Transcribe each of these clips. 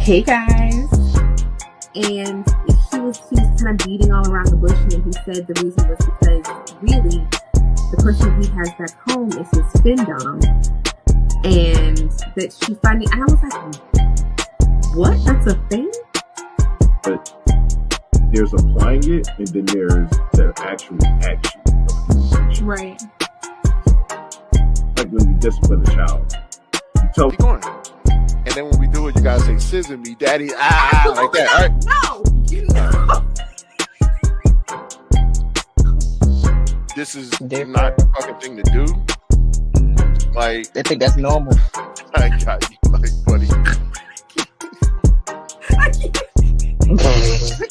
Hey guys. And he was kind of beating all around the bush, and he said the reason was because really the person he has back home is his findom, and that she finally, and I was like, what? That's a thing? But there's applying it, and then there's the actual action of communication. Right. Like when you discipline a child. You tell Keep going. And then when we do it, you guys say, scissor me, daddy, like that. All right. No, you know. This is Different. not the fucking thing to do. Like, They think that's normal. I got you, like, buddy. I can't.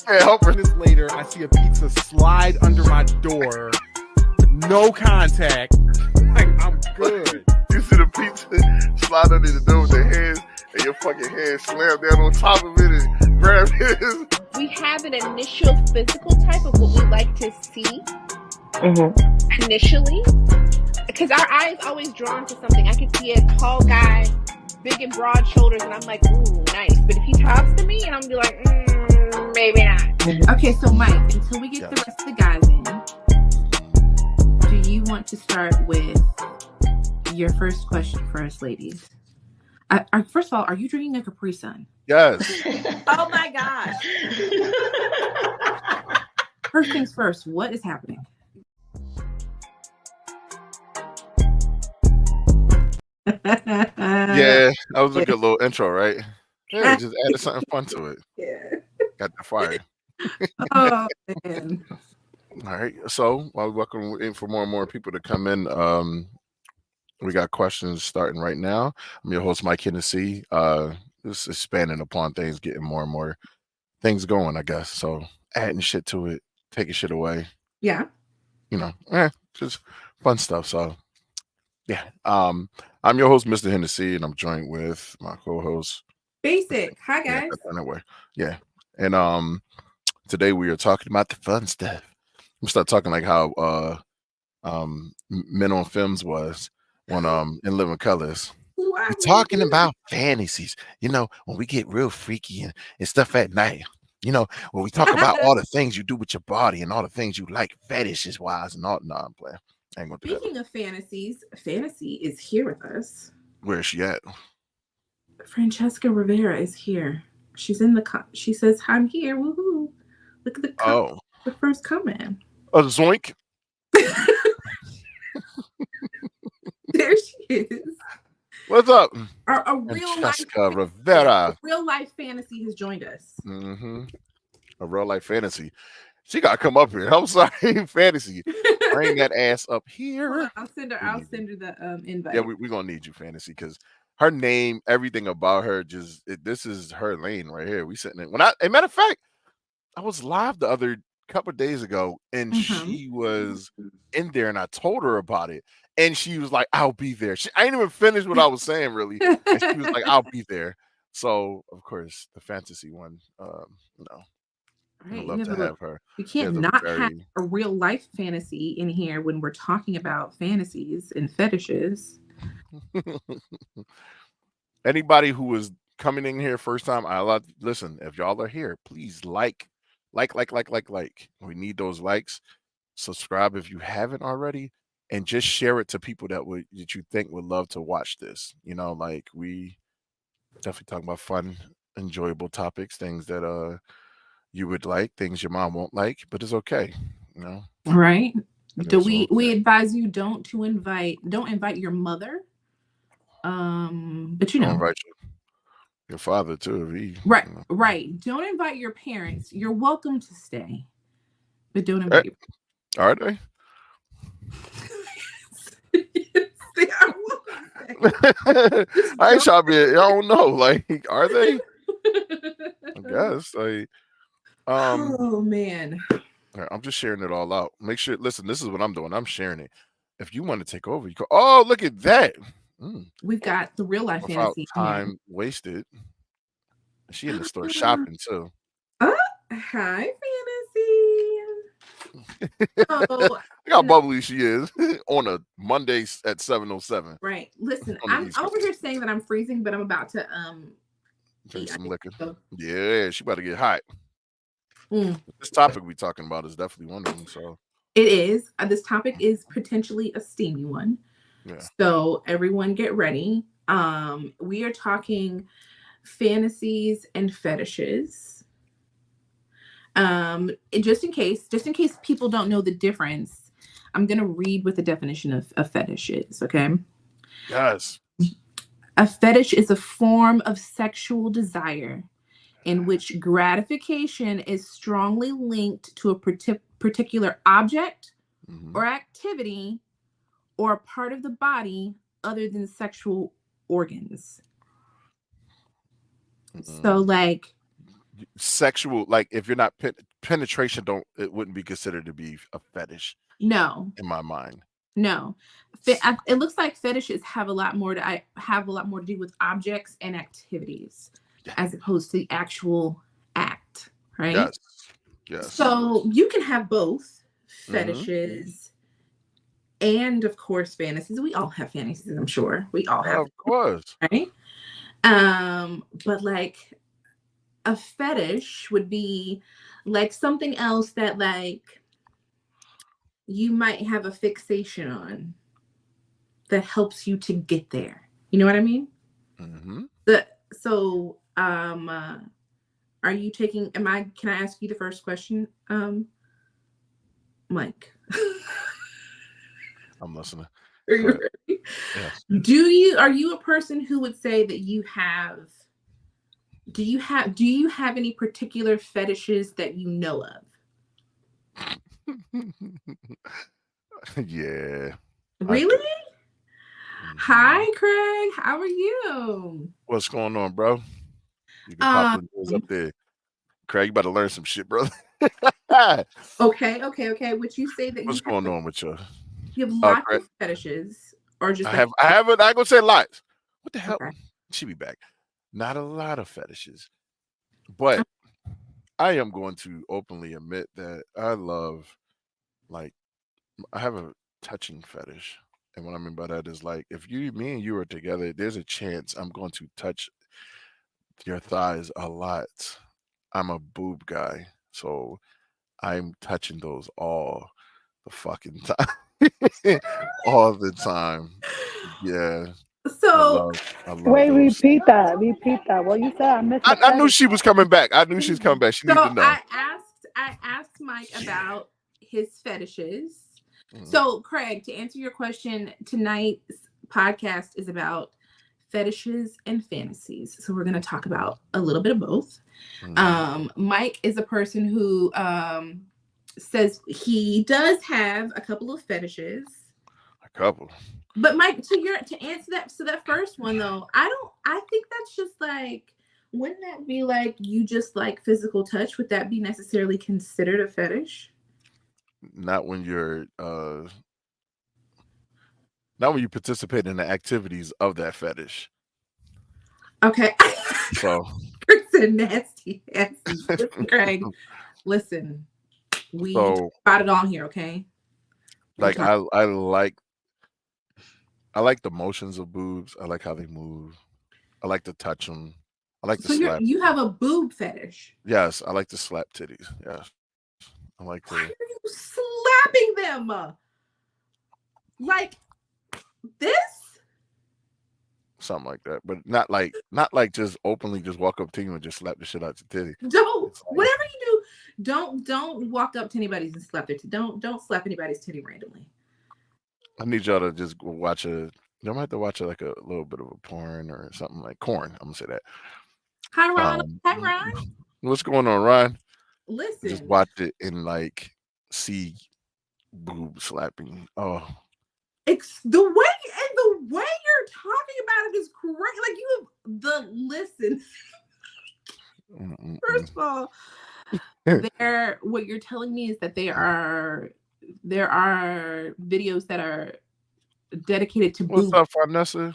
Can't help her. Minutes later, I see a pizza slide under my door. No contact. Like, I'm good. You see the pizza slide under the door with the hands, and your fucking hand slam down on top of it and grab it. We have an initial physical type of what we like to see initially, because our eye is always drawn to something. I can see a tall guy, big and broad shoulders, and I'm like, ooh, nice. But if he talks to me, and I'm gonna be like, maybe not. Okay, so Mike, until we get the rest of the guys in, do you want to start with your first question for us ladies? First of all, are you drinking a Capri Sun? Yes. Oh my gosh. First things first, what is happening? Yeah, that was a good little intro, right? Yeah, just added something fun to it. Yeah. Got the fire. Oh man. All right. So while we welcome in for more and more people to come in, we got questions starting right now. I'm your host, Mike Hennessy. This is expanding upon things, getting more and more things going, I guess. So adding shit to it, taking shit away. Yeah. You know, just fun stuff. So yeah. I'm your host, Mr. Hennessy, and I'm joined with my co-host. Basic. Hi guys. Yeah. And today we are talking about the fun stuff. We start talking like how Men on Films was on In Living Colors. We're talking about fantasies, you know, when we get real freaky and stuff at night, you know, when we talk about all the things you do with your body and all the things you like fetishes wise and all. No, I'm playing. I ain't gonna do that. Speaking of fantasies, Fantasy is here with us. Where is she at? Francesca Rivera is here. She's in the she says, I'm here. Woohoo. Look at the the first comment. Oh, zoink. There she is. What's up? A real Francesca Rivera. Real life fantasy has joined us. A real life fantasy. She gotta come up here. I'm sorry, fantasy. Bring that ass up here. I'll send her the invite. Yeah, we're gonna need you, fantasy, because her name, everything about her, this is her lane right here. We sitting in. As a matter of fact, I was live the other couple of days ago, and she was in there, and I told her about it, and she was like, "I'll be there." I ain't even finished what I was saying, really, and she was like, "I'll be there." So, of course, the fantasy one, you know, right, I'd love to have her. We can't not have a real life fantasy in here when we're talking about fantasies and fetishes. Anybody who is coming in here first time, listen, if y'all are here, please like. We need those likes. Subscribe if you haven't already, and just share it to people that you think would love to watch this. You know, like we definitely talk about fun, enjoyable topics, things that you would like, things your mom won't like, but it's okay. You know, right? Do we advise you don't invite your mother. But you know, don't invite your father too. Right, you know. Right. Don't invite your parents. You're welcome to stay, but don't invite. Are they? I ain't trying to be. I don't know. Like, are they? I guess. Like, oh man. I'm just sharing it all out. Make sure. Listen, this is what I'm doing. I'm sharing it. If you want to take over, you go. Oh, look at that. We've got the real life without fantasy. Time wasted. She in the store shopping too. Hi, fantasy. Look how bubbly she is on a Monday at 7:07. Right. Listen, I'm over here saying that I'm freezing, but I'm about to Drink I some think liquor. so. Yeah, she about to get hot. Mm. This topic we talking about is definitely one of them. So It is. This topic is potentially a steamy one. yeah. So everyone get ready. We are talking fantasies and fetishes. Just in case people don't know the difference, I'm gonna read what the definition of fetish is, okay? Yes. A fetish is a form of sexual desire in which gratification is strongly linked to a particular object or activity or a part of the body other than sexual organs. So like sexual, like if you're not penetration, it wouldn't be considered to be a fetish no. in my mind. No. It looks like fetishes have a lot more to do with objects and activities as opposed to the actual act, right? Yes. Yes. So you can have both fetishes and of course fantasies. We all have fantasies, I'm sure. We all have, of course. Right? But like a fetish would be like something else that like you might have a fixation on that helps you to get there. You know what I mean? So are you taking can I ask you the first question, Mike? I'm listening. Are you ready? Yes. Are you a person who would say that do you have any particular fetishes that you know of? Yeah. Really? Hi, Craig. How are you? What's going on, bro? You can pop the news up there. Craig, you better learn some shit, brother. Okay. Would you say that what's going on with you? You have lots of fetishes, or just I haven't. I gonna say lots. What the hell? Okay. She be back. Not a lot of fetishes, but I am going to openly admit that I love, like, I have a touching fetish, and what I mean by that is like if me and you are together, there's a chance I'm going to touch your thighs a lot. I'm a boob guy, so I'm touching those all the fucking time. All the time. Yeah. So I love Wait, those. repeat that. Repeat that. What you said? I missed the I knew she was coming back. I knew she was coming back. She needed to know. I asked Mike about his fetishes. So, Craig, to answer your question, tonight's podcast is about fetishes and fantasies. So we're going to talk about a little bit of both. Mike is a person who says he does have a couple of fetishes. A couple. But Mike, to answer that first one though, I think that's just like, wouldn't that be like you just like physical touch? Would that be necessarily considered a fetish? Not when you're not when you participate in the activities of that fetish. Okay. So person nasty asses. Listen, Craig, listen. We talk about it all here, okay? Like I like the motions of boobs. I like how they move. I like to touch them. I like to slap. You have a boob fetish. Yes, I like to slap titties. Yes, I like to. Why are you slapping them? Like this? Something like that, but not like just openly just walk up to you and just slap the shit out your titty. Whatever you do, don't walk up to anybody's and slap their titty. Don't slap anybody's titty randomly. I need y'all to just go watch you might have to watch like a little bit of a porn or something like corn. I'm gonna say that. Hi, Ron. Hi, Ron. What's going on, Ron? Listen. Just watch it and like see boob slapping. Oh. It's the way you're talking about it is correct. Like you have listen. First of all, what you're telling me is that there are videos that are dedicated to boobs. What's up, Vanessa?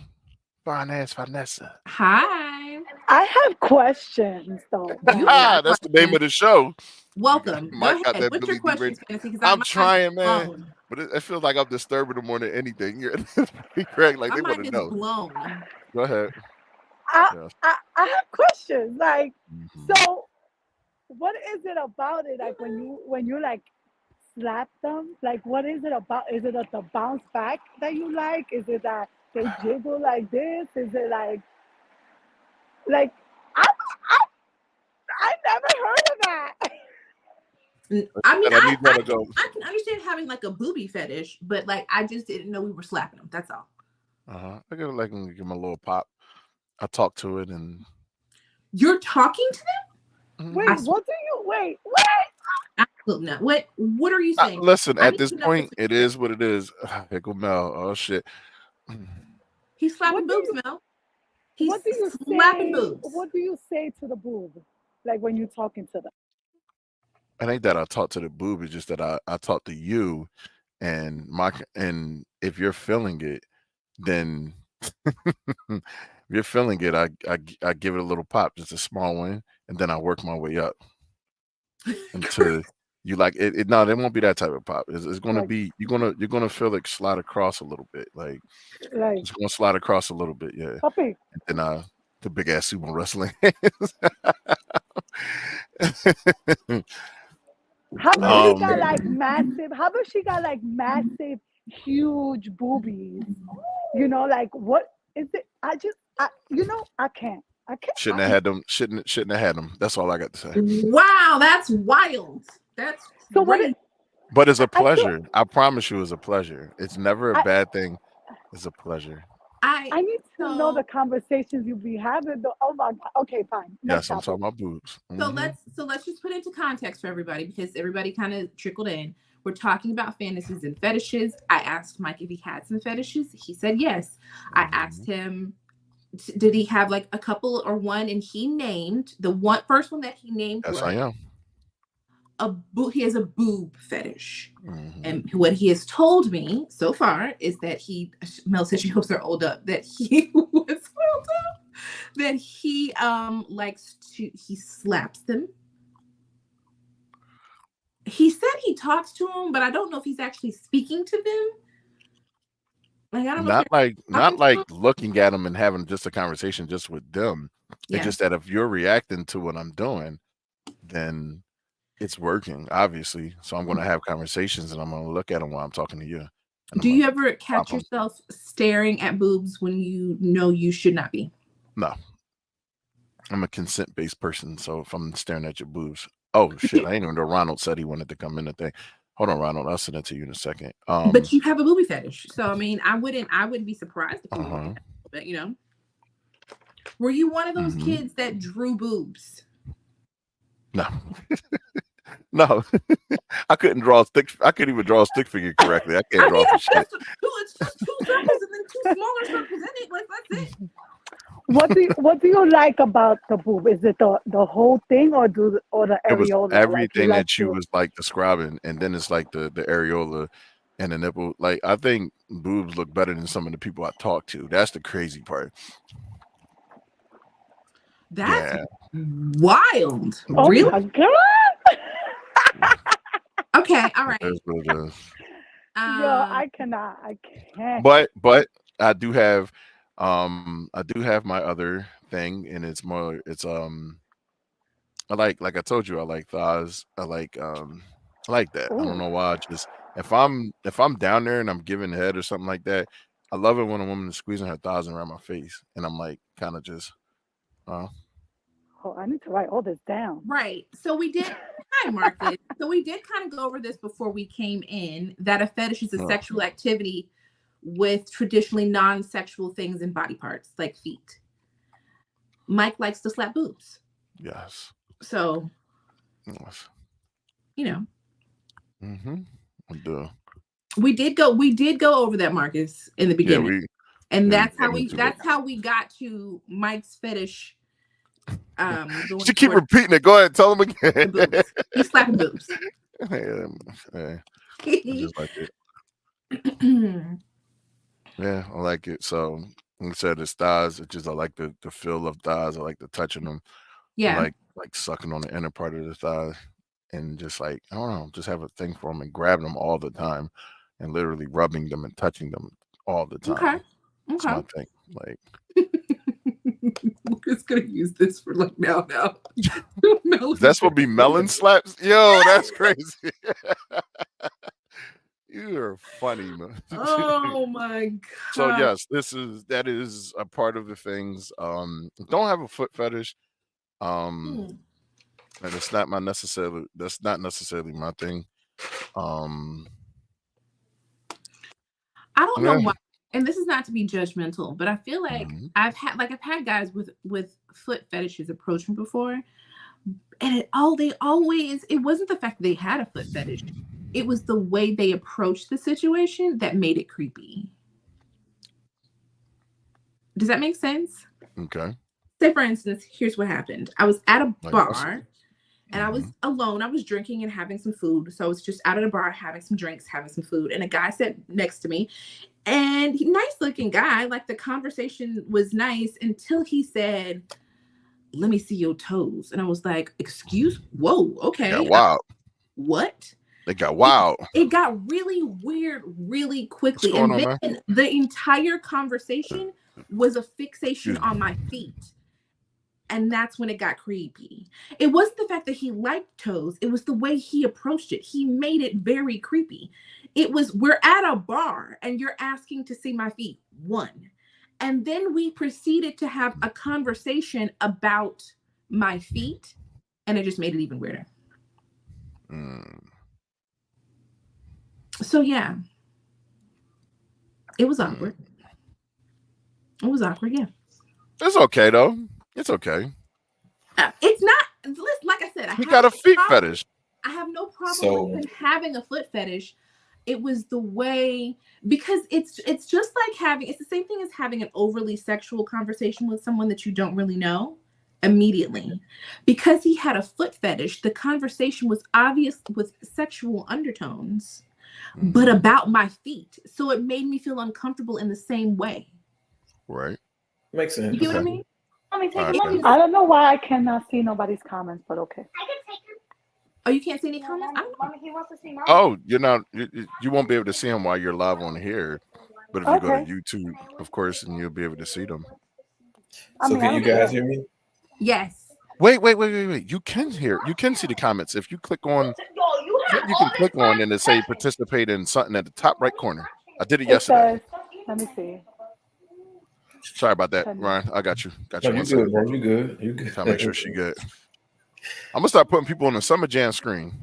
Fine ass Vanessa. Hi. I have questions though. That's the name of the show. Welcome. Mike Go got ahead. that What's your question, Fantasy? I'm trying, man. But it feels like I'm disturbing them more than anything. Craig, like my they want mind to know. Blown. Go ahead. Yes. I have questions. Like, Mhm. so what is it about it? Like when you like slap them, like what is it about? Is it the bounce back that you like? Is it that they jiggle like this? Is it like I I I never heard of that. I mean, And I need y'all I to go. I can understand having like a booby fetish, but like I just didn't know we were slapping them. That's all. I gotta like give him a little pop. I talk to it and You're talking to them? I Wait, mhm. swear, what do you wait? absolutely not. What are you saying? Listen, I at need this to know point, what's it is what it is. Here go Mel. Oh shit. he's slapping What do boobs, you Mel. He's slapping boobs. what do you say to the boob? Like when you're talking to them? It ain't that I talk to the boob, it's just that I talk to you and and if you're feeling it, then if you're feeling it, I give it a little pop, just a small one, and then I work my way up until you like it. No, it won't be that type of pop. It's gonna Like be you're gonna feel it slide across a little bit. Like like it's gonna slide across a little bit, yeah. puppy. And then the big ass sumo wrestling. How about she got um like massive? How about she got like massive, huge boobies? You know, like what is it? I can't. I can't. shouldn't have had them. Shouldn't have had them. That's all I got to say. Wow, that's wild. That's So what? crazy. But it's a I feel. pleasure. I promise you, it's a pleasure. It's never a I bad thing. It's a pleasure. I I need to know so the conversations you be having. Though. Oh my God. Okay, fine. Next Yes, I'm topic. talking about boobs. so let's just put into context for everybody because everybody kind of trickled in. We're talking about fantasies and fetishes. I asked Mike if he had some fetishes. He said yes. I asked Mhm. him did he have like a couple or one, and he named the one first one that he named Yes, I was am. he has a boob fetish. Mhm. And what he has told me so far is that Mel said she hopes they're old up, that he was old up, that he likes to he slaps them. He said he talks to them, but I don't know if he's actually speaking to them. Like I don't know if you're talking Not to like them. looking at them and having just a conversation just with them. It's Yeah. just that if you're reacting to what I'm doing, then it's working, obviously. So I'm going to have conversations and I'm going to look at them while I'm talking to you, and I'm Do going you to ever pop catch them. yourself staring at boobs when you know you should not be? No, I'm a consent based person. So if I'm staring at your boobs, oh shit, I ain't even know Ronald said he wanted to come in the thing. Hold on, Ronald. I'll send it to you in a second. But you have a booby fetish. So I mean, I wouldn't be surprised if you were Uh-huh. but you know. Were you one of those Hmm. kids that drew boobs? No, no, I couldn't draw a stick. I couldn't even draw a stick figure correctly. I can't I draw mean, for shit. it's just two circles and then two smaller circles in it. Like that's it. What do you like about the boob? Is it the whole thing or the It was areola? Like you everything like that you to was like describing, and then it's like the areola and the nipple. Like I think boobs look better than some of the people I talk to. That's the crazy part. That's Yeah. wild. Oh Really? my God. Okay. All It right. is what it is. Yo, Um. I cannot. I can't. But I do have my other thing, and it's like I told you, I like thighs. I like that. I don't Ooh. know why. Just if I'm down there and I'm giving head or something like that, I love it when a woman is squeezing her thighs around my face, and I'm like kind of just uh Oh, I need to write all this down. Right. So we did. Hi, Marcus. So we did kind of go over this before we came in. That a fetish is a uh, sexual activity with traditionally non-sexual things and body parts like feet. Mike likes to slap boobs. yes. So, Yes. you know, Mm-hmm. I do. we did go over that, Marcus, in the Yeah, beginning. And we get into it. that's how we got to Mike's fetish going She keep towards repeating it. Go ahead, tell them the again. boobs. He's slapping boobs. Yeah, yeah, I just like it. Yeah, I like it. So, like I said, it's thighs. It's just I like the feel of thighs. I like the touching them. I Yeah. like sucking on the inner part of the thighs and just like I don't know, just have a thing for them and grabbing them all the time and literally rubbing them and touching them all the Okay. time. It's Okay. my thing. Like We're just gonna use this for like now. That's what be melon slaps. Yo, that's crazy. You're funny, man. Oh my god. So yes, that is a part of the things. Don't have a foot fetish. And it's not that's not necessarily my thing. I don't know why, and this is not to be judgmental, but I feel like I've had guys with foot fetishes approach me before, and it wasn't the fact that they had a foot fetish, it was the way they approached the situation that made it creepy. Does that make sense? Okay. Say for instance, here's what happened. I was at a bar. And I was alone. I was drinking and having some food. So I was just out at a bar, having some drinks, having some food. And a guy sat next to me. And nice looking guy. Like the conversation was nice until he said, "Let me see your toes." And I was like, whoa, okay. Got wild. What? They got wild. It got really weird really quickly. What's going And on, then the entire conversation was a fixation on my feet. And that's when it got creepy. It wasn't the fact that he liked toes. It was the way he approached it. He made it very creepy. It was, we're at a bar and you're asking to see my feet. One. And then we proceeded to have a conversation about my feet. And it just made it even weirder. So yeah. It was awkward. It was awkward, yeah. It's okay though. It's okay. It's not, like I said, He got a feet fetish. I have no problem with him having a foot fetish. It was the way, because it's just like it's the same thing as having an overly sexual conversation with someone that you don't really know immediately. Because he had a foot fetish, the conversation was obvious with sexual undertones, but about my feet. So it made me feel uncomfortable in the same way. Right. Makes sense. You know what I mean? I don't know why I cannot see nobody's comments, but okay. I can take him. Oh, you can't see any comments? Mommy, he wants to see Mom. Oh, you're not. You won't be able to see them while you're live on here, but if you go to YouTube, of course, and you'll be able to see them. So can you guys hear me? Yes. Wait. You can see the comments if you click on. You can click on and it say participate in something at the top right corner. I did it yesterday. Let me see. Sorry about that, Ryan. I got you. No, you good, bro. You good. You good. Trying to make sure she good. I'm gonna start putting people on the Summer Jam screen.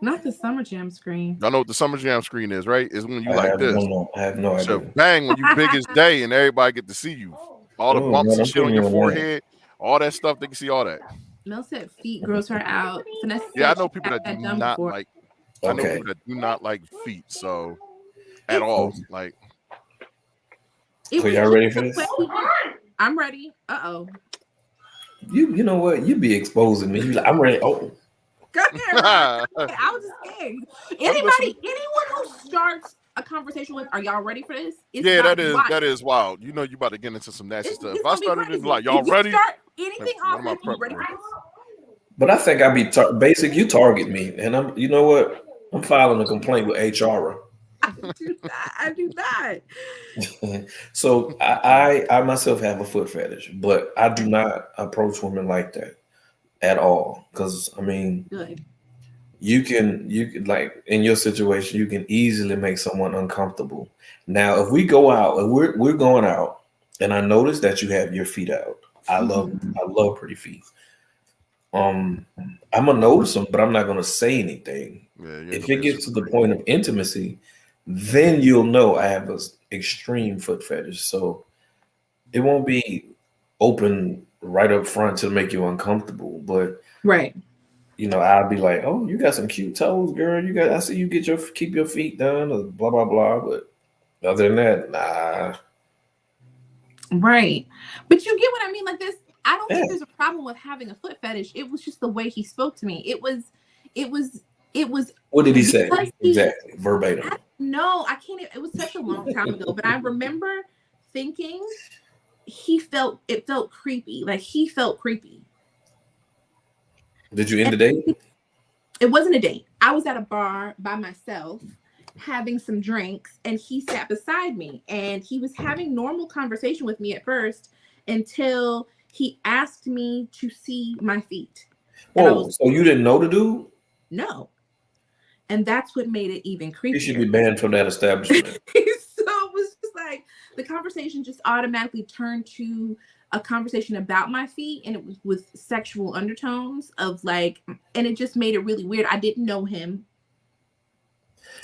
Not the Summer Jam screen. Y'all know what the Summer Jam screen is, right? Is when you like this. I have no idea. So bang, when you big as day and everybody get to see you. All the bumps and shit on your forehead, all that stuff, they can see all that. Mel said feet gross her out. Yeah, I know people that do not like. I know people that do not like feet, so at all. Like, so y'all ready for this? I'm ready. Uh-oh. You know what? You be exposing me. You like, I'm ready. Oh. Go ahead. I was just saying. Anyone who starts a conversation with, "Are y'all ready for this?" Yeah, that is wild. You know you about to get into some nasty stuff. If I started it like, "Y'all ready?" Start anything off with, "You ready for this?" But I think I be basic. You target me, and I'm. You know what? I'm filing a complaint with HR. I do not. So I myself have a foot fetish, but I do not approach women like that at all. Because I mean, you can like in your situation, you can easily make someone uncomfortable. Now, if we go out, if we're going out, and I notice that you have your feet out, I love pretty feet. I'm gonna notice them, but I'm not gonna say anything. If it gets to the point of intimacy, then you'll know I have an extreme foot fetish. So it won't be open right up front to make you uncomfortable, but you know, I'll be like, "Oh, you got some cute toes, girl. I see you keep your feet done," or blah blah blah. But other than that, nah. Right, but you get what I mean. Like this, I don't think there's a problem with having a foot fetish. It was just the way he spoke to me. It was. What did he say exactly, verbatim? No, I can't. It was such a long time ago, but I remember thinking it felt creepy. Like he felt creepy. Did you end the date? It wasn't a date. I was at a bar by myself having some drinks, and he sat beside me, and he was having normal conversation with me at first until he asked me to see my feet. Whoa, so you didn't know the dude? No. And that's what made it even creepier. He should be banned from that establishment. So it was just like the conversation just automatically turned to a conversation about my feet, and it was with sexual undertones of like, and it just made it really weird. I didn't know him.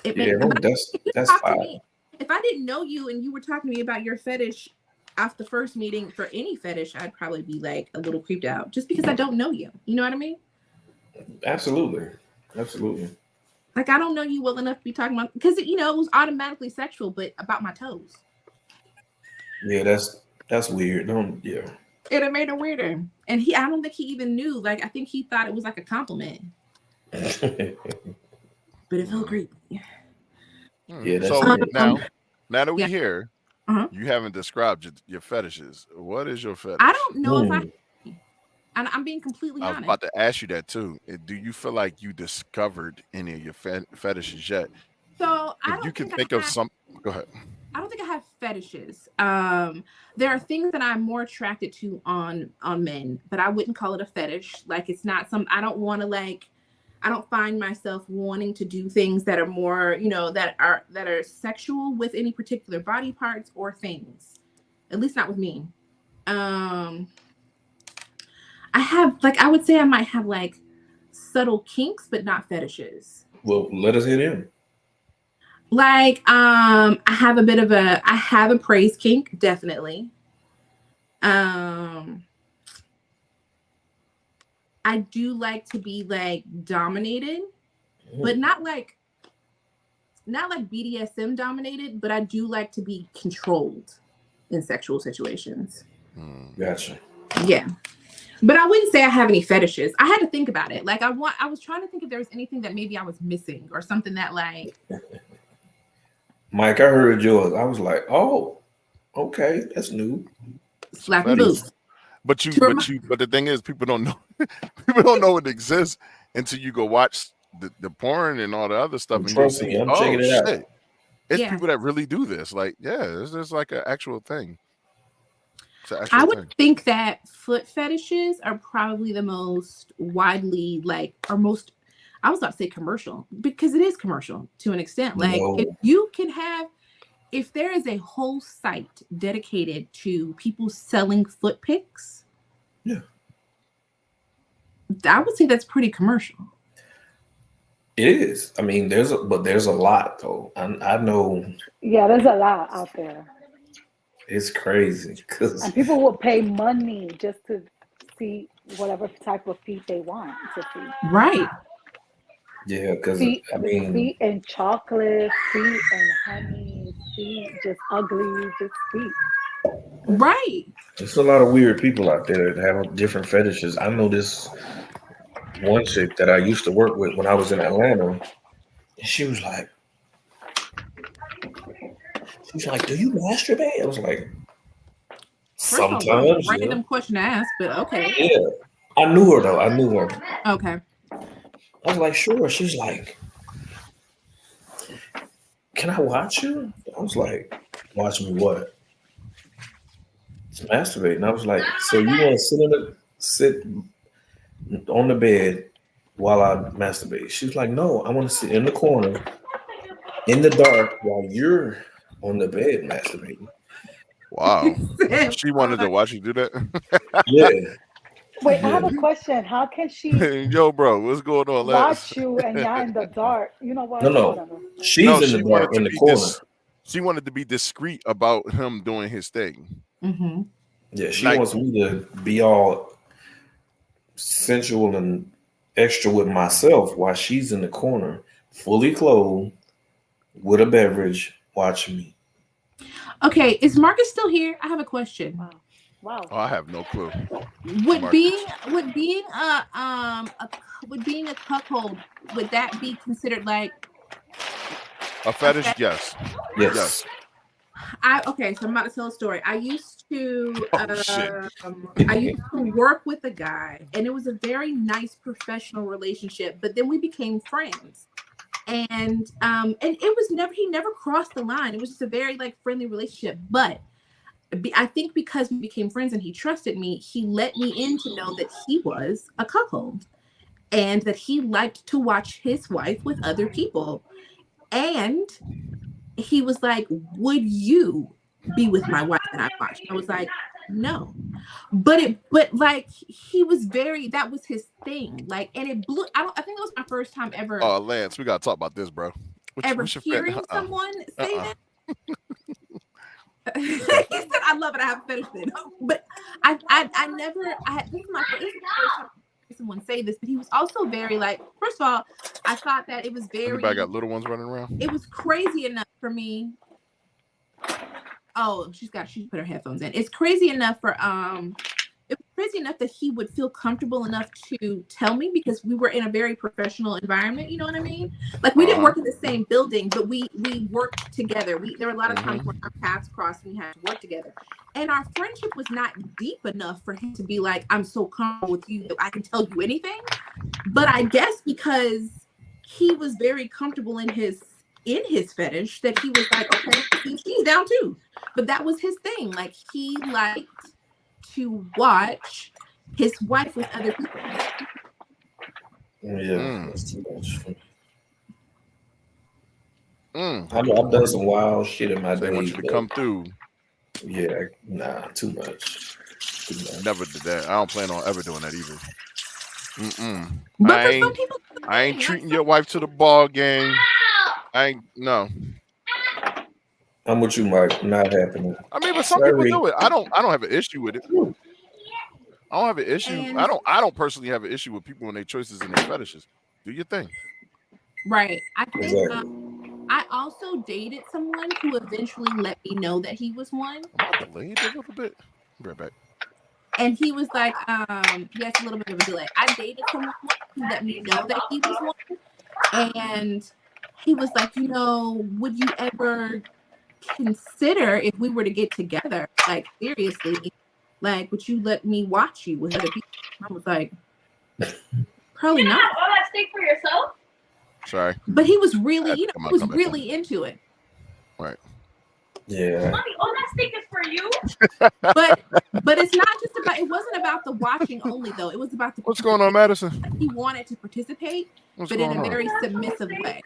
That's fine. If I didn't know you and you were talking to me about your fetish after the first meeting for any fetish, I'd probably be like a little creeped out just because I don't know you. You know what I mean? Absolutely. Like, I don't know you well enough to be talking about, because, you know, it was automatically sexual, but about my toes. Yeah, that's weird. It made it weirder. And I don't think he even knew. Like, I think he thought it was like a compliment. But it felt creepy. Yeah, that's so now that we're here, you haven't described your fetishes. What is your fetish? I don't know if I'm being completely honest. I was about to ask you that too. Do you feel like you discovered any of your fetishes yet? So Go ahead. I don't think I have fetishes. There are things that I'm more attracted to on men, but I wouldn't call it a fetish. Like, it's not I don't find myself wanting to do things that are more, you know, that are sexual with any particular body parts or things. At least not with me. I would say I might have like subtle kinks, but not fetishes. Well, let us hear them. Like, I have a praise kink, definitely. I do like to be like dominated, but not like BDSM dominated, but I do like to be controlled in sexual situations. Gotcha. Yeah. But I wouldn't say I have any fetishes. I had to think about it. Like, I was trying to think if there was anything that maybe I was missing or something that like. Mike, I heard yours. I was like, oh, okay, that's new. Slapping boots. But the thing is, people don't know. People don't know it exists until you go watch the porn and all the other stuff. Trust me, I'm checking it out. It's people that really do this. Like, this is like an actual thing. I would think that foot fetishes are probably the most widely I was about to say commercial, because it is commercial to an extent. Like, if there is a whole site dedicated to people selling foot pics, I would say that's pretty commercial. It is. I mean, there's a lot though. I know. Yeah, there's a lot out there. It's crazy and people will pay money just to see whatever type of feet they want to see. Right. Yeah, because feet and chocolate, feet and honey, feet just ugly, just feet. Right. There's a lot of weird people out there that have different fetishes. I know this one chick that I used to work with when I was in Atlanta, and she was like, "Do you masturbate?" I was like, "Sometimes." Random question to ask, but okay. Yeah, I knew her though. Okay. I was like, "Sure." She's like, "Can I watch you?" I was like, "Watch me what?" It's masturbating. I was like, "So you want to sit on the bed while I masturbate?" She was like, "No, I want to sit in the corner in the dark while you're on the bed masturbating." Wow. She wanted to watch you do that? Yeah. Wait, I have a question. How can she Yo, bro, what's going on? Watch you and y'all in the dark? You know what? No. She's in the dark in the corner. She wanted to be discreet about him doing his thing. Mm-hmm. Yeah, she wants me to be all sensual and extra with myself while she's in the corner, fully clothed, with a beverage, watching me. Okay, is Marcus still here? I have a question. Wow. Oh, I have no clue. Would being a cuckold, would that be considered like a fetish? Yes. Okay, so I'm about to tell a story. I used to work with a guy, and it was a very nice professional relationship, but then we became friends. And it was he never crossed the line. It was just a very like friendly relationship. But I think because we became friends and he trusted me, he let me in to know that he was a cuckold and that he liked to watch his wife with other people. And he was like, would you be with my wife that I watched? I was like, no. But like he was that was his thing. Like, and it blew. I think that was my first time ever. Oh, Lance, we gotta talk about this, bro. What's your hearing someone say that? He said, "I love it. I have a fetish then." But I never. This is my first time someone say this, but he was also very like. First of all, I thought that it was very. Anybody got little ones running around? It was crazy enough for me. Oh, she put her headphones in. It's crazy enough for It was crazy enough that he would feel comfortable enough to tell me because we were in a very professional environment. You know what I mean? Like we didn't work in the same building, but we worked together. There were a lot of times when our paths crossed and we had to work together. And our friendship was not deep enough for him to be like, I'm so comfortable with you that I can tell you anything. But I guess because he was very comfortable in his fetish that he was like, okay, she's down too. But that was his thing. Like he liked to watch his wife with other people. Yeah, that's too much for me. I've done some wild shit in my day. They want you to come through. Yeah, nah, too much. Never did that. I don't plan on ever doing that either. But I ain't treating your wife to the ball game. No. I'm with you, Mike. Not happening. I mean, but some people do it. I don't have an issue with it. I don't have an issue. I don't personally have an issue with people and their choices and their fetishes. Do your thing. Right. I think I also dated someone who eventually let me know that he was one. I'm delayed a little bit. Be right back. And he was like, yes, a little bit of a delay. I dated someone who let me know that he was one. And he was like, would you ever consider if we were to get together, like seriously, like would you let me watch you with other people? I was like, probably not. All that steak for yourself? Sorry. But he was really, really into it. Right. Yeah. Mommy, all that steak is for you. But it's not just about. It wasn't about the watching only though. It was about the. What's going on, Madison? He wanted to participate, but in a very submissive way.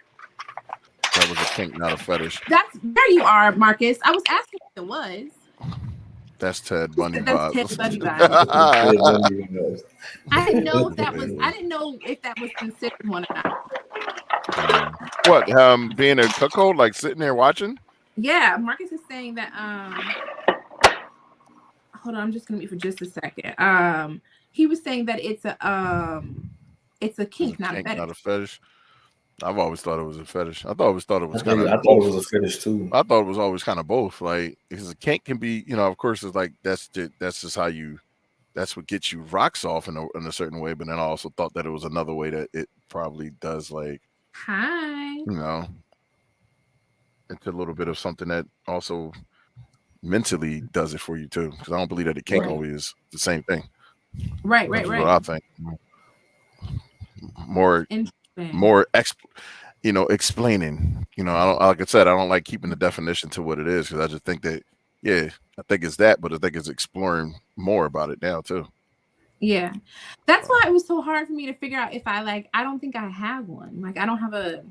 That was a kink, not a fetish. There you are, Marcus. I was asking if it was. That's Ted Bundy vibes. Ted Bundy vibes. I didn't know if that was. I didn't know if that was considered one or not. What? Being a cuckold, like sitting there watching? Yeah, Marcus is saying that. Hold on, I'm just gonna mute for just a second. He was saying that it's a kink, not a fetish. Not a fetish. I've always thought it was a fetish. I thought it was kind of. I thought it was a fetish too. I thought it was always kind of both. Like, because a kink can be, of course, it's like that's just how you. That's what gets you rocks off in a certain way. But then I also thought that it was another way that it probably does, like, hi, into a little bit of something that also mentally does it for you too. Because I don't believe that a kink always is the same thing. Right. What I think. More explaining. I don't, like I said, I don't like keeping the definition to what it is because I just think that, I think it's that, but I think it's exploring more about it now too. Yeah, that's why it was so hard for me to figure out if I don't think I have one. Like, I don't have a. I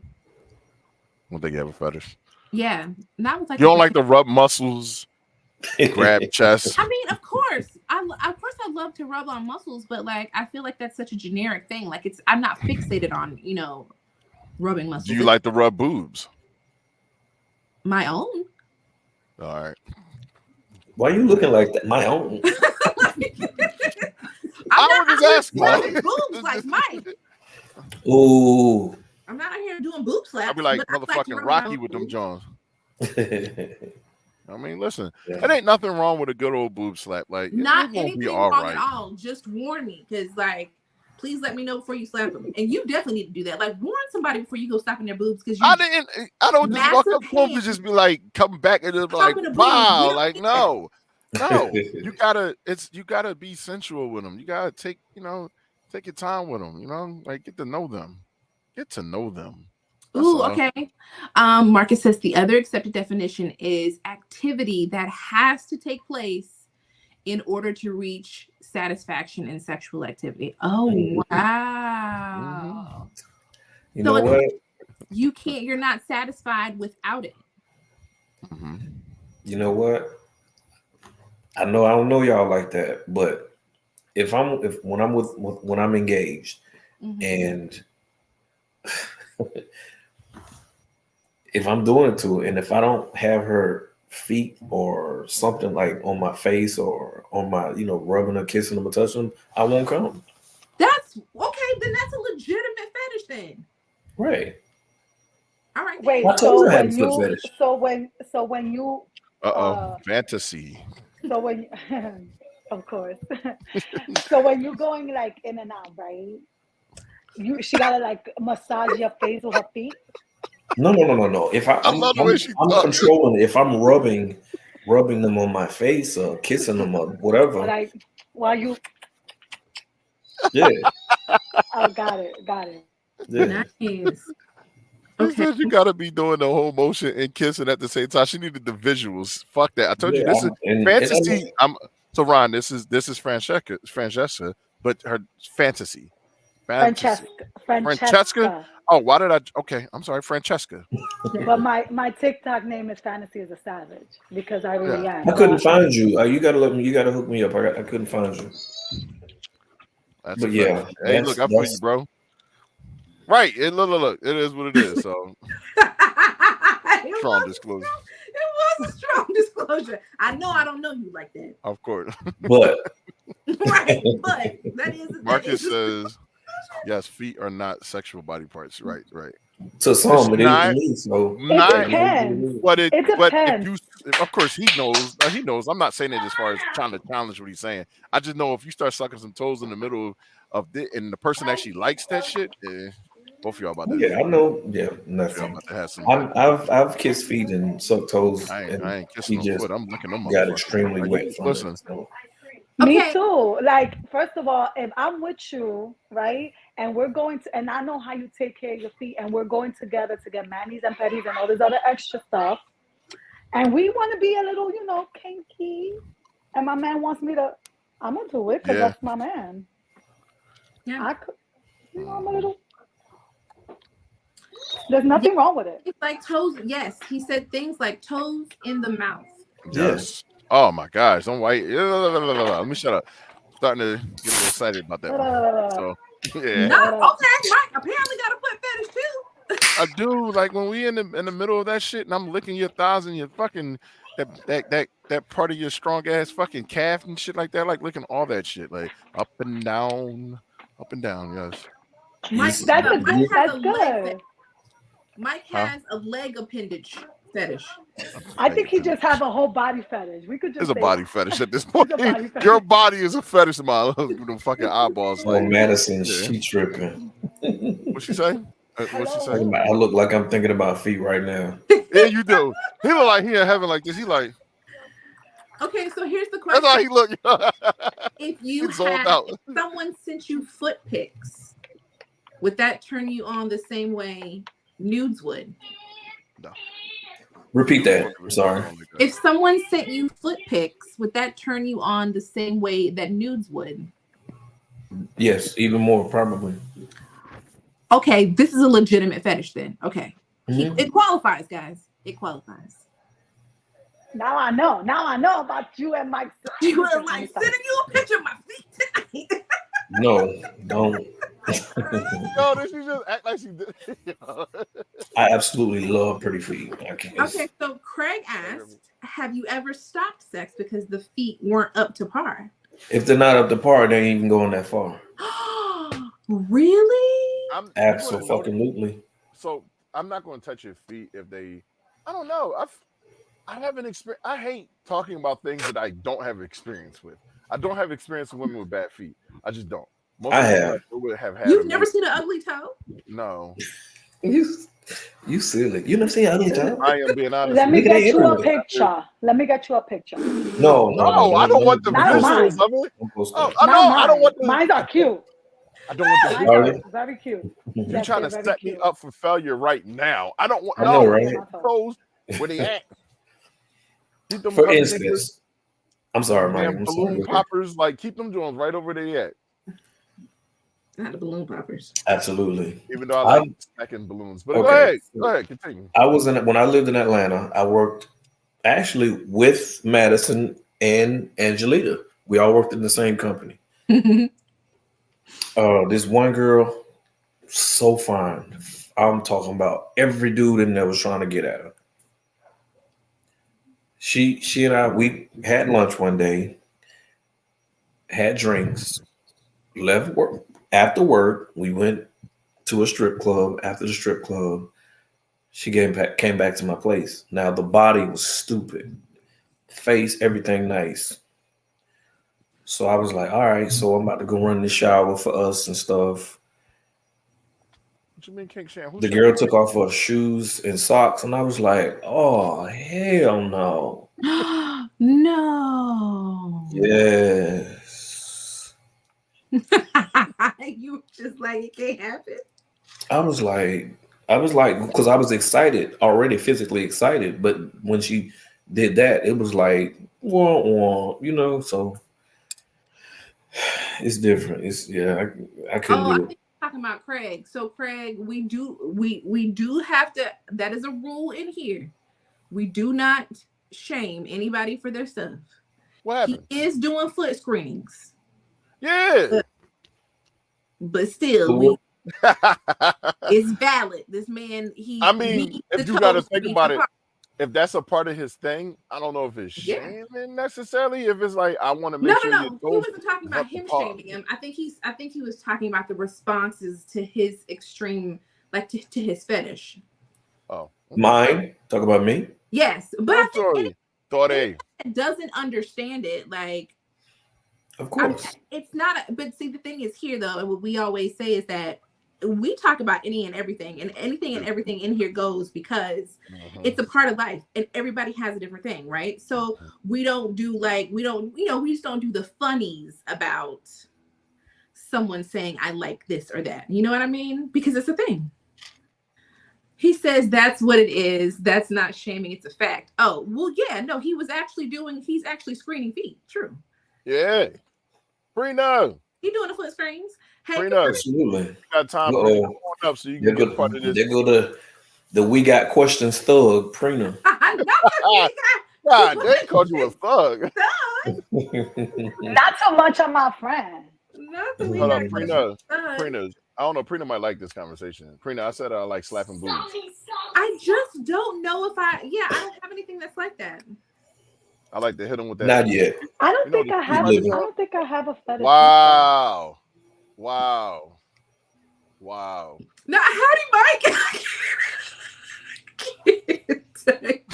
don't think you have a fetish. Yeah, that was like. You don't like to rub muscles, grab chest. I mean, of course, I love to rub on muscles, but like, I feel like that's such a generic thing. Like, I'm not fixated on rubbing muscles. Do you like to rub boobs? My own. All right. Why are you looking like that? My own. I was just asking. Boobs like Mike. Ooh. I'm not out here doing boob slaps. I'll be like motherfucking Rocky with them Jones. I mean, listen, it ain't nothing wrong with a good old boob slap. Like, not anything wrong at all. Just warn me, because please let me know before you slap them. And you definitely need to do that. Like, warn somebody before you go slapping their boobs, because I don't just walk up to them to just be like coming back and just like, wow, like no. You gotta be sensual with them. You gotta take your time with them. Like, get to know them. Ooh, okay. Marcus says the other accepted definition is activity that has to take place in order to reach satisfaction in sexual activity. Oh, wow. You know what? You're not satisfied without it. You know what? I don't know y'all like that, but when I'm engaged and if I'm doing it to her, and if I don't have her feet or something like on my face or on my, rubbing or kissing them or touching them, I won't come. That's okay. Then that's a legitimate fetish then. Right. All right. Wait. So when you fantasy. So when of course. So when you're going like in and out, right? She gotta like massage your face with her feet. No. If I'm controlling, if I'm rubbing them on my face or kissing them or whatever. Like while you. Yeah. Oh, got it. Yeah. Nice. He said you gotta be doing the whole motion and kissing at the same time. She needed the visuals. Fuck that. I told you this is fantasy. So Ron, this is Francesca, but her fantasy. Francesca. Oh, why did I? Okay, I'm sorry, Francesca. But my TikTok name is Fantasy as a Savage because I really am. I couldn't find you. You gotta hook me up. I couldn't find you. But yeah, hey, look, I put you, bro. Right, look, it is what it is. So strong disclosure. It was a strong disclosure. I know I don't know you like that. Of course, but right, but that is. Marcus says. Yes, feet are not sexual body parts. Right. So some it is to me. So it depends. But if you, of course, he knows. He knows. I'm not saying it as far as trying to challenge what he's saying. I just know if you start sucking some toes in the middle of it, and the person actually likes that shit, both of y'all about to. Yeah, I know. Yeah, nothing. About to have some. I've kissed feet and sucked toes. I ain't kissing no foot. I'm looking them. Got extremely wet. Listen. Me too. Like, first of all, if I'm with you, right, and we're going to, and I know how you take care of your feet, and we're going together to get manis and petties and all this other extra stuff, and we want to be a little, kinky, and my man wants me to, I'm gonna do it because that's my man. Yeah, I could, I'm a little. There's nothing wrong with it. It's like toes. Yes, he said things like toes in the mouth. Yes. Oh my gosh, I'm white. Let me shut up. I'm starting to get a little excited about that one. So yeah. Okay, Mike apparently got a foot fetish too. I do. Like when we in the middle of that shit, and I'm licking your thighs and your fucking that part of your strong ass fucking calf and shit like that, like licking all that shit, like up and down. Yes. Mike, that's good. Mike has a leg appendage fetish. I think he just have a whole body fetish. We could just. It's a body fetish at this point. Your body is a fetish, my the fucking eyeballs. Like Madison, she tripping. What she say? I look like I'm thinking about feet right now. Yeah, you do. He look like he in heaven like this. He like. Okay, so here's the question. That's how he look. If someone sent you foot pics, would that turn you on the same way nudes would? No. Repeat that. I'm sorry. If someone sent you foot pics, would that turn you on the same way that nudes would? Yes, even more probably. Okay, this is a legitimate fetish then. Okay. It qualifies, guys. It qualifies. Now I know about you and Mike. You and Mike sending you a picture of my feet tonight. No, don't. No, this is just act like she did. I absolutely love pretty feet. Okay, so Craig asked, have you ever stopped sex because the feet weren't up to par? If they're not up to par, they ain't even going that far. Really? Absolutely. So I'm not going to touch your feet if they. I don't know. I haven't experienced. I hate talking about things that I don't have experience with. I don't have experience with women with bad feet. I just don't. I have. You've never seen an ugly toe? No. You silly. You never seen an ugly toe? I am being honest. Let me get you a picture. No, I don't want the visuals of it. I don't want the. Mine are cute. I don't want to My get Are there. they? dogs, very cute. You Yes, trying they're to very set me cute. up for failure right now. I don't want I know, no. They're Keep right? my them toes. toes where they at. Keep them For honey niggas, instance, I'm sorry, Mike. damn I'm sorry. balloon Go ahead. poppers. Like keep them doing right over there at. Not the balloon poppers. Absolutely. Even though I like I'm smacking balloons. But go okay. ahead. Go ahead. Continue. I was in when I lived in Atlanta. I worked actually with Madison and Angelita. We all worked in the same company. This one girl, so fine. I'm talking about every dude in there was trying to get at her. She and I we had lunch one day, had drinks, left work after work. We went to a strip club. After the strip club, she came back to my place. Now the body was stupid, face everything nice. So I was like, all right, so I'm about to go run the shower for us and stuff. What you mean, King Sham? Who's The girl showering? took off her shoes and socks, and I was like, oh hell no. No. Yes. You were just like, it can't happen. I was like, because I was excited, already physically excited, but when she did that, it was like, wah, wah, so it's different. It's I couldn't Oh, I do think you're talking about Craig. So Craig, we do have to, that is a rule in here. We do not shame anybody for their stuff. What He happened? is doing foot screenings. Yeah. But still, it. it's valid. This man, he I mean, needs if the you got to toes to think be about it, apart. if that's a part of his thing, I don't know if it's Yeah. shaming necessarily. If it's like I want to make sure your No. He toes wasn't talking about up him apart. shaming him. I think he was talking about the responses to his extreme, like to his fetish. Oh, okay. Mine? Talk about me? Yes, but I think Story. doesn't understand it. Like, Of course. it's not. But see, the thing is here though, and what we always say is that we talk about any and everything, and anything and everything in here goes because it's a part of life, and everybody has a different thing, right? So we don't do we just don't do the funnies about someone saying I like this or that. You know what I mean? Because it's a thing. He says that's what it is. That's not shaming. It's a fact. Oh, well, yeah, no, he's actually screening feet. True. Yeah. Prina. He doing the foot screens. Hey, Prina. Absolutely. You got time, Uh-oh. Prina. Come on up so you can get part of this. There go the we got questions thug, Prina. I know. God, they called you a thug. Not so much on my friend. Hold up, Prina. Prina. I don't know. Prina might like this conversation. Prina, I said I like slapping boobs. I just don't know if I don't have anything that's like that. I like to hit them with that. Not yet. I don't think I have. I living. don't think I have a fetish. Wow. No, howdy, Mike.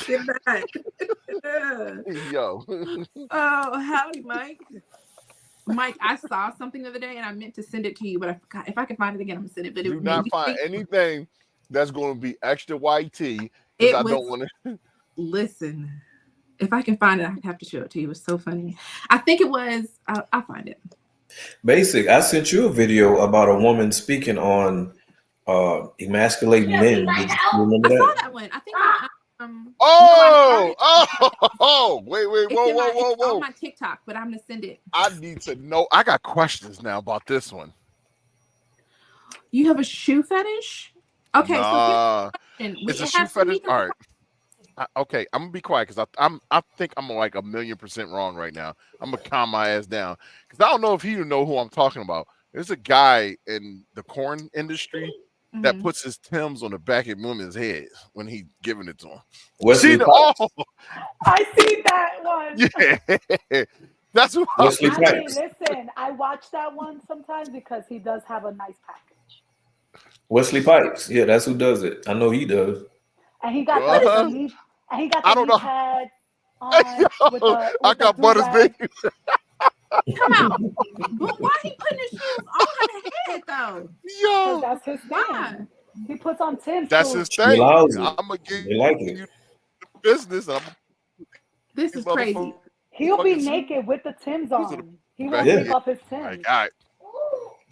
Get back. Yo. Oh, howdy, Mike. Mike, I saw something the other day and I meant to send it to you, but I forgot. If I can find it again, I'm gonna send it. But Do not find anything that's going to be extra YT because I don't want to. Listen, if I can find it, I have to show it to you. It was so funny. I think it was. I'll find it. Basic. I sent you a video about a woman speaking on emasculating men. Did you remember I saw that? that one. I think. Wait, whoa. It's on my TikTok, but I'm gonna send it. I need to know. I got questions now about this one. You have a shoe fetish? Okay, so it's a shoe fetish. All right. Okay, I'm gonna be quiet because I think I'm like 1,000,000% wrong right now. I'm gonna calm my ass down because I don't know if you know who I'm talking about. There's a guy in the corn industry that puts his Timbs on the back of women's heads when he's giving it to them. Wesley Pipes. I see that one. Yeah, that's what Wesley I mean, Pipes. listen, I watch that one sometimes because he does have a nice package. Wesley Pipes. Yeah, that's who does it. I know he does. And he got the knee, and he got the knee pads on with I got Butters baby. Come out. But why he putting his shoes on her head though? Yo, that's his thing. He puts on Tim's. That's his thing. I'm gonna give you the business. This is crazy. He'll be naked with the Timbs on. He won't take off his Timbs.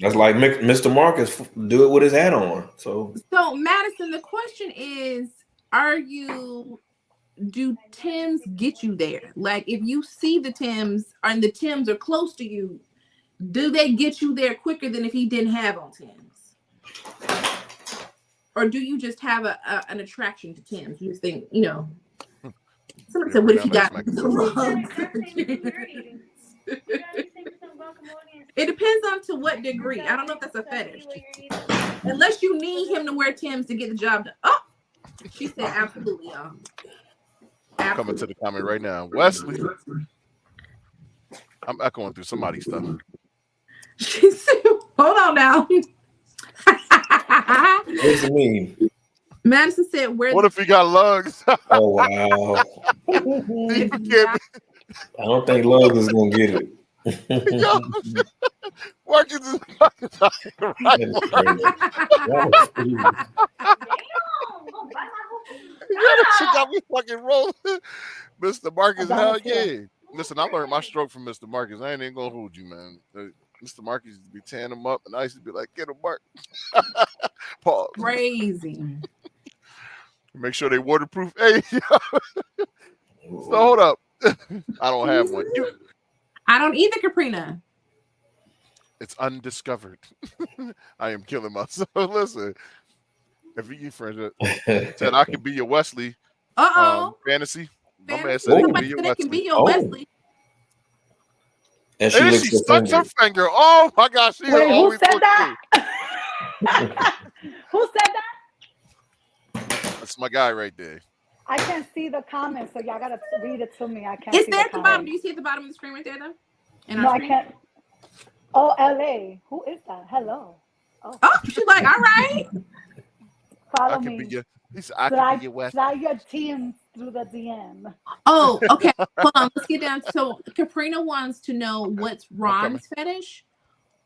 That's like Mr. Marcus do it with his hat on. So Madison, the question is, do Tims get you there? Like, if you see the Tims and the Tims are close to you, do they get you there quicker than if he didn't have on Tims? Or do you just have an attraction to Tims? You just think, somebody said, what if he got the wrong? It depends on to what degree. I don't know if that's a fetish. Unless you need him to wear Tims to get the job done. Oh, she said absolutely, y'all. Coming to the comment right now. Wesley. I'm echoing through somebody's stuff. She said, hold on now. what does it mean? Madison said, what if he got lugs? Oh, wow. I don't think lugs is going to get it. Marcus is right. She got me fucking rolling. Mr. Marcus, hell yeah. Listen, I learned my stroke from Mr. Marcus. I ain't even gonna hold you, man. Mr. Marcus used to be tearing him up, and I used to be like, get him, Mark. Pause. Crazy. Make sure they waterproof. Hey, so hold up. I don't have one. I don't either, Caprina. It's undiscovered. I am killing myself. Listen, if you friends said I could be your Wesley, fantasy. My man said it can be your Wesley. And she sucks her finger. Oh my gosh! Wait, who said that? Who said that? That's my guy right there. I can't see the comments, so y'all gotta read it to me. I can't. It's there at the bottom. Do you see at the bottom of the screen right there, though? No, I can't. Oh, LA. Who is that? Hello. Oh, she's like, all right. Follow me. Slide your team through the DM. Oh, okay. Hold on. Let's get down. So Caprina wants to know what's Ron's fetish.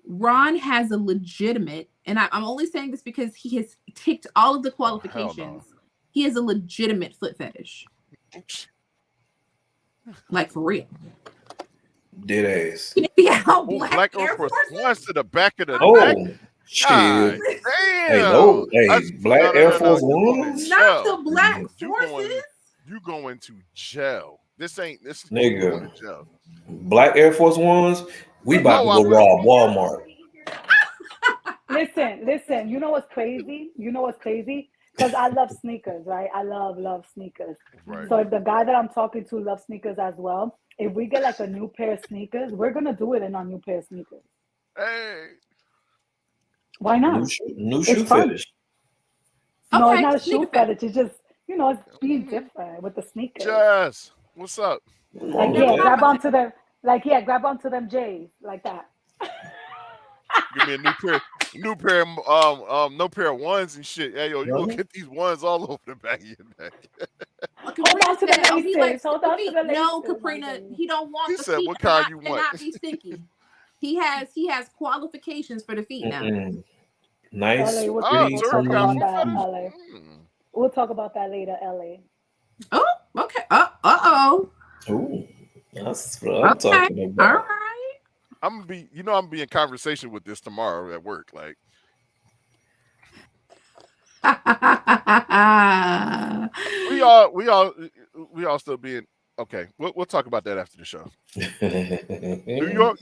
Ron has a legitimate, and I'm only saying this because he has ticked all of the qualifications. No. He has a legitimate foot fetish. Like, for real. Dead ass. Yeah, Black Air Force Ones to the back of the neck. Shit. Damn. Hey, no. Hey, Black Air Force Ones? Not the Black Forces. You going to jail. This ain't this nigga. Black Air Force Ones? We about to go rob Walmart. Listen. You know what's crazy? Because I love sneakers, right? I love sneakers. Right. So if the guy that I'm talking to loves sneakers as well, if we get like a new pair of sneakers, we're gonna do it in our new pair of sneakers. Hey. Why not? New shoe fetish. No, it's not a shoe fetish. It's just, it's being different with the sneakers. Yes. What's up? Like, grab onto them. Like, grab onto them J's like that. Give me a new pair of no pair of ones and shit. Hey, yo, you gonna get these ones all over the back of your neck. Hold on to the laces. No, Caprina, he don't want the feet. What kind you want? Not be stinky. He has qualifications for the feet now. Nice. LA, we'll talk about that later, LA. Oh, okay. Oh. Ooh, that's what I'm talking about. All right. I'm gonna be, I'm in conversation with this tomorrow at work. Like, we all still being okay. We'll talk about that after the show. New York.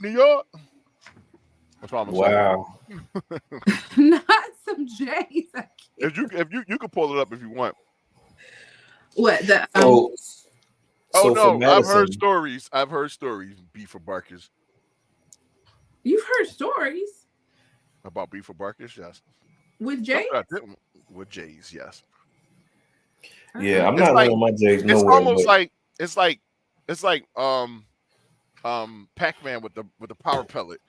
What's wrong with wow. Not some J's. If you can pull it up if you want. What the? Oh no! I've heard stories. Beef for Barkers. You've heard stories about beef for Barkers, yes. With Jays? With Jays, yes. Yeah, I'm not letting my Jays nowhere. It's almost like it's like Pac-Man with the power pellet.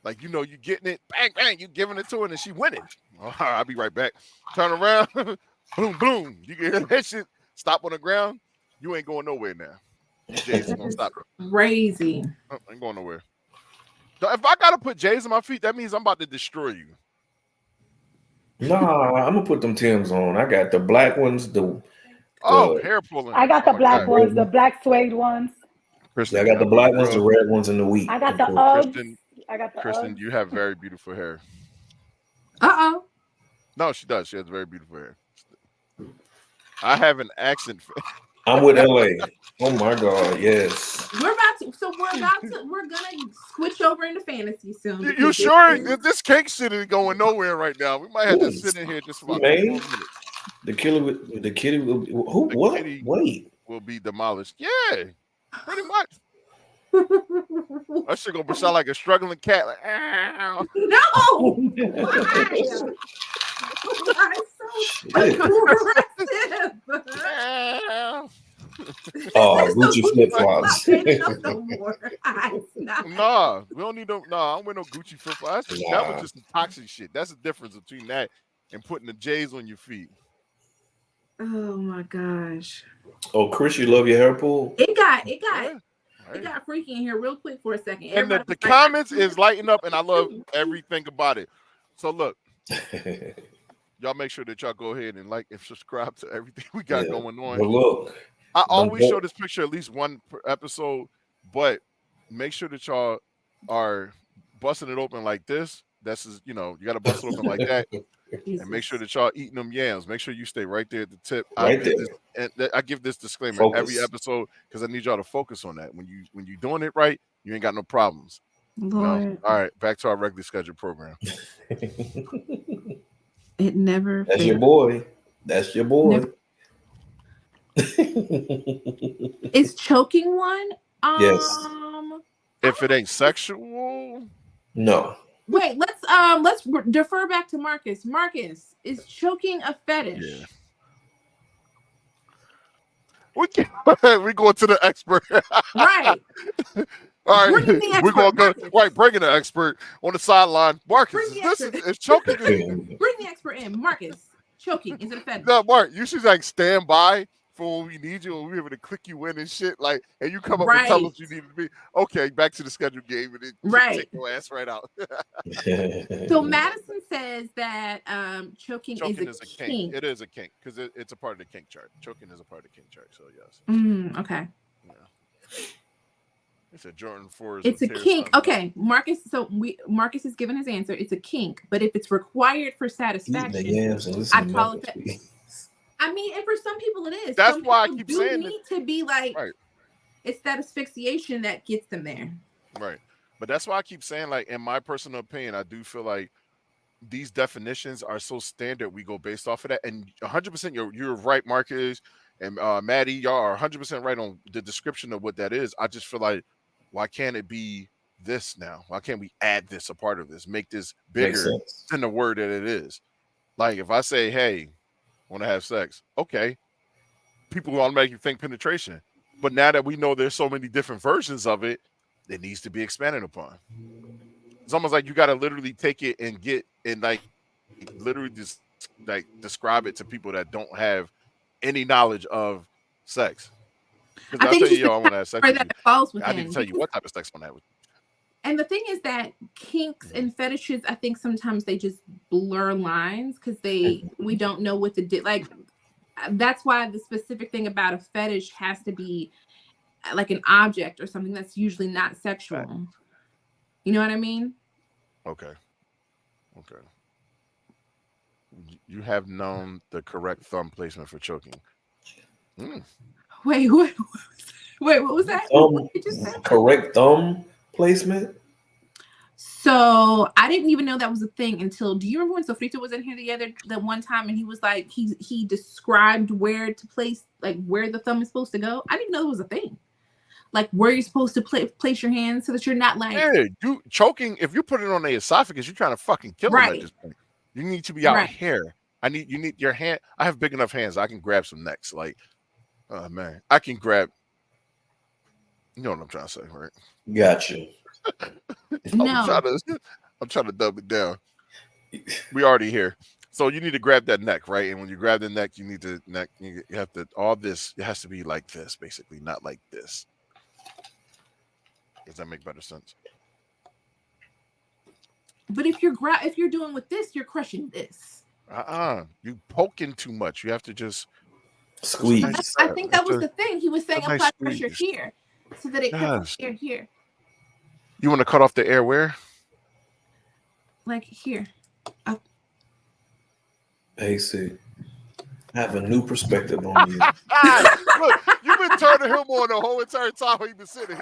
Like, you getting it, bang, bang, you giving it to her, and she winning. Oh, I'll be right back. Turn around, boom, boom. You can hear that shit. Stop on the ground. You ain't going nowhere now. Jays gonna stop. Crazy. I ain't going nowhere. If I gotta put J's on my feet, that means I'm about to destroy you. Nah, I'm gonna put them Timbs on. I got the black ones. Hair pulling. I got the black ones, the black suede ones. I got the black ones, the red ones, and the wheat. I got the Uggs. I got the Kristen, you have very beautiful hair. Uh-oh. No, she does. She has very beautiful hair. I have an accent. I'm with LA. Oh my God, yes. We're gonna switch over into fantasy soon. You because sure this cake shit is going nowhere right now? We might have to Ooh, sit in here just for about man. 2 more minutes. The kitty will be, who? The What? kitty Wait. will be demolished. Yeah, pretty much. That shit gonna sound like a struggling cat. Like, ow. No! Why? Why so aggressive? Ow. Oh, Gucci flip flops. No more. Stop. Nah, we don't need no. Nah, I don't wear no Gucci flip flops. That Nah. was just some toxic shit. That's the difference between that and putting the J's on your feet. Oh my gosh. Oh, Chris, you love your hair pull? It got Right. freaky in here real quick for a second. And the Everybody was like, comments is lighting up, and I love everything about it. So look, y'all make sure that y'all go ahead and like and subscribe to everything we got going on. But look, I always show this picture at least one per episode, but make sure that y'all are busting it open like this. That's just, you got to bust it open like that. Jesus. And make sure that y'all eating them yams. Make sure you stay right there at the tip. Right I give this disclaimer Focus. every episode because I need y'all to focus on that. When you doing it right, you ain't got no problems. Lord. All right, back to our regularly scheduled program. It never That's fails. your boy. That's your boy. Never. Is choking one? Yes. If it ain't sexual, No. Wait, let's defer back to Marcus. Marcus, is choking a fetish? yeah. We going to the expert. Right. All Bring in right, the we're gonna expert, go Marcus. right. Bringing the expert on the sideline. Marcus, Bring the this expert. is choking. Bring the expert in. Marcus, choking, is it a fetish? No, Mark, you should like stand by for when we need you, and we're able to click you in and shit. Like, and you come up and tell us you need to be okay. Back to the schedule game, and then take your ass right out. So Madison says that choking is a kink. It is a kink because it's a part of the kink chart. Choking is a part of the kink chart. So yes. Okay. Yeah. It's a Jordan 4. It's a kink. Okay, Marcus. So Marcus has given his answer. It's a kink, but if it's required for satisfaction, I call it that. I mean, and for some people it is. That's some why I people keep saying need to be like, right. It's that asphyxiation that gets them there. Right. But that's why I keep saying, like, in my personal opinion, I do feel like these definitions are so standard. We go based off of that, and 100%. You're right, Marcus and Maddie. Y'all are 100% right on the description of what that is. I just feel like, why can't it be this now? Why can't we add this a part of this? Make this bigger than the word that it is. Like if I say, hey, want to have sex, okay, people will automatically think penetration. But now that we know there's so many different versions of it, it needs to be expanded upon. It's almost like you got to literally take it and literally just like describe it to people that don't have any knowledge of sex. Because I'll tell you, I want to have sex with you. I need to tell you what type of sex I want to have with you. And the thing is that kinks and fetishes, I think sometimes they just blur lines because we don't know what to do. Like that's why the specific thing about a fetish has to be like an object or something that's usually not sexual. Right. You know what I mean? Okay. You have known the correct thumb placement for choking. Wait, what was that? What did you say? Correct thumb placement? So I didn't even know that was a thing until, do you remember when Sofrito was in here the one time and he was like, he described where to place, like where the thumb is supposed to go? I didn't know it was a thing. Like where you're supposed to place your hands so that you're not like. Yeah, you choking, if you put it on the esophagus, you're trying to fucking kill them at this point. You need to be out here. You need your hand. I have big enough hands. I can grab some necks. Like, oh man, I can grab. You know what I'm trying to say, right? Gotcha. I'm trying to dumb it down. We already here. So you need to grab that neck, right? And when you grab the neck, you need to you have to, all this, it has to be like this, basically, not like this. Does that make better sense? But if you're doing with this, you're crushing this. You poking too much. You have to just squeeze. I think that was the thing. He was saying apply pressure here so that it cuts the air here. You want to cut off the air where? Like here. Hey, see, I have a new perspective on you. Look, you've been turning him on the whole entire time he's been sitting.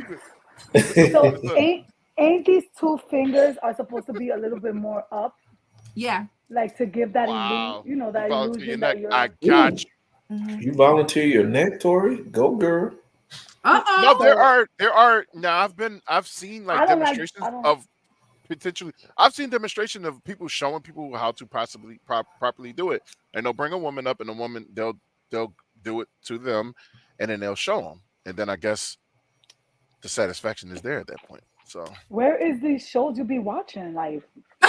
So ain't these two fingers are supposed to be a little bit more up? Yeah. Like to give that Wow. that Volunteer your illusion neck. that you're. I got you. Mm-hmm. You volunteer your neck, Tori? Go, girl. No, there are. Now I've seen like demonstrations of potentially. I've seen demonstration of people showing people how to possibly properly do it, and they'll bring a woman up, and a woman they'll do it to them, and then they'll show them, and then I guess the satisfaction is there at that point. So where is these shows you be watching? Like,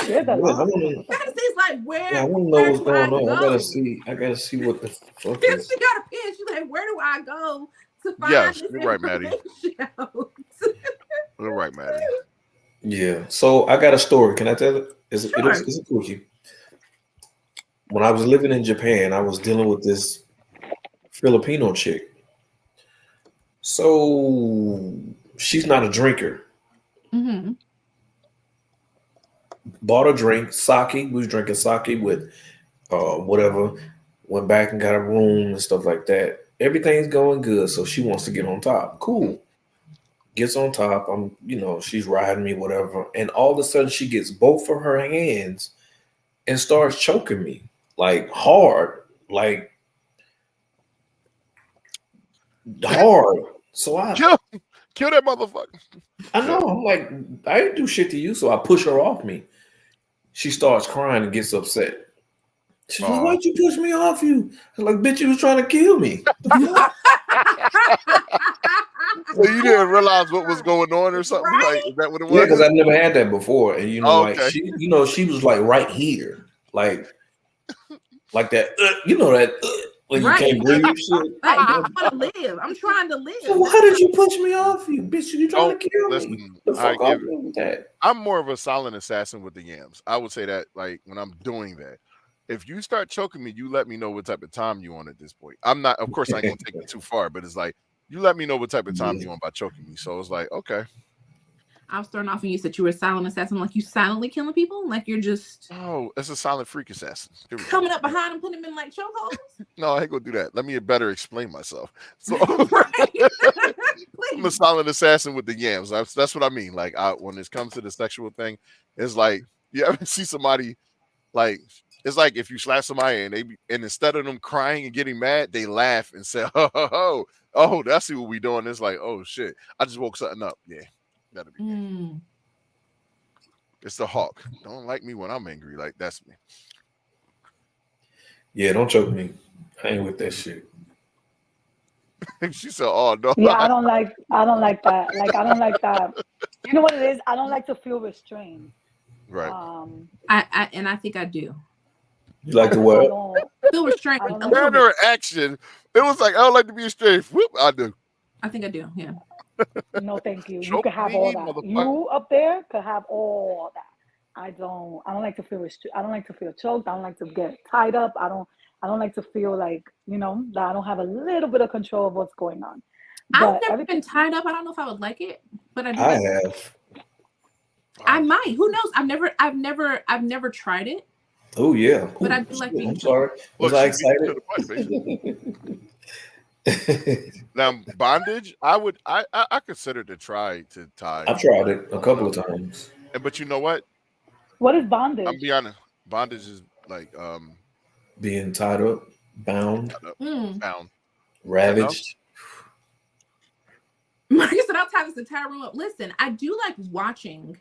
share the Yeah, I love. wanna, It's like yeah, I where want to know what's do going I on. go? I gotta see what the fuck She is. got a pen. She's like, where do I go to find yes, this you're right, Maddie. information? You're right, Maddie. Yeah. So I got a story. Can I tell it? It's Sure. it's a quickie. When I was living in Japan, I was dealing with this Filipino chick. So she's not a drinker. Mm-hmm. Bought a drink, sake. We was drinking sake with whatever. Went back and got a room and stuff like that. Everything's going good. So she wants to get on top. Cool. Gets on top. She's riding me, whatever. And all of a sudden she gets both of her hands and starts choking me. Like hard. Like hard. So Kill that motherfucker. I know. I'm like, I didn't do shit to you. So I push her off me. She starts crying and gets upset. She's like, why'd you push me off you? I'm like, bitch, you was trying to kill me. So you didn't realize what was going on or something? Right? Like, is that what it was? Yeah, because I never had that before. And like okay. she was like right here. Like that, when Right. you can't breathe shit. Like, I want to live. I'm trying to live. So why did you push me off you? Bitch, you trying to kill me? Listen, The fuck off me with that. I'm more of a silent assassin with the yams. I would say that, like, when I'm doing that. If you start choking me, you let me know what type of time you on at this point. I'm not, of course, I ain't gonna take it too far, but it's like you let me know what type of time you on by choking me. So it's like, okay. I was thrown off when you said you were a silent assassin. Like you silently killing people? Like you're just it's a silent freak assassin. Coming up behind them, putting them in like chokeholds? No, I ain't gonna do that. Let me better explain myself. So I'm a silent assassin with the yams. That's what I mean. Like when it comes to the sexual thing, it's like you ever see somebody like. It's like if you slap somebody and instead of them crying and getting mad, they laugh and say, oh, that's what we doing. It's like, oh shit, I just woke something up. Yeah, that'll be It's the hawk. Don't like me when I'm angry. Like that's me. Yeah, don't choke me. I ain't with that shit. She said, "Oh no." Yeah, I don't like that. Like I don't like that. You know what it is? I don't like to feel restrained. Right. I think I do. You like to what? Feel restrained. Manner of action. It was like I don't like to be restrained. Whoop, I do. I think I do. Yeah. No, thank you. You can have all that. You up there could have all that. I don't like to feel I don't like to feel choked. I don't like to get tied up. I don't like to feel like, that I don't have a little bit of control of what's going on. I've never been tied up. I don't know if I would like it, but I have. I might. Who knows? I've never tried it. Oh yeah. But I do like being I'm sorry. Was I excited? Now bondage, I consider to try to tie. I tried it a couple of times. But you know what? What is bondage? I'll be honest. Bondage is like being tied up, bound, ravaged. Marcus said, "I'll tie this entire room up." Listen, I do like watching.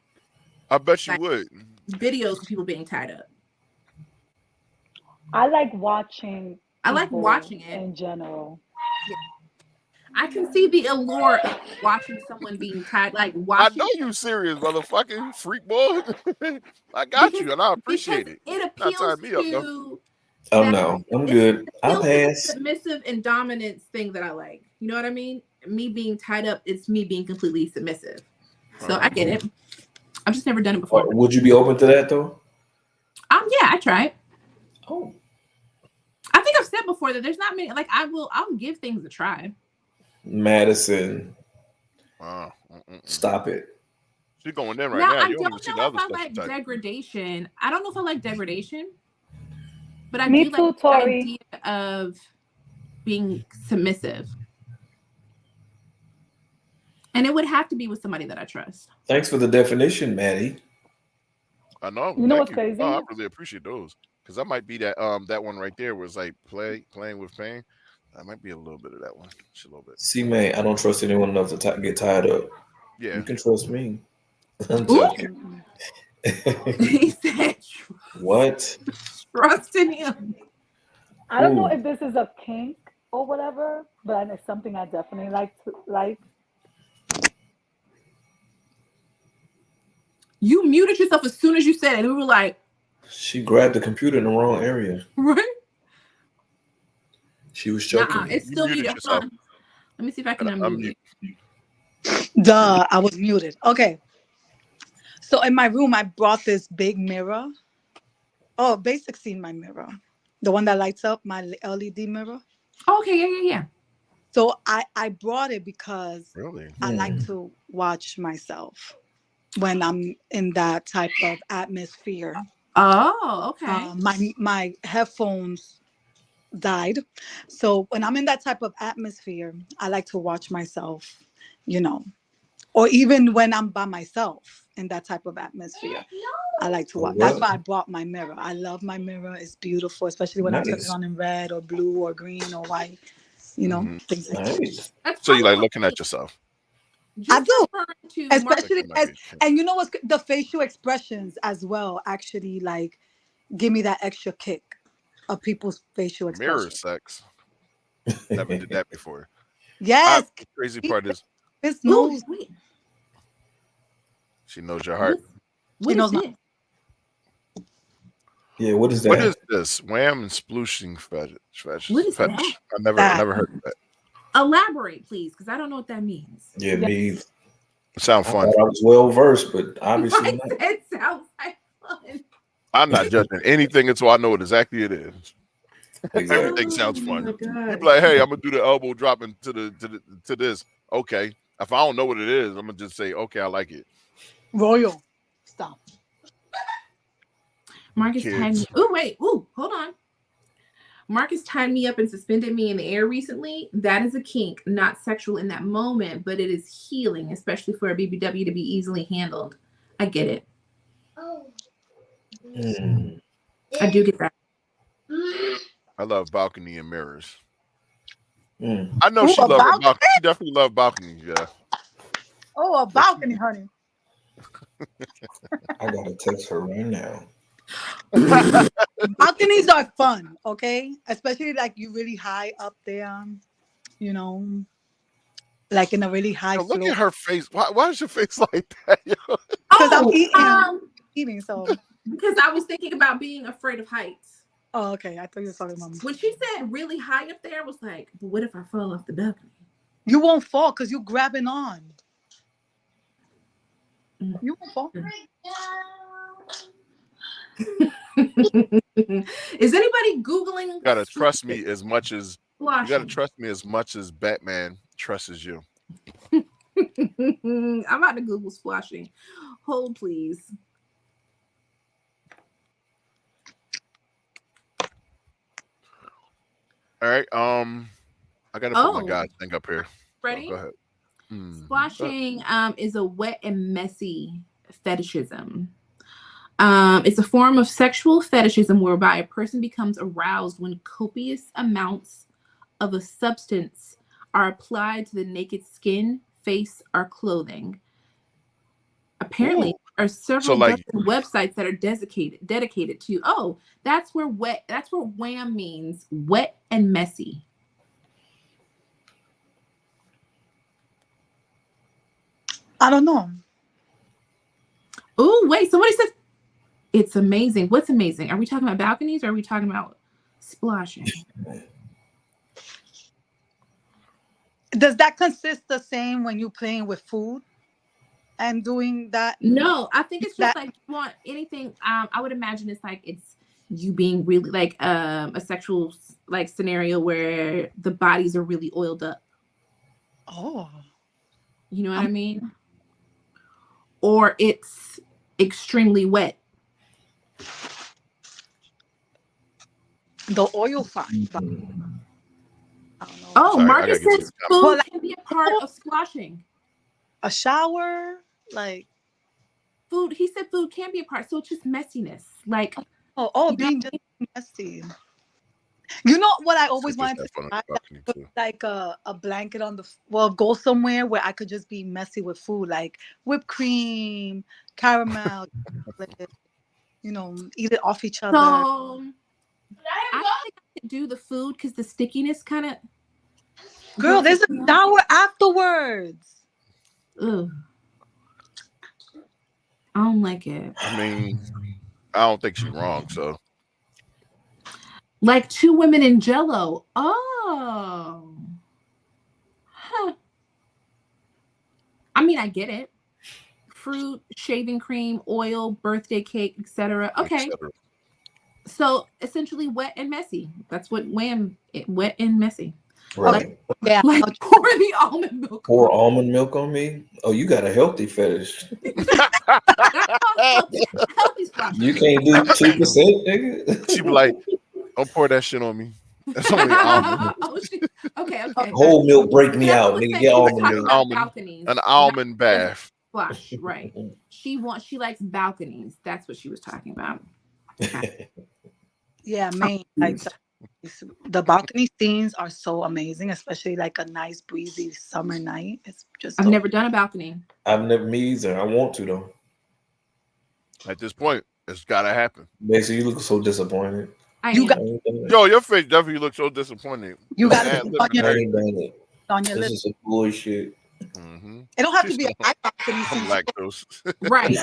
I bet you would. Videos of people being tied up. I like watching. I like watching it in general. I can see the allure of watching someone being tied. Like watching. I know you serious, motherfucking freak boy. I got you, and I appreciate it. It appeals to. Oh no, I'm good. I'll pass. Submissive and dominance thing that I like. You know what I mean? Me being tied up, it's me being completely submissive. So I get it. I've just never done it before. Would you be open to that though? Yeah, I tried. Oh. I think I've said before that there's not many. Like I'll give things a try. Madison. Stop it. She's going in right Now now. I You don't don't even see know the if other I stuff she like typed. degradation. I don't know if I like degradation, but I Me do too, like the Tori. idea of being submissive. And it would have to be with somebody that I trust. Thanks for the definition, Maddie. I know. You know Thank what's you. crazy? Oh, I really appreciate those because that might be that one right there was like playing with pain. That might be a little bit of that one. Just a little bit. See, man, I don't trust anyone enough to get tied up. Yeah. You can trust me. I'm Ooh. joking. He said, What? trust in him. I don't know Ooh. if this is a kink or whatever, but it's something I definitely like to like. You muted yourself as soon as you said it. And we were like, She grabbed the computer in the wrong area. right? She was choking. Nah, it's still muted. Yourself. Hold on. Let me see if I can unmute it. Duh, I was muted. Okay. So in my room, I brought this big mirror. Oh, basic scene, my mirror. The one that lights up, my LED mirror. Oh, okay, yeah. So I brought it because Really? I like to watch myself when I'm in that type of atmosphere. Oh, okay. My headphones died. So when I'm in that type of atmosphere, I like to watch myself, or even when I'm by myself in that type of atmosphere, I like to watch. That's why I brought my mirror. I love my mirror. It's beautiful, especially when I turn it on in red or blue or green or white, things like that. So you like looking at yourself? I do, especially and you know what's the facial expressions as well. Actually, like give me that extra kick of people's facial expressions. Mirror sex. Never did that before. Yes. The crazy part is this knows. She knows your heart. What is it? Yeah, what is that? What is this? Wham and splooshing fetish. What is that? I never heard of that. Elaborate, please, because I don't know what that means. Yeah, me. It sounds fun. I was well versed, but obviously not. It sounds like fun. I'm not judging anything until I know what exactly it is. Exactly. Everything sounds fun. You be like, hey, I'm gonna do the elbow drop into to this. Okay. If I don't know what it is, I'm gonna just say, okay, I like it. Royal. Stop. Marcus tied me. Oh, wait. Ooh, hold on. Marcus tied me up and suspended me in the air recently. That is a kink, not sexual in that moment, but it is healing, especially for a BBW to be easily handled. I get it. I do get that. I love balcony and mirrors. I know she loves a balcony. She definitely loves balconies, yeah. Oh, a balcony, honey. I gotta text her right now. Balconies are fun, okay? Especially like you really high up there, like in a really high floor. Look at her face. Why is your face like that? Because I'm eating, so. Because I was thinking about being afraid of heights. Oh, okay. I thought you were talking about me. When she said really high up there, I was like, but what if I fall off the balcony? You won't fall because you're grabbing on. You won't fall. Is anybody Googling? You gotta trust me as much as splashing. Batman trusts you. I'm about to Google splashing. Hold, please. All right. I gotta put my guy's thing up here. Ready? Go ahead. Splashing is a wet and messy fetishism. It's a form of sexual fetishism whereby a person becomes aroused when copious amounts of a substance are applied to the naked skin, face, or clothing. Apparently, there are several websites that are dedicated to. Oh, that's where wham means wet and messy. I don't know. Oh, wait, somebody said it's amazing. What's amazing? Are we talking about balconies or are we talking about splashing? Does that consist the same when you're playing with food and doing that? No, I think it's just like you want anything. I would imagine it's like it's you being really like a sexual like scenario where the bodies are really oiled up. Oh. You know what I mean? or it's extremely wet? The oil fine. I don't know. Oh, Sorry, I Marcus gotta get to says the food Well, like, can be a part of squashing. a shower, like Food. He said food can be a part, so it's just messiness. Like, being just messy. You know what I always just wanted have to fun on try? the balcony Put too. like a blanket on go somewhere where I could just be messy with food, like whipped cream, caramel, chocolate, eat it off each other. so I think I could do the food because the stickiness kind of. Girl, there's a shower afterwards. Ugh. I don't like it. I mean, I don't think she's wrong. So, like 2 women in Jello. Oh, huh. I mean, I get it. Fruit, shaving cream, oil, birthday cake, etc. Okay. So essentially, wet and messy. That's what wet and messy. Right. Yeah. Like pour the almond milk. Pour almond milk on me? Oh, you got a healthy fetish. Healthy squash. You can't do 2%, nigga. She be like, "Don't pour that shit on me. That's only almond." Okay. Whole milk break me out, Let's nigga. say Get we're almond talking milk. about balconies. An almond bath. Squash, right? She likes balconies. That's what she was talking about. Yeah, man. Like the balcony scenes are so amazing, especially like a nice breezy summer night. It's just. I've never done a balcony. I've never me either. I want to though. At this point, it's gotta happen. Basically, you look so disappointed. Yo, your face definitely looks so disappointed. You got to on your lips. This is some bullshit. Mm-hmm. It don't have to be a high balcony. Lactose. Right.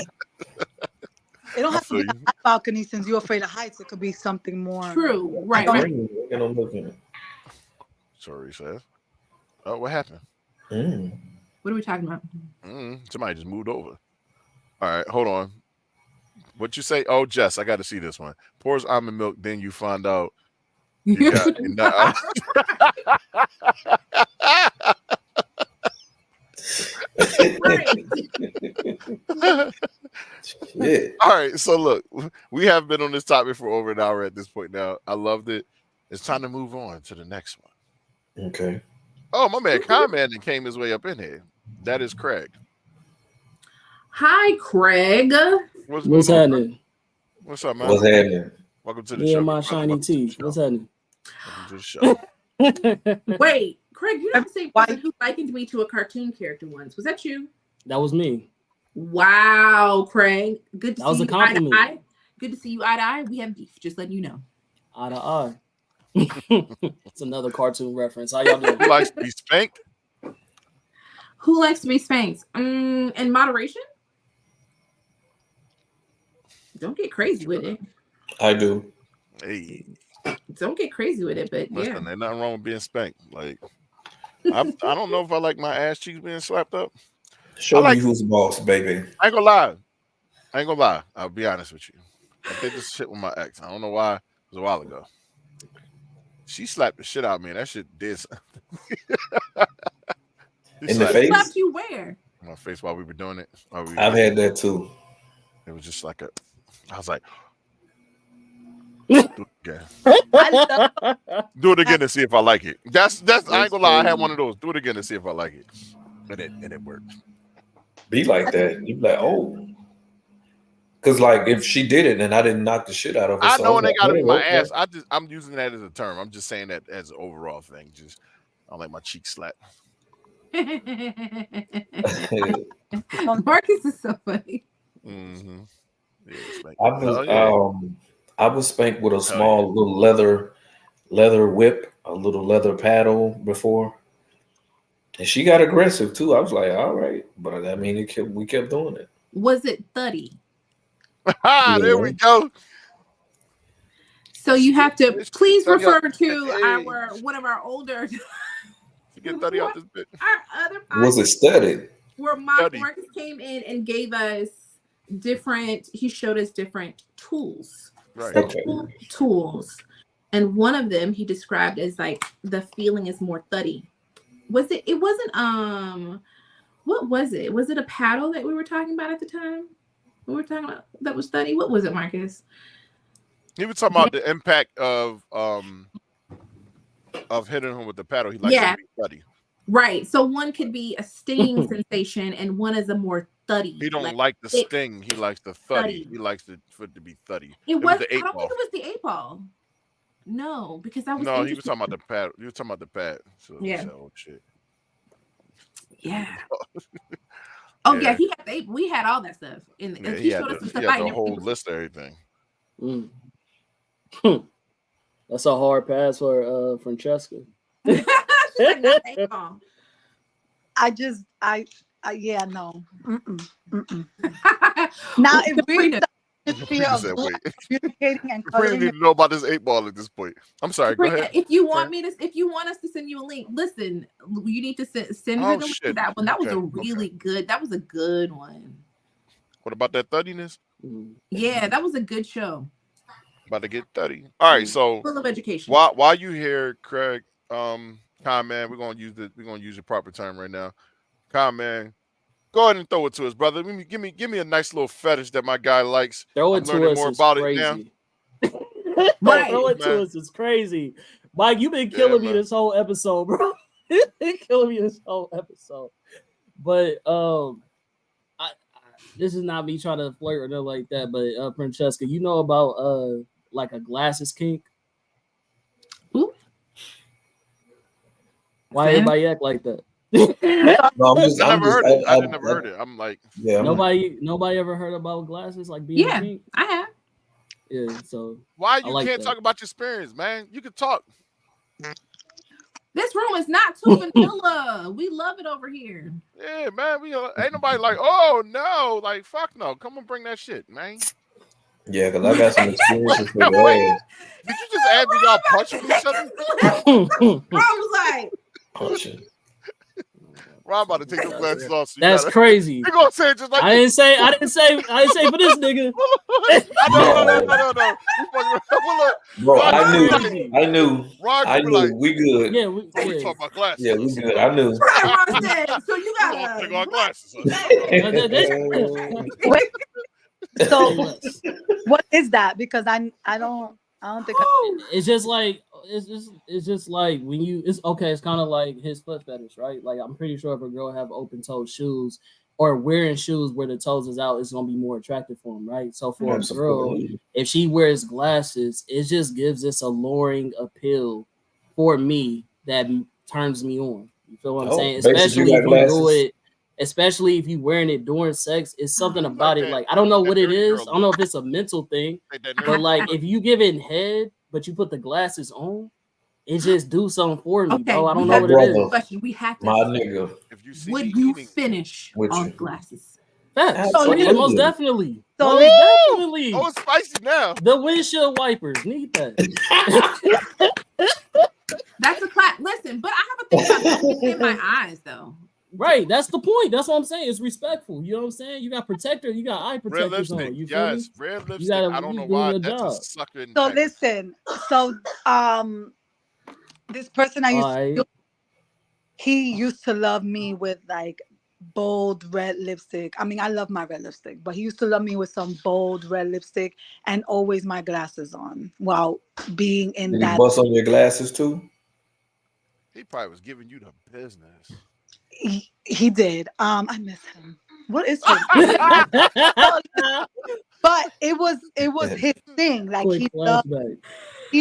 It don't have to be a high balcony since you're afraid of heights. It could be something more. True. Right. Sorry, Seth. Oh, what happened? What are we talking about? Somebody just moved over. All right, hold on. What you say? Oh, Jess, I got to see this one. Pours almond milk, then you find out you got Yeah. All right, so look, we have been on this topic for over an hour at this point now. I loved it. It's time to move on to the next one. Okay. Oh, my man commented came his way up in here. That is Craig. Hi, Craig. What's happening? What's up, man? What's happening? Welcome to the show. And my shiny teeth. What's happening? Welcome to the show. Wait, Craig, you're not the same person who likened me to a cartoon character once. Was that you? That was me. Wow, Craig. Good to that was see a compliment. You eye to eye. Good to see you eye to eye. We have beef. Just letting you know. Eye to eye. It's another cartoon reference. How y'all doing? Who likes to be spanked? Who likes to be spanked? In moderation? Don't get crazy with it. I do. Hey. Don't get crazy with it, but Listen, there's nothing wrong with being spanked. Like, I don't know if I like my ass cheeks being slapped up. Show me who's boss, baby. I ain't gonna lie. I'll be honest with you. I did this shit with my ex. I don't know why. It was a while ago. She slapped the shit out of me. And that shit did something. In the face? Slapped you where? In my face while we were doing it. I've had that too. It was just like I was like, do it again and see if I like it. That's I ain't gonna lie. I had one of those. Do it again and see if I like it. And it worked. Be like that. You be like, oh. Because like if she did it and I didn't knock the shit out of her. I know it ain't gotta be my okay. ass. I'm using that as a term. I'm just saying that as an overall thing. Just I don't like my cheek slapped. Marcus is so funny. Mm-hmm. Yeah, I was spanked with a small little leather whip, a little leather paddle before. And she got aggressive too. I was like, all right. But I mean we kept doing it. Was it thuddy? There we go. So you have to please refer to one of our older get 30 out this bit. Our other was it studied? Where Marcus came in and gave us he showed us different tools. Right. Sexual tools. And one of them he described as like the feeling is more thuddy. It wasn't What was it? Was it a paddle that we were talking about at the time? We were talking about that was study. What was it, Marcus? He was talking about the impact of hitting him with the paddle. He likes to be thuddy. Right. So one could be a stinging sensation, and one is a more thuddy. He don't like the sting. He likes the thuddy. He likes for it to be thuddy. It was the 8 I don't ball. think it was the 8-ball. No, because that was No, he was talking about the pad. You were talking about the pad. So yeah. Oh shit. Yeah. Oh yeah, we had all that stuff. And he showed us some stuff. He had the whole list of everything. Mm. That's a hard pass for Francesca. Like, not 8-ball. Yeah, no. Now if we fear of communicating and we don't need to know about this 8-ball at this point. I'm sorry. Go ahead. If you want us to send you a link, listen. You need to send her the link to that one. That was a really good. That was a good one. What about that thuddiness? Yeah, that was a good show. About to get thuddy. All right, so full of education. While you here, Craig, Con man, we're gonna use the proper term right now. Con man, go ahead and throw it to us, brother. Give me a nice little fetish that my guy likes. Throw it to us. More about crazy. It now. Throw it to us. It's crazy. Mike, you've been killing me this whole episode, bro. You've been killing me this whole episode. But this is not me trying to flirt or nothing like that. But Francesca, you know about like a glasses kink? Ooh. Why everybody act like that? No, I never heard it. I'm like, yeah. Nobody ever heard about glasses like being a kink? I have. Yeah, so why you can't talk about your experience, man? You can talk. This room is not too vanilla. We love it over here. Yeah, man. We ain't nobody like, oh no, like fuck no. Come on, bring that shit, man. Yeah, because I got some experiences for Did you just add me y'all punching each other? Bro was like punching. Rob about to take the glasses off. So that's crazy. You gonna say it just like I didn't say for this nigga. No. Bro, I knew. We good. Yeah, we talk about glasses. Yeah, we good. I knew. So you gotta take on glasses. So what is that? Because I don't think it's just like when you it's kind of like his foot fetish, right? Like I'm pretty sure if a girl have open toe shoes or wearing shoes where the toes is out, it's gonna be more attractive for him, right? So for a girl, if she wears glasses, it just gives this alluring appeal for me that turns me on. You feel what I'm saying? Especially if you wearing it during sex, it's something about it. Like I don't know what it is. I don't know if it's a mental thing, but like if you give it head, but you put the glasses on, it just do something for me, bro. I don't know what it is. Question. We have to. My nigga. Would you finish on glasses? Most definitely. Oh, it's spicy now. The windshield wipers need that. That's a clap. Listen, but I have a thing about that in my eyes, though. Right, that's the point. That's what I'm saying. It's respectful. You know what I'm saying? You got protector. You got eye protectors on. You feel me? Red lipstick. I don't know why. That's a sucker. So listen. So this person I used to, he used to love me with like bold red lipstick. I mean, I love my red lipstick, but he used to love me with some bold red lipstick and always my glasses on while being in Did that. He bust on your glasses too? He probably was giving you the business. He did. I miss him. What is him? But it was his thing. Like he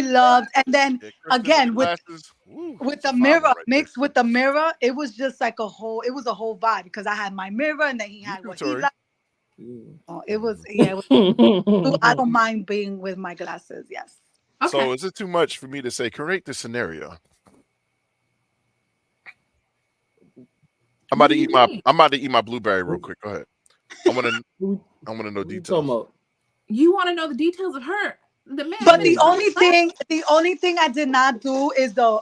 loved, and then again with the mirror mixed with the mirror, it was just like a whole vibe because I had my mirror and then he had what he liked. It was I don't mind being with my glasses. Yes. Okay. So is it too much for me to say create the scenario? I'm about to eat my blueberry real quick. Go ahead. I want to know details. You want to know the details of her, the man. But the only thing I did not do is the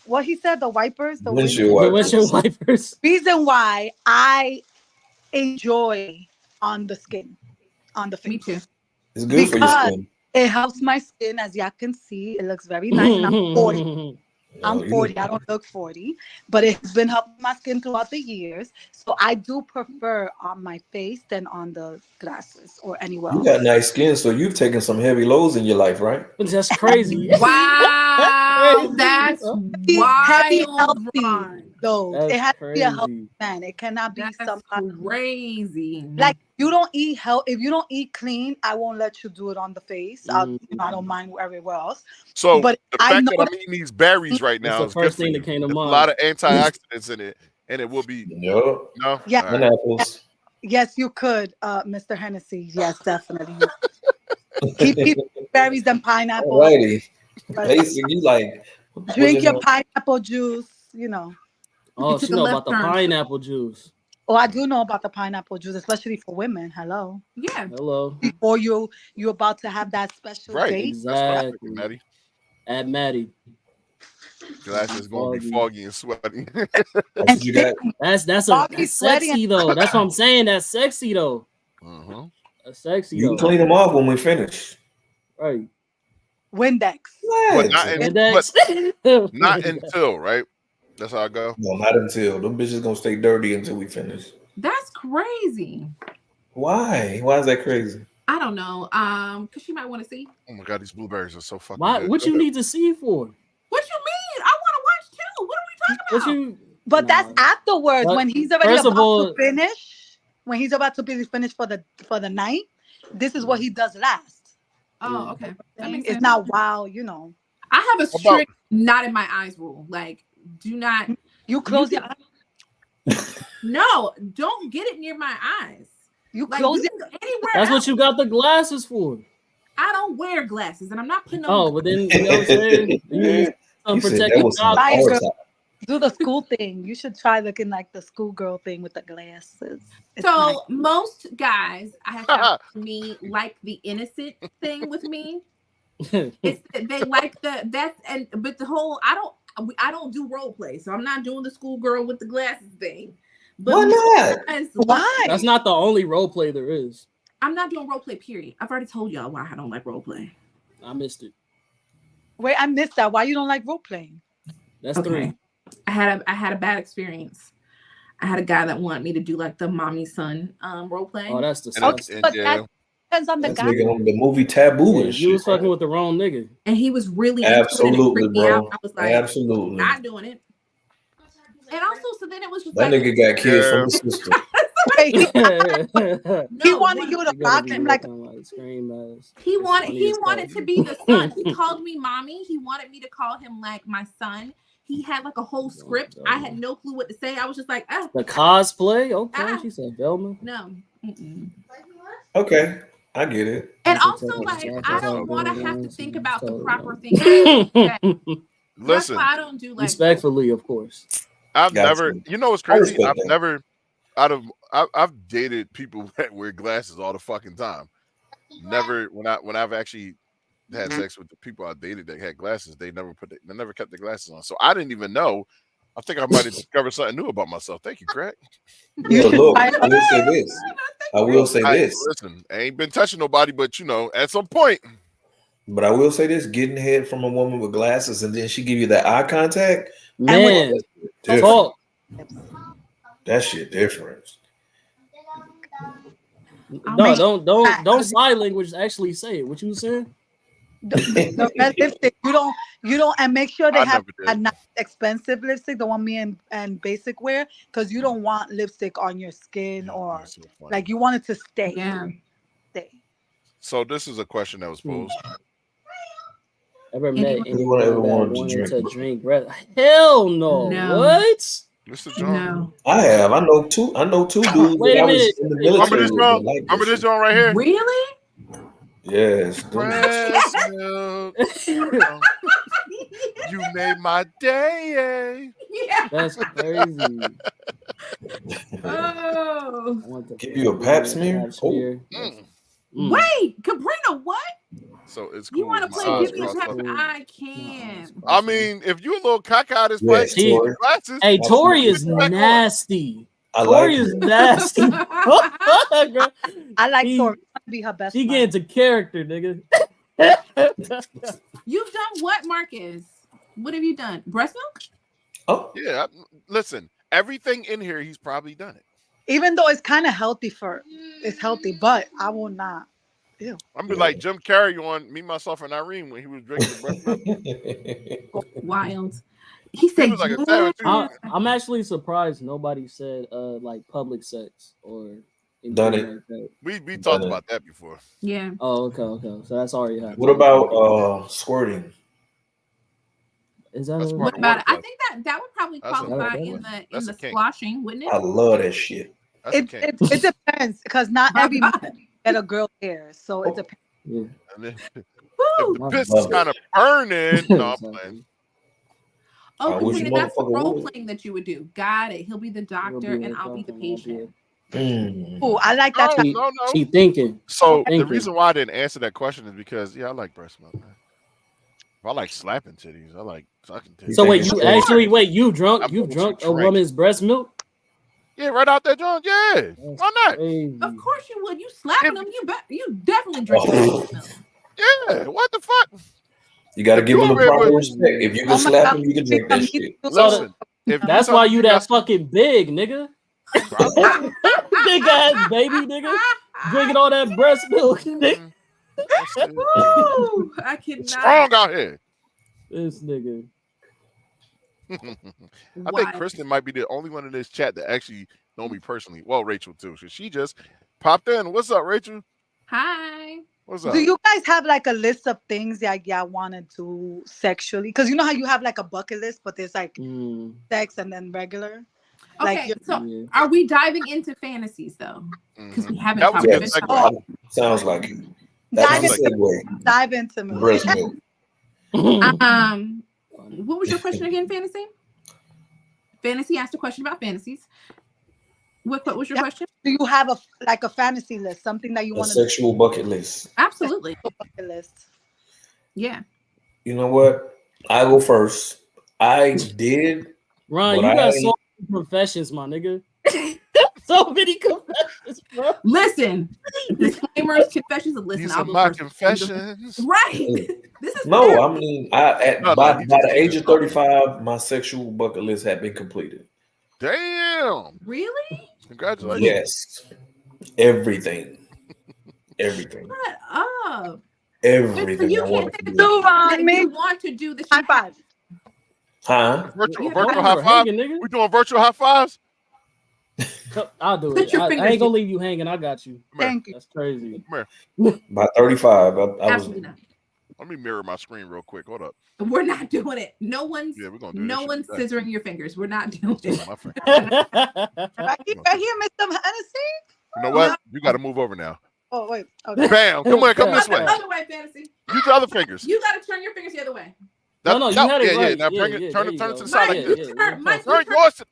what he said, the wipers, the windshield wipers. Reason why I enjoy on the skin, on the face. Me too. It's good for your skin. It helps my skin, as y'all can see. It looks very nice. And I'm 40. I'm 40. I don't look 40, but it's been helping my skin throughout the years. So I do prefer on my face than on the glasses or anywhere You else. got nice skin, so you've taken some heavy loads in your life, right? That's crazy. Wow, that's Heavy, wild, healthy Ron. loads. That's It has to be a healthy crazy. man. It cannot be That's somebody crazy. like you don't eat if you don't eat clean, I won't let you do it on the face. I don't mind everywhere else. So But the I fact know that I'm eating these berries right That's now the is good first for thing you. that came to There's a mind. lot of antioxidants in it, and it will be Yup. no. Yeah. All right. Pineapples. Yes, you could, Mr. Hennessy. Yes, definitely. Keep berries and pineapples. Alrighty. Basically, you like Drink your pineapple juice, Oh, took she a know left about the turn. pineapple juice. Oh, I do know about the pineapple juice, especially for women. Hello. Yeah. Hello. Before you're about to have that special Right. date. That's what I'm thinking, Exactly. Maddie. At Maddie. Glasses gonna be foggy and sweaty. And you got. That's foggy, sweaty, sexy though. That's what I'm saying. That's sexy though. Mhm. That's sexy You can though. clean them off when we finish. Right. Windex. But not Index. not until, right? That's how I go. No, not until. Them bitches gonna stay dirty until we finish. That's crazy. Why? Why is that crazy? I don't know. Because she might want to see. Oh my god, these blueberries are so fucking Why? good. What you need to see for? What you mean? I want to watch too. What are we talking about? But that's afterwards when he's already First of about all- to finish. When he's about to be finished for the night, this is what he does last. Oh, okay. That makes It's sense. not wow, I have a strict not in my eyes rule. Like, do not. You close your eyes. No, don't get it near my eyes. You like, close you can go anywhere. That's else. what you got the glasses for. I don't wear glasses, and I'm not putting on. Oh, but then you know what I'm saying? You need some protective goggles. Do the school thing. You should try looking like the schoolgirl thing with the glasses. It's So nice. most guys, I have found me like the innocent thing with me. It's they like but the whole I don't do role play, so I'm not doing the schoolgirl with the glasses thing. But why not? Why? That's not the only role play there is. I'm not doing role play. Period. I've already told y'all why I don't like role play. I missed it. Wait, I missed that. Why you don't like role playing? That's Okay. 3. I had a bad experience. I had a guy that wanted me to do like the mommy son role play. Oh, that's the But that depends on the That's guy. nigga on the movie Taboo and You shit. was fucking with the wrong nigga. And he was really into it, and it Absolutely, freaked me bro. out. I was like, Absolutely. not doing it. And also, so then it was just That like nigga got kids from his sister. He wanted you to rock him like he wanted to be the son. He called me mommy. He wanted me to call him like my son. He had like a whole script. I had no clue what to say. I was just like, the cosplay. Okay, she said Velma. No. Mm-mm. Okay, I get it. And also, like, I don't want to have to think about the proper thing. That's Listen, why I don't do like respectfully, of course. I've never. You know what's crazy? respect I've that. never. I've dated people that wear glasses all the fucking time. Never when I've actually had sex with the people I dated that had glasses, they never kept their glasses on. So I didn't even know. I think I might have discovered something new about myself. Thank you, Craig. But look, I will say this. I will say this. Listen, I ain't been touching nobody, but at some point. But I will say this: getting head from a woman with glasses, and then she give you that eye contact, man. Different. That shit different. No, don't sign language. Actually, say it. What you saying? The red lipstick. You don't, and make sure they have a nice expensive lipstick, the one me and Basic wear, because you don't want lipstick on your skin or like you want it to stay. Yeah. Stay. So this is a question that was posed. Ever met Anyone anyone ever that wanted wanted to to drink red? Hell no. No. What? Mr. John. No. I have. I know two dudes Wait that a I was minute. in the Remember military this with. John? that like Remember that this shit. John right here? Really? Yes. Breast milk. You made my day. Yeah. That's crazy. Oh. I want to Give you a pap smear? Pap smear. Wait, Cabrina, what? So it's cool. You want to play Massage Give Me a crossed Pep? up. I can. I mean, if you a little cockeyed as Yes, fuck, Tori. glasses. Hey, Tori is Put it back on. nasty. I Tori like is it. nasty. I like She- Tori. I want to be her best She friend. get into character, nigga. You've done what, Marcus? What have you done? Breast milk? Oh, Yeah. Listen, everything in here, he's probably done it. Even though it's kind of healthy it's healthy, but I will not. Ew. I'm be like Jim Carrey on Me, Myself, and Irene when he was drinking the breast milk. Wild. He He said, was like a savage too. I'm actually surprised nobody said like public sex or Done anything it. like that. We talked about that before. Yeah. Oh, okay. So that's already happened. What about squirting? Is that That's a, part What of about water it? I plus. think that would probably That's a- qualify that's in that's the a kink. squashing, wouldn't it? I love that shit. That's a It, kink. it depends because not My every man God. get a girl hair, so it depends. yeah. And then, if Woo! the piss is kind of burning, no, I'm playing. Oh, I wish Katrina, you that's the motherfucker role would. playing that you would do. Got it. He'll be the doctor and I'll be the patient. Oh, I like that. No, no. She thinking. So the Thinking. reason why I didn't answer that question is because I like breast milk. Man. I like slapping titties. I like sucking titties. So wait, you drunk I'm you going to drunk a drink. woman's breast milk? Yeah, right out there, John. Yeah, why not? Crazy. Of course you would. You slapping them, you definitely drink milk. Yeah, what the fuck? You got to give him the over here proper with- respect. If you can Oh my slap God. him, you can drink that shit. Listen, if That's tell why me you got- that fucking big, nigga. Big ass baby, nigga. Drinking all that breast milk, nigga. Woo! I cannot. Strong out here. This nigga. I think Kristen might be the only one in this chat that actually know me personally. Well, Rachel too. So she just popped in. What's up, Rachel? Hi. What's up? Do you guys have like a list of things that y'all want to do sexually? Because you know how you have like a bucket list, but there's like sex and then regular. Okay, so are we diving into fantasies though? Because we haven't That was talked a good about segue. Sounds like it. That's a segue. Dive into me. Breast milk. What was your question again, Fantasy? Fantasy asked a question about fantasies. What was your question? Do you have a fantasy list, something that you A want to sexual bucket list. Absolutely. bucket list? Yeah. You know what? I go first. I did. Ron, you got so many confessions, my nigga. So many confessions, bro. Listen, disclaimers, confessions, and listen. These I'll are go my first. confessions. Right. This is No, I mean, by the age just of 35, my sexual bucket list had been completed. Damn. Really? Congratulations. Yes. Everything. Everything. Shut up. Everything You I can't wanted to take do. you want to do this. High five. Huh? Virtual high five. We doing virtual high fives? I'll do Put it. your I fingers ain't gonna down. leave you hanging. I got you. Thank you. That's crazy. By 35, I was. Absolutely not. Let me mirror my screen real quick. Hold up. We're not doing it. No one's Yeah, we're gonna do no this one's shit scissoring your fingers. We're not doing it. My finger. Right here, Mr. Hennessy. You know what? You got to move over now. Oh wait. Okay. Bam! Come on, come this way. The other way, Fantasy. Use the other fingers. You got to turn your fingers the other way. No, you had it yeah, right. Now Yeah, bring yeah, it. Turn there it. you Turn it go. to the side. Mike, Like you this. turn. Mike, Turn you yours.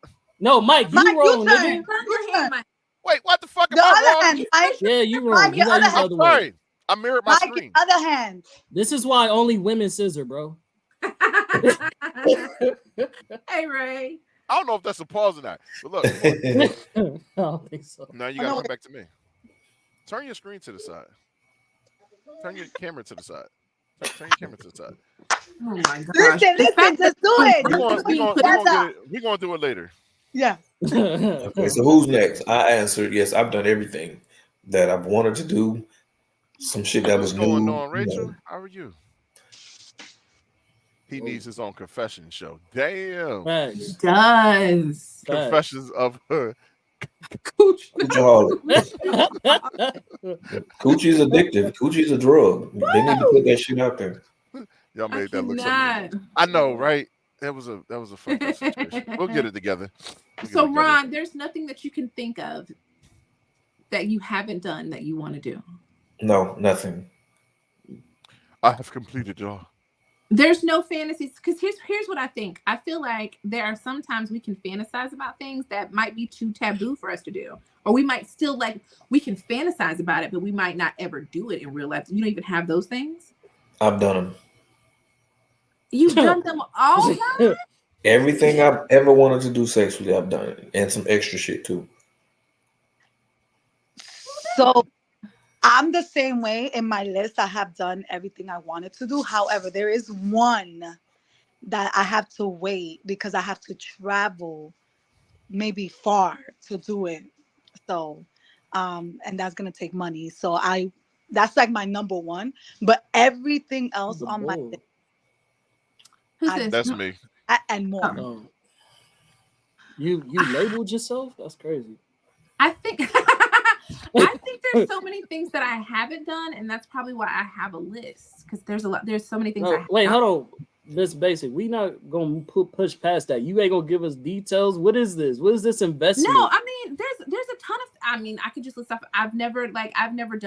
No, Mike, you wrong, nigga. turn your hand, Mike. Wait, what the fuck am The I other wrong? hand, Mike. Yeah, you Mike, wrong. You your gotta use the other other I'm way. sorry. I mirrored my Mike, screen. your other hand. This is why only women scissor, bro. Hey, Ray. I don't know if that's a pause or not. But look, come on. I don't think so. Now you gotta come back to me. Turn your screen to the side. Turn your camera to the side. Turn your camera to the side. Oh my gosh. Listen, just do it. We're gonna do it later. Yeah. Okay, so who's next? I answered yes. I've done everything that I've wanted to do. Some shit that What's was going new. on, Rachel? You know. How are you? He needs his own confession show. Damn. Facts. Does. Confessions of her. Coochaholic. Coochie's addictive. Coochie's a drug. They need to put that shit out there. Y'all made that look so cannot. mean. I know, right? That was a fucked up situation. We'll get it together. So, Ron, there's nothing that you can think of that you haven't done that you want to do. No, nothing. I have completed it all. There's no fantasies because here's what I think. I feel like there are sometimes we can fantasize about things that might be too taboo for us to do, or we might still we can fantasize about it, but we might not ever do it in real life. You don't even have those things. I've done them. You've done them all. Everything I've ever wanted to do sexually, I've done it, and some extra shit too. So I'm the same way. In my list, I have done everything I wanted to do. However, there is one that I have to wait because I have to travel maybe far to do it. So, and that's gonna take money. So that's like my number one. But everything else The on my bull. list, Who's I, this? That's No. me. and more. Oh. You labeled yourself? That's crazy. I think I think there's so many things that I haven't done, and that's probably why I have a list because there's so many things. No, wait, hold on. This basic. We not gonna push past that. You ain't gonna give us details. What is this? What is this investment? No, I mean there's a ton of. I mean, I could just list stuff. I've never done.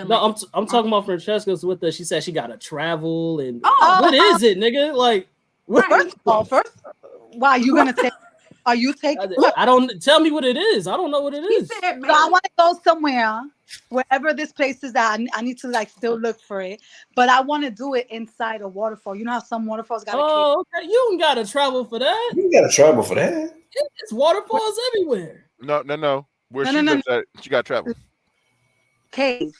No, like, I'm talking about Francesca's with us. She said she got to travel and Oh, what is it, nigga? Like, what? First, why you gonna take? Are you taking? I don't tell me what it is. I don't know what it is. He said, So I want to go somewhere, wherever this place is at. I need to like still look for it, but I want to do it inside a waterfall. You know how some waterfalls got Oh, okay. You don't gotta travel for that. You gotta travel for that. It's waterfalls everywhere. No. Where No, she no, lives at, she got travel. a cave,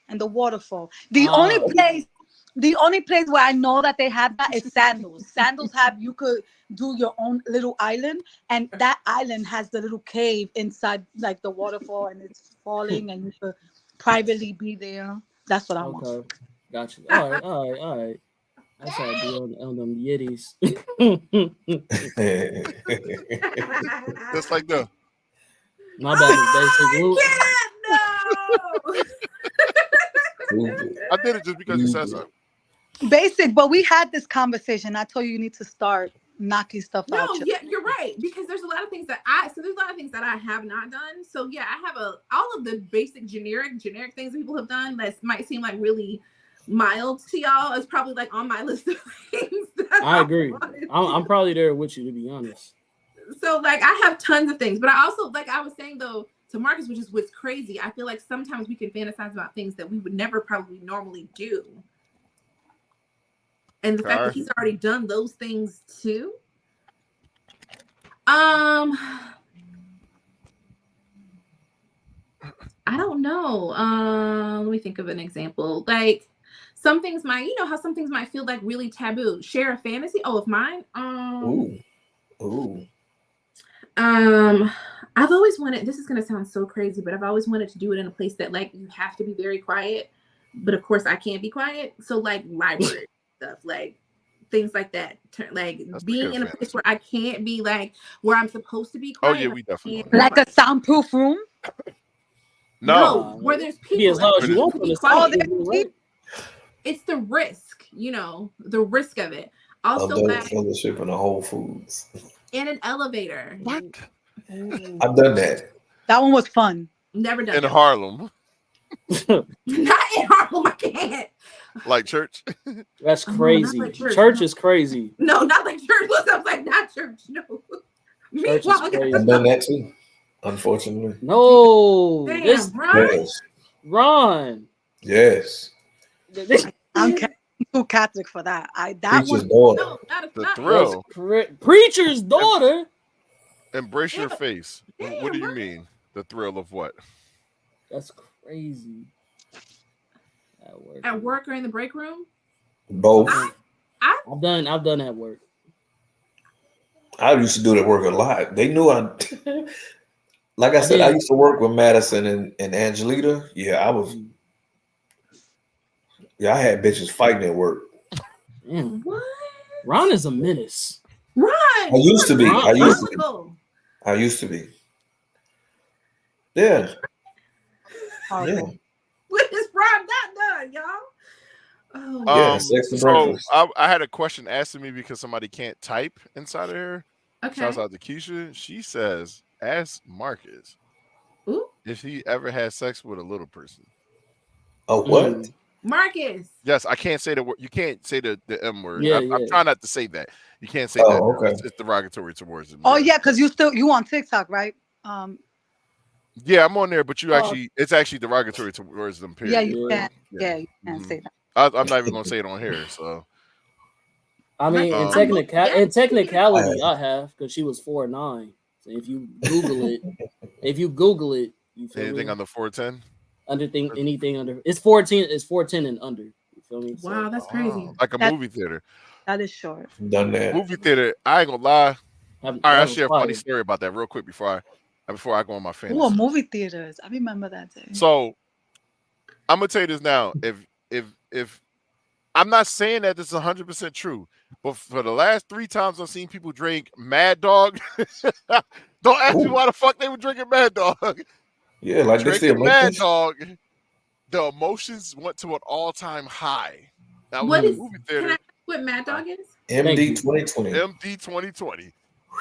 and the waterfall. The only place where I know that they have that is Sandals. Sandals you could do your own little island, and that island has the little cave inside, like the waterfall, and it's falling, and you could privately be there. That's what I want. Okay, got you. All right. That's how I be on them yitties. Just like the. My bad is No. I did it just because you said so. Basic, but we had this conversation. I told you need to start knocking stuff out. No, yeah, you're right. Because there's a lot of things that I have not done. So yeah, I have all of the basic generic things that people have done that might seem like really mild to y'all is probably like on my list of things. I agree. I'm probably there with you, to be honest. So like I have tons of things, but I also, like I was saying though to Marcus, which is what's crazy, I feel like sometimes we can fantasize about things that we would never probably normally do. And the fact that he's already done those things too. I don't know. Let me think of an example. Like some things you know how some things might feel like really taboo. Share a fantasy. Oh, of mine. Ooh. I've always wanted, this is gonna sound so crazy, but I've always wanted to do it in a place that like you have to be very quiet. But of course I can't be quiet. So like library stuff, like things like that. Like that's being in a place where I can't be like where I'm supposed to be quiet. Oh yeah, we definitely like a soundproof room. No, where there's people. As loud as you want be quiet. It's the risk, you know, the risk of it. Also, Adult fellowship in the Whole Foods. In an elevator. What? I've done that. That one was fun. Never done in Harlem. Not in Harlem, I can't. Like church? That's crazy. Like church is crazy. No, not like church. I was like, not church. No. Church is crazy. I've done that too, unfortunately. No. Damn, Yes. Ron. Yes. I'm too Catholic for that. Preacher's daughter. No, the thrill. Preacher's daughter. Embrace your face. What do you mean? The thrill of what? That's crazy. At work or in the break room? Both. I've done at work. I used to do that work a lot. They knew I. Like I said, I used to work with Madison and Angelita. Yeah, I had bitches fighting at work. Damn. What? Ron is a menace. Ron. I used to be. I used to be. Yeah. Yeah. What has Ron not done, y'all? Oh, yeah, so I had a question asked of me because somebody can't type inside of here. Okay. Shouts out to Keisha. She says, ask Marcus if he ever had sex with a little person. Oh, what? Marcus. Yes, I can't say the word. You can't say the M word. Yeah, I'm trying not to say that. You can't say that. Okay. It's derogatory towards him. Oh yeah, because you on TikTok, right? Yeah, I'm on there, but it's actually derogatory towards them. Period. Yeah, you can't. Yeah, you can't say that. I'm not even gonna say it on here. So, I mean, in technicality, I have because she was 4'9". So if you Google it, you feel anything me? under 4'10", anything under it's 14. It's 4'10" and under. You feel me? Wow, that's crazy. Like a movie theater. That is short. Done that. Movie theater. I ain't gonna lie. All right, That I'll was share a funny fire. story about that real quick before I go on my Oh, fantasy. movie theaters. I remember that day. So I'm gonna tell you this now. If I'm not saying that this is 100% true, but for the last 3 times I've seen people drink Mad Dog, don't ask me Ooh. why the fuck they were drinking Mad Dog. Yeah, like they still Drinking make Mad this. Dog, the emotions went to an all-time high. That was What in the is? movie Can I theater. ask what Mad Dog is? MD 2020. MD 2020.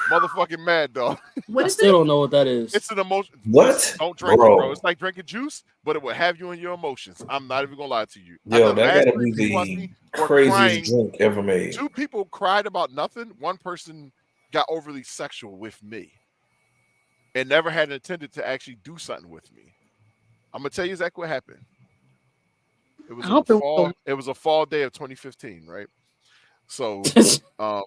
Motherfucking Mad Dog. What I is still it? don't know what that is. It's an emotion. What? Don't drink it, Bro. bro. It's like drinking juice, but it will have you in your emotions. I'm not even gonna lie to you. Yo, The that last gotta 3 be people I the seen were craziest crying. drink ever made. 2 people cried about nothing. 1 person got overly sexual with me and never had intended to actually do something with me. I'm gonna tell you exactly what happened. It was I in the hope it fall. was. It was a fall day of 2015, right? So, It I'm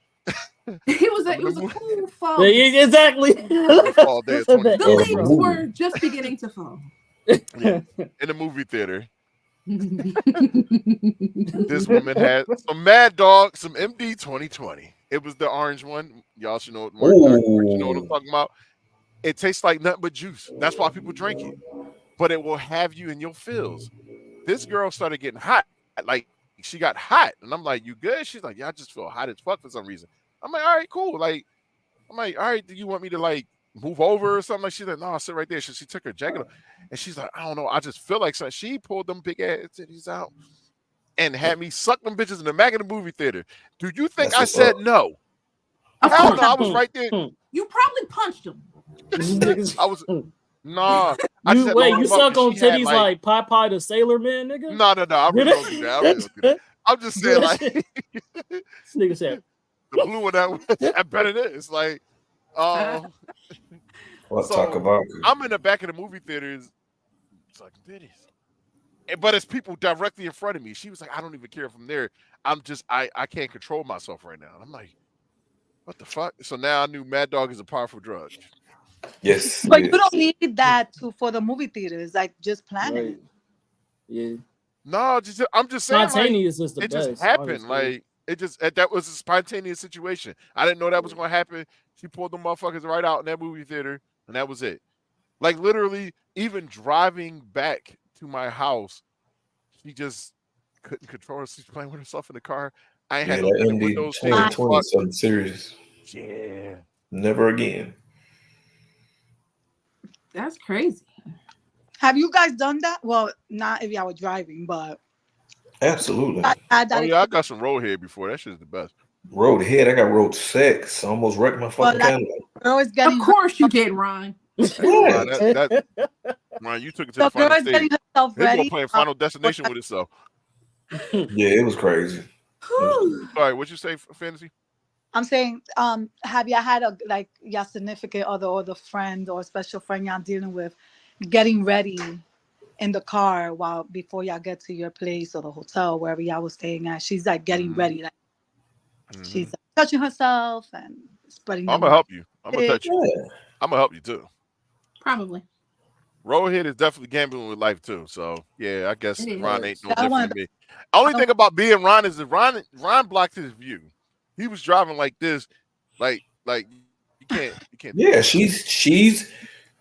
in was the a movie. cool fall. Yeah, exactly. The fall day of The 2015. leaves movie. were just beginning to fall. Yeah, in the movie theater. This woman had some Mad Dog, some MD 2020. It was the orange one. Y'all should know. Mark, you know what I'm Ooh. talking about. It tastes like nothing but juice. That's why people drink it. But it will have you in your feels. This girl started getting hot. Like she got hot. And I'm like, you good? She's like, yeah, I just feel hot as fuck for some reason. I'm like, all right, cool. Like, I'm like, all right, do you want me to like move over or something? Like, she's like, no, I'll sit right there. So she took her jacket off and she's like, I don't know. I just feel like something. She pulled them big ass titties out and had me suck them bitches in the back of the movie theater. Do you think That's I what's up. said no? Of Hell course. no, I was right there. You probably punched him. I was nah. I just had to Wait, look you them up, suck on and she had, titties like Popeye the Sailor Man, nigga? No. I really don't do that. I really don't do that. I'm just saying, like, This nigga said, the blue one that better than it's like, What so talk about? I'm in the back of the movie theaters, sucking titties, but it's people directly in front of me. She was like, I don't even care if I'm there. I'm just, I can't control myself right now. And I'm like, what the fuck? So now I knew Mad Dog is a powerful drug. Yes. But you don't need that for the movie theaters. Like, just plan right. it. Yeah. No, I'm just saying, like, Spontaneous is the it best. just happened. Honestly. Like, it just, that was a spontaneous situation. I didn't know that was going to happen. She pulled the motherfuckers right out in that movie theater, and that was it. Like, literally, even driving back to my house, she just couldn't control her. She's playing with herself in the car. I ain't had no that windows. MD 2020 is something serious. Yeah. Never again. That's crazy. Have you guys done that? Well, not if y'all were driving, but Absolutely. I had that. Oh yeah, I got some roadhead before. That shit's the best. Road ahead. I got road sex. I almost wrecked my fucking like, Cadillac. girl is getting. Of course you did, Ron. Yeah. Ron, you took it to The the final girl is stage. getting herself This boy ready. playing Final Destination with itself. Yeah, it was crazy. Sorry, what you say, Fantasy? I'm saying, have y'all had your significant other or the friend or special friend y'all dealing with getting ready in the car before y'all get to your place or the hotel, wherever y'all was staying at? She's like getting ready, like she's touching herself and spreading. I'm gonna help you. I'm gonna touch you. Yeah. I'm gonna help you too. Probably. Roadhead is definitely gambling with life too. So yeah, I guess Ron ain't no I different wanna- than me. Only thing about being Ron is that Ron blocked his view. He was driving like this, like you can't. Yeah, she's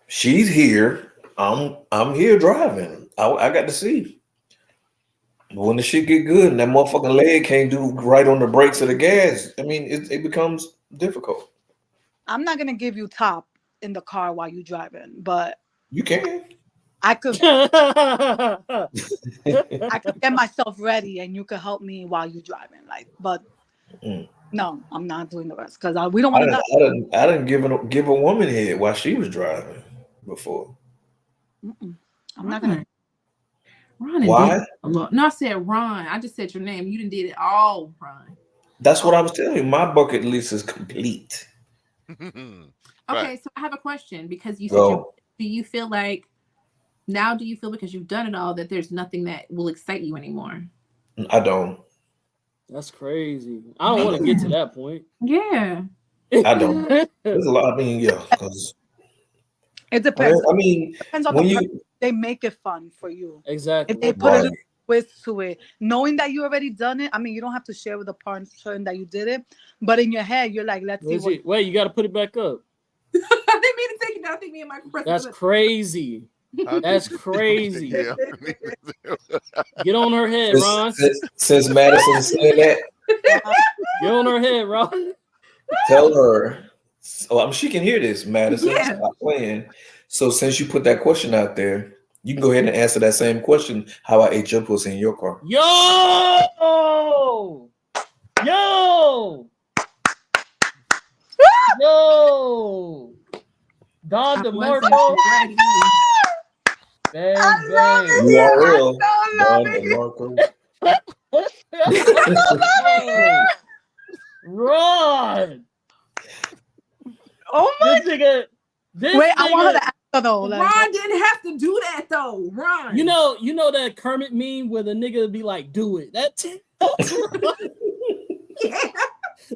here. I'm here driving. I got to see. When the shit get good and that motherfucking leg can't do right on the brakes of the gas, I mean, it becomes difficult. I'm not gonna give you top in the car while you driving, but you can. I could. I could get myself ready, and you could help me while you driving. But no, I'm not doing the rest because we don't want to die. I didn't give a woman head while she was driving before. I'm not gonna. Ron. Why? No, I said Ron. I just said your name. You didn't did it all, Ron. That's what I was telling you. My bucket list is complete. Okay, so I have a question because you said, do you feel because you've done it all that there's nothing that will excite you anymore? I don't. That's crazy. I don't want to get to that point. Yeah. I don't. There's a lot. I mean, yeah. It depends. I mean, depends on when the person. They make it fun for you. Exactly. If they put it twist to it. Knowing that you already done it, I mean, you don't have to share with the person that you did it, but in your head, you're like, let's see what. Wait, you got to put it back up. I didn't mean to take it down. I think me and Michael pressed That's crazy. That's crazy. Get on her head, Ron. Since Madison said that, get on her head, Ron. Tell her. Oh, she can hear this, Madison. Yeah. Stop playing. So since you put that question out there, you can go ahead and answer that same question. How I ate your pussy in your car. Yo! Don DeMarco. Bang, bang. You are real. Don DeMarco. Ron. Oh my nigga. Wait, I want her to answer though. Like, Ron didn't have to do that though. Ron. You know that Kermit meme where the nigga be like, "Do it." Yeah.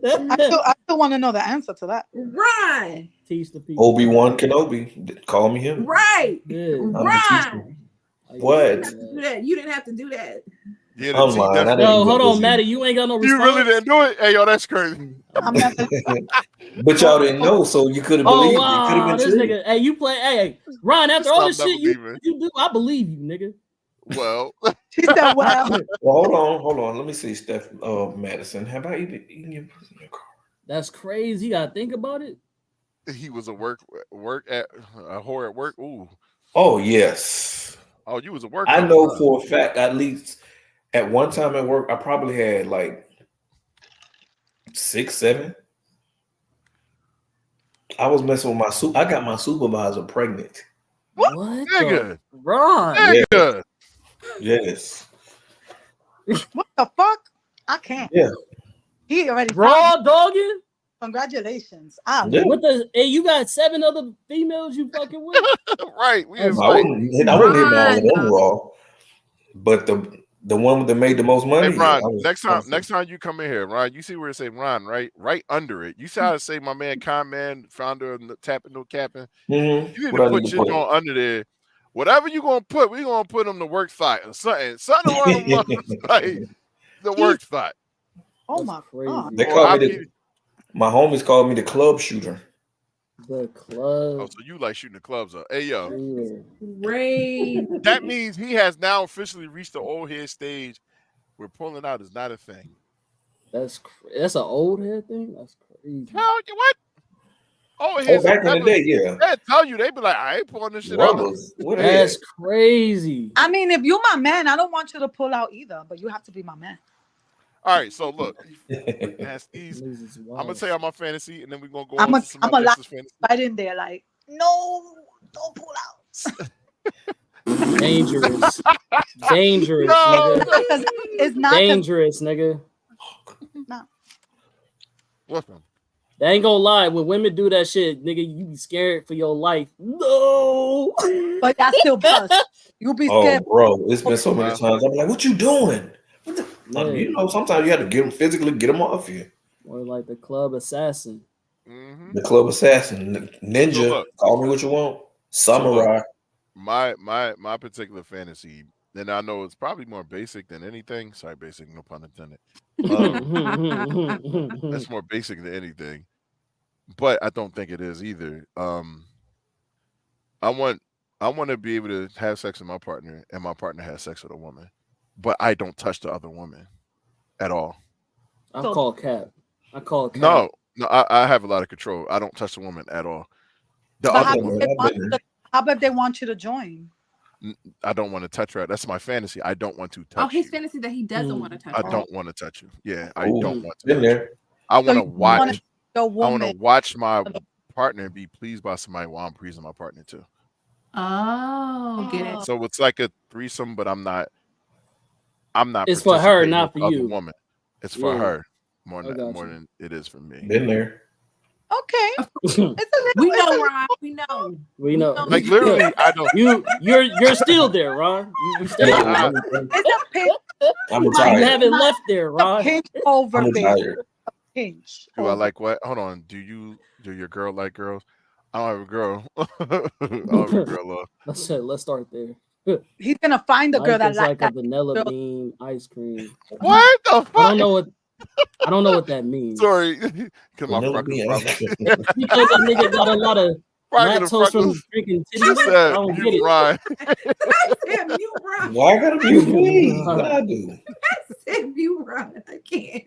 I still want to know the answer to that. Ron. Teach the people. Obi-Wan Kenobi. Call me him. Right. Yeah. Ron. What? You didn't have to do that. Yeah, I'm lying. Yo, hold on, Maddie. You ain't got no response. You really didn't do it? Hey, yo, that's crazy. But y'all didn't know, so you could have believed. Wow, it could have been this true. nigga. Hey, you play. Hey, Ron. After all this shit you do, I believe you, nigga. Well, she said, "Well, hold on. Let me see, Steph. Madison, have I eaten your pussy in your car?" That's crazy. You gotta think about it. He was a work at a whore at work. Ooh. Oh yes. Oh, you was a work. I know for a fact. At least at one time at work, I probably had like 6, 7. I was messing with my I got my supervisor pregnant. What? Nigga. Ron. Nigga. Yes. What the fuck? I can't. Yeah. He already raw dogging. Congratulations. Yeah. What the? Hey, you got 7 other females you fucking with? Right. I wouldn't hit all of them raw, but the one that made the most money. Hey, Ron, next time you come in here, Ron, you see where it say Ron, right? Right under it. You see how to say my man, Con Man, founder of Tapping No Capping. Mm-hmm. You need to put shit on under there. Whatever you gonna put, we gonna put them the work thought or something. Something along like the work thought. Oh my god! They call me my homies call me the club shooter. The club. Oh, so you like shooting the clubs up? Hey yo, Ray. That means he has now officially reached the old head stage where pulling out is not a thing. That's an old head thing. That's crazy. Hell, what? Oh, back in the day, yeah. They tell you, they be like, I ain't pulling this shit out. That's crazy. I mean, if you're my man, I don't want you to pull out either, but you have to be my man. All right, so look, that's easy. I'm gonna tell you my fantasy, and then we're gonna go I'm on to some a lot fantasy. right in there, like, no, don't pull out. Dangerous. Dangerous, No. nigga. It's not dangerous, nigga. No. Listen. They ain't gonna lie. When women do that shit, nigga, you be scared for your life. No. But that's still bust. You be scared. Oh, bro, it's been so many times. I'm like, what you doing? You know, sometimes you have to get them physically, get them off you. Or like the club assassin. Mm-hmm. The club assassin, ninja. So call me what you want. Samurai. So my particular fantasy, and I know it's probably more basic than anything. Sorry, basic, no pun intended. That's more basic than anything, but I don't think it is either. I want to be able to have sex with my partner, and my partner has sex with a woman, but I don't touch the other woman at all. I call cap. No, I have a lot of control. I don't touch the woman at all. The other woman. How about they want you to join? I don't want to touch her. That's my fantasy. I don't want to touch. Oh, his fantasy that he doesn't want to touch. I don't want to touch you. Yeah, I don't want to. Been there. I want to watch. I want to watch my partner be pleased by somebody while I'm pleasing my partner too. Oh, get it. So it's like a threesome, but I'm not. It's for her, not for you. Woman. It's for her more than it is for me. Been there. Okay. We know, Ron. We know. Like literally, I don't. You're still there, Ron. You stay. I'm retired. You haven't left there, Ron. Over there. Do I like what? Hold on. Do your girl like girls? I don't have a girl. I don't have a girl. Let's start there. He's gonna find a girl Life that is like like a that. vanilla girl. bean ice cream. What the fuck? I don't know what that means. Sorry, because my Vanilla freckles bean probably. ice cream. Because that nigga got a lot of Probably the lactose from freckles. drinking She titty milk. I said, don't get "You it. Ryan." I said mute Ron. Why I gotta mute me? What I do? I said mute Ron. I can't.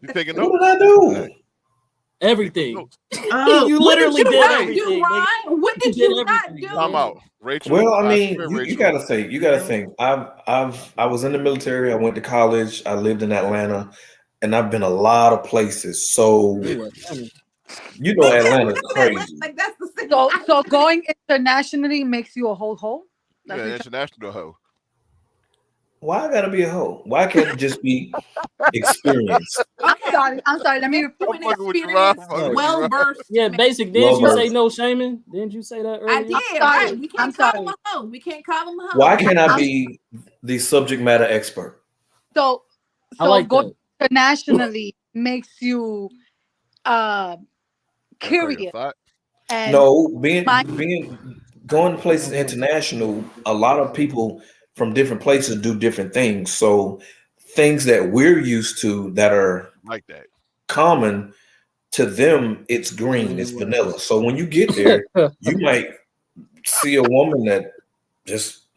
You taking What notes? did I do? Everything. Notes. You What did literally you did not everything. do, nigga. Ron? What did did you not everything, do? I'm out. Rachel. Well, I I mean, swear, you Rachel. gotta think. You gotta think. I was in the military. I went to college. I lived in Atlanta, and I've been a lot of places. So you know, Atlanta's crazy. Like that's the thing. So going internationally makes you a whole? Yeah, international hoe. Why I gotta be a hoe? Why can't it just be experience? Okay. I'm sorry. Let me You an fucking with you, Ron. experienced, Fucking with you, well Ron. versed. Yeah, basic. Didn't you say no shaming? Didn't you say that earlier? I did. sorry. Right. We I'm can't call sorry. him a hoe. We can't call him a hoe. Why can't I be the subject matter expert? So I like going that. internationally makes you Curious. curious. And No, going to places international, a lot of people from different places do different things. So things that we're used to that are like that common to them, it's green, it's vanilla. So when you get there, you might see a woman that just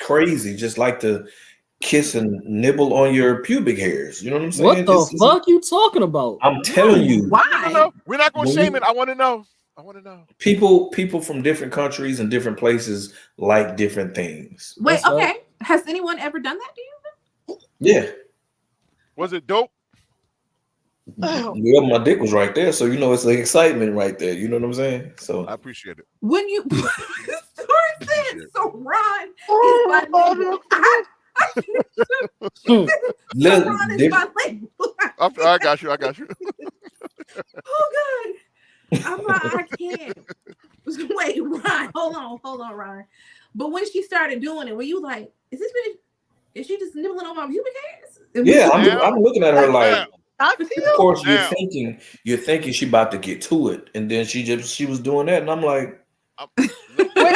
crazy, just like to kiss and nibble on your pubic hairs. You know what I'm saying? What the fuck you talking about? I'm telling you. Why? We're not going to shame it. I want to know. People from different countries and different places like different things. Wait, okay. Has anyone ever done that to you? Yeah. Was it dope? Well, my dick was right there, so you know it's the excitement right there. You know what I'm saying? So I appreciate it. When you so Ron is my nigga. Ron is my nigga. I got you. Oh god. I can't. Wait, Ron. Hold on, Ron. But when she started doing it, were you like, is she just nibbling on my pubic hairs? Yeah, I'm looking at her like, of course Damn. you're thinking she about to get to it, and then she was doing that, and I'm like, wait,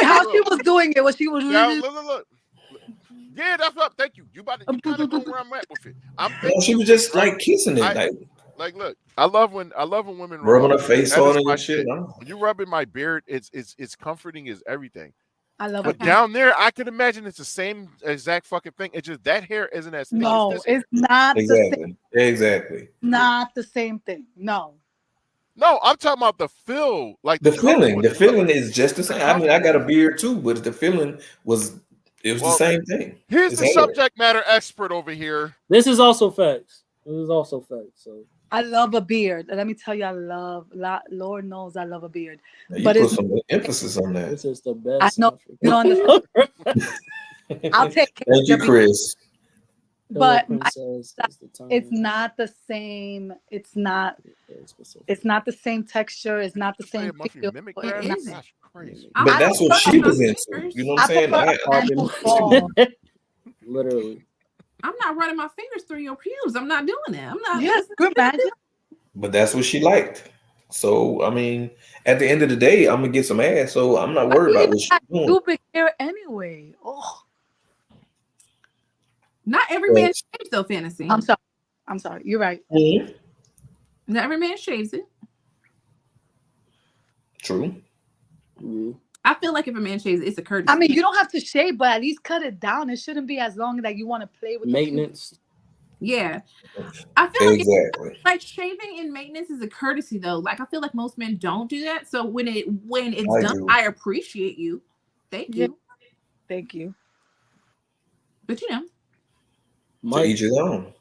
how she was doing it? Was she was look. Yeah, that's what. Thank you. You about to kind of go where I'm at with it. She was just like kissing it, like look. I love when women rubbing her rub face that on is it my and shit. When you rubbing my beard, it's comforting as everything. I love it. But down there, I can imagine it's the same exact fucking thing. It's just that hair isn't as thick. No, as this it's not exactly. Not the same thing. No, I'm talking about the feel, like the feeling. The feeling is just the same. I mean, I got a beard too, but the feeling was the same thing. Here's the subject matter expert over here. This is also facts. So I love a beard. Let me tell you, Lord knows I love a beard. You but put some emphasis on that. This is the best. I know you don't understand. I'll take care. Thank you, Chris. But it's not the same. It's not the same texture. It's not the same feel. But that's what she was into. You know what I'm saying? Literally. I'm not running my fingers through your pubes. I'm not doing that. I'm not. Yes, good imagine. But that's what she liked. So I mean, at the end of the day, I'm gonna get some ass. So I'm not worried about what she's doing. Stupid hair anyway. Oh. Not every man shaves though, fantasy. I'm sorry. You're right. Mm-hmm. Not every man shaves it. True. Mm-hmm. I feel like if a man shaves it, it's a courtesy. I mean, you don't have to shave, but at least cut it down. It shouldn't be as long that you want to play with maintenance. Yeah, I feel exactly. like shaving and maintenance is a courtesy though. Like I feel like most men don't do that. So when it's done, I appreciate you. Thank you. Thank you. But you know, to each his own.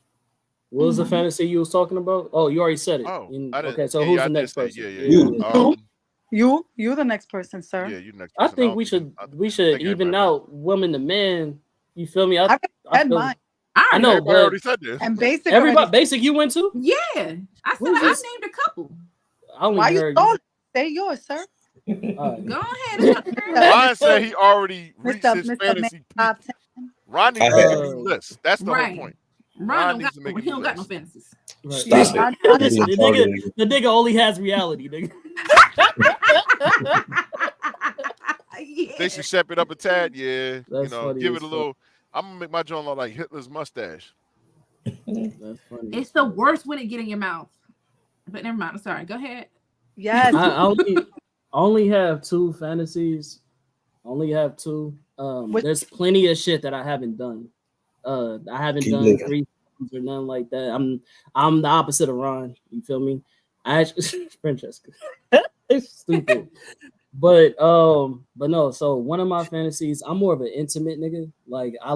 What was the fantasy you was talking about? Oh, you already said it. Oh, okay. So who's the next person? You're the next person, sir. Yeah, you next. I think we should even out woman to man. You feel me? I mine. I know, but already said this. And basic. Everybody, basic. You went to? Yeah, I said I named a couple. Why you say yours, sir? Go ahead. Ryan said he already reached his fantasy peak. Ron needs to make a new list. That's the whole point. Ron don't got no fantasies. Right. Stop it. The nigga only has reality, nigga. They should step it up a tad. Yeah, That's funny give as it a fuck. little. I'm gonna make my joint look like Hitler's mustache. That's funny. It's the worst when it get in your mouth. But never mind. I'm sorry. Go ahead. Yes. I only have 2 fantasies. Only have 2. There's plenty of shit that I haven't done. I haven't Keep done living. 3 or nothing like that. I'm the opposite of Ron. You feel me? I actually Francesca. It's stupid. But no. So one of my fantasies, I'm more of an intimate nigga. Like I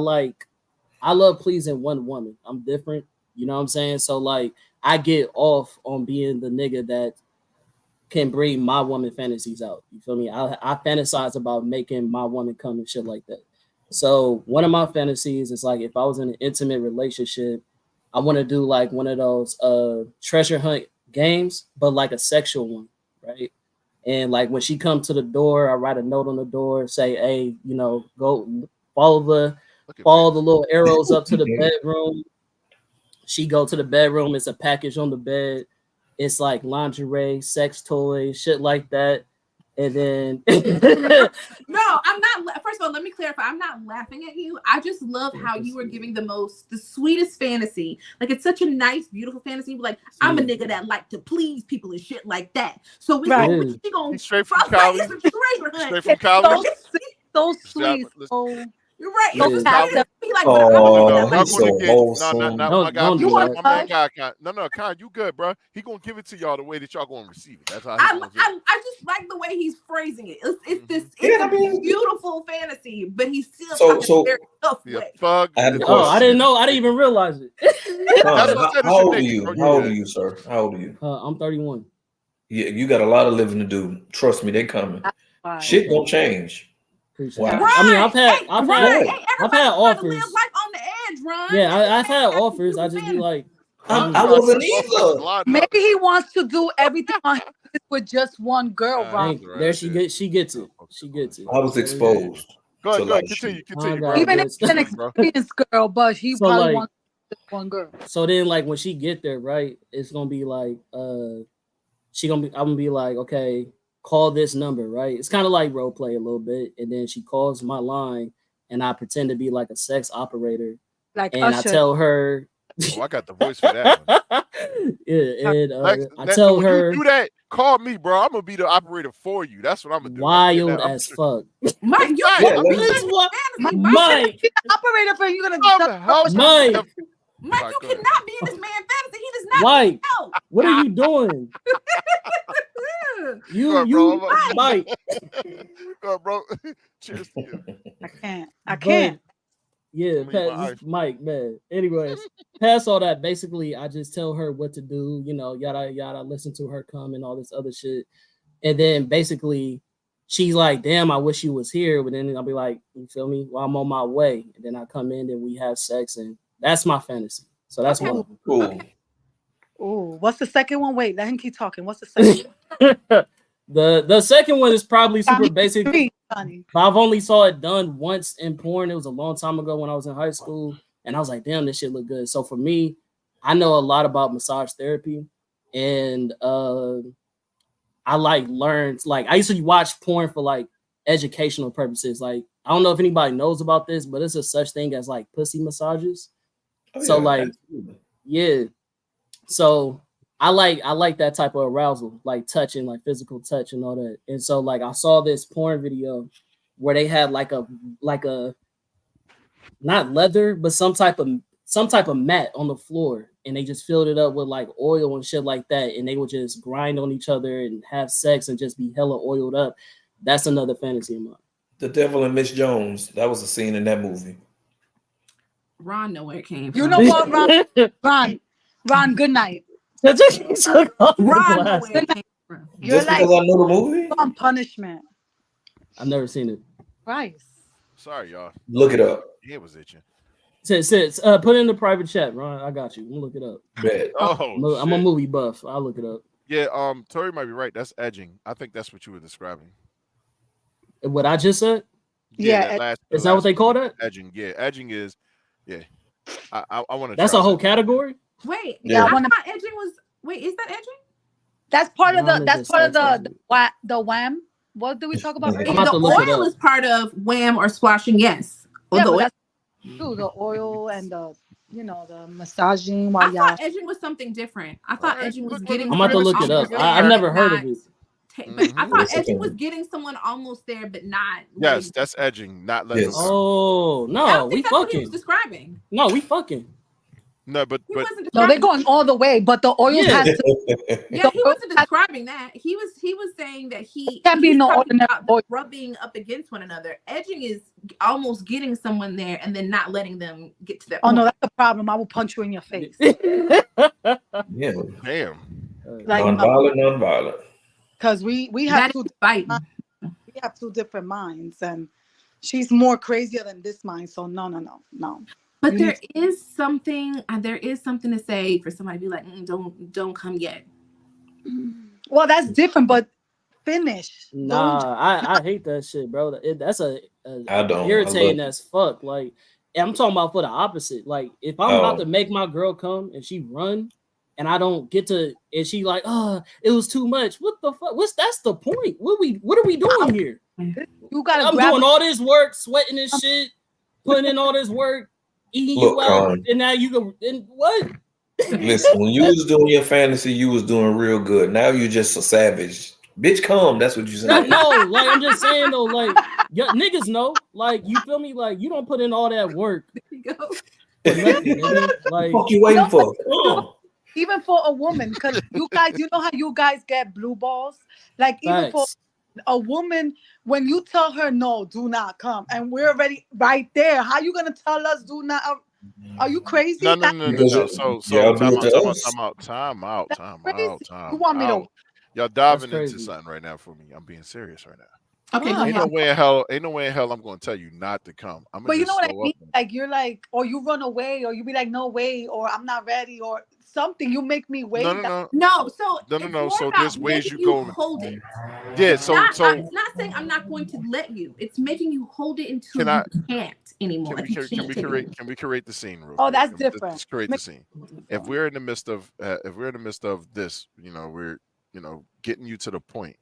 love pleasing one woman. I'm different. You know what I'm saying? So like I get off on being the nigga that can bring my woman fantasies out. You feel me? I fantasize about making my woman come and shit like that. So one of my fantasies is like if I was in an intimate relationship, I want to do like one of those treasure hunt games, but like a sexual one, right? And like when she comes to the door, I write a note on the door, say, hey, go follow the little arrows up to the bedroom. She go to the bedroom. It's a package on the bed. It's like lingerie, sex toys, shit like that. And then No, I'm not. First of all, let me clarify. I'm not laughing at you. I just love how you are giving the sweetest fantasy. Like it's such a nice, beautiful fantasy. Like I'm a nigga that like to please people and shit like that. So it's she gonna straight from Cali. Straight from Cali. So sweet. So you're right. Straight from Cali. Like, he's so wholesome. My guy, don't my man guy, no, Con, you good, bro. He gonna give it to y'all the way that y'all gonna receive it. That's how I just like the way he's phrasing it. It's a beautiful fantasy, but he's still a very tough way. I didn't know. I didn't even realize it. How old are you? How old are you, sir? How old are you? I'm 31. Yeah, you got a lot of living to do. Trust me, they coming. Shit gonna change. Wow. Right. I mean, I've had offers. Live life on the edge, Ron. Yeah, I've had offers. I just be like, I wasn't either. Maybe he wants to do everything on with just one girl, Ron. There she gets it. She gets it. I was exposed. Go ahead, continue, bro. Even if it's an experienced girl, but he probably wants just one girl. So then, like when she get there, right? It's gonna be like, I'm gonna be like, okay, call this number, right? It's kind of like role play a little bit, and then she calls my line, and I pretend to be like a sex operator, like and Usher. I tell her. Oh, I got the voice for that one. Yeah, and I tell her, you do that, call me, bro. I'm gonna be the operator for you. That's what I'm gonna do. Wild as fuck. Mike, Mike, operator for you. Mike. Mike, you cannot be in this man's fantasy. He does not. Mike, what are you doing? Mike. Bro. Cheers to you. I can't. Yeah, Mike, man. Anyways, past all that, basically, I just tell her what to do, yada, yada, listen to her come and all this other shit. And then basically, she's like, damn, I wish you was here. But then I'll be like, you feel me? Well, I'm on my way. And then I come in and we have sex. And that's my fantasy. So that's one. Cool. Oh, what's the second one? Wait, let him keep talking. What's the second one? The second one is probably super basic. But I've only saw it done once in porn. It was a long time ago when I was in high school, and I was like, "Damn, this shit look good." So for me, I know a lot about massage therapy, and I learned. I used to watch porn for like educational purposes. Like I don't know if anybody knows about this, but it's a such thing as like pussy massages. Yeah. So I like that type of arousal, like touching, like physical touch and all that. And so like I saw this porn video where they had like a not leather, but some type of mat on the floor, and they just filled it up with like oil and shit like that, and they would just grind on each other and have sex and just be hella oiled up. That's another fantasy of mine. The Devil and Miss Jones. That was a scene in that movie. Ron know where it came from. You know what, Ron, good night. Ron know where it came from. Just because I know the movie? On punishment. I've never seen it. Right. Sorry, y'all. Look it up. It was itching. Says put it in the private chat, Ron. I got you. I'm gonna look it up. I'm a movie buff. I'll look it up. Yeah, Tori might be right. That's edging. I think that's what you were describing. What I just said? Yeah. Is that what they call that? Edging. Yeah, edging is. Yeah. I want to. That's a whole category. Wait, yeah. I thought edging was. Wait, is that edging? That's part of the. That's part of the wham. What did we talk about The earlier? about to look it oil up. is part of wham or splashing, yes. Or Yeah, the but oil. that's true. The oil and the, you know, the massaging I while y'all. thought edging was something different. I thought Alright, edging was look, getting I'm about to someone look it up. almost I've there, never but heard not of it. But I thought Yes, edging was okay. getting someone almost there, but not Yes, letting. that's edging, not letting Yes. them come. Oh I no, don't we think that's what he was fucking. describing. No, we fucking. No, but He wasn't No, they're describing. going all the way, but the oils Yeah. has to. Yeah, The he oil wasn't has, describing that. He was saying that can't be he's no talking ordinary about the oil. rubbing up against one another. Edging is almost getting someone there and then not letting them get to that Oh point. no, that's the problem. I will punch you in your face. Yeah. damn. Like Non-violent, non-violent. because we That have is two fighting. we have two different minds, and she's more crazier than this mind. So no. But You there need is something to say for somebody to be like, don't come yet. well, that's different, but finish. Don't Nah, I hate that shit, bro. That's a I don't. irritating I love as fuck. Like, and I'm talking about for the opposite. Like, if I'm about to make my girl come and she run, and I don't get to, and she like, it was too much. What the fuck? That's the point? What are we doing here? you gotta I'm grab doing all this work, sweating and shit, putting in all this work, eating you Look, out, and now you go and what? listen, when you was doing your fantasy, you was doing real good. Now you just a savage. Bitch, come. That's what you said. No, like I'm just saying though, like niggas know, like you feel me, like you don't put in all that work There you go. for nothing, nigga. Like What you waiting for? Come. even for a woman, because you guys, you know how you guys get blue balls? Like even for facts. a woman, when you tell her no, do not come, and we're already right there, how you gonna tell us do not? Are you crazy? No. Because So y'all do time it to out. us. That's crazy. You want me to? Y'all That's diving into crazy. something right now for me. I'm being serious right now. Okay, go What? Ain't ahead. no way in hell I'm going to tell you not to come. I'm But gonna you know just what I slow mean? up. Like you're like, or you run away, or you be like, no way, or I'm not ready, or something. You make me wait. No, so No. it's more So about there's ways making you you go. hold it. Yeah. So It's not saying I'm not going to let you. It's making you hold it until Can I- you can't anymore. can Like you we can't take it. create the scene real Oh, quick? that's Can we different. Just create the scene. If we're in the midst of this, we're getting you to the point,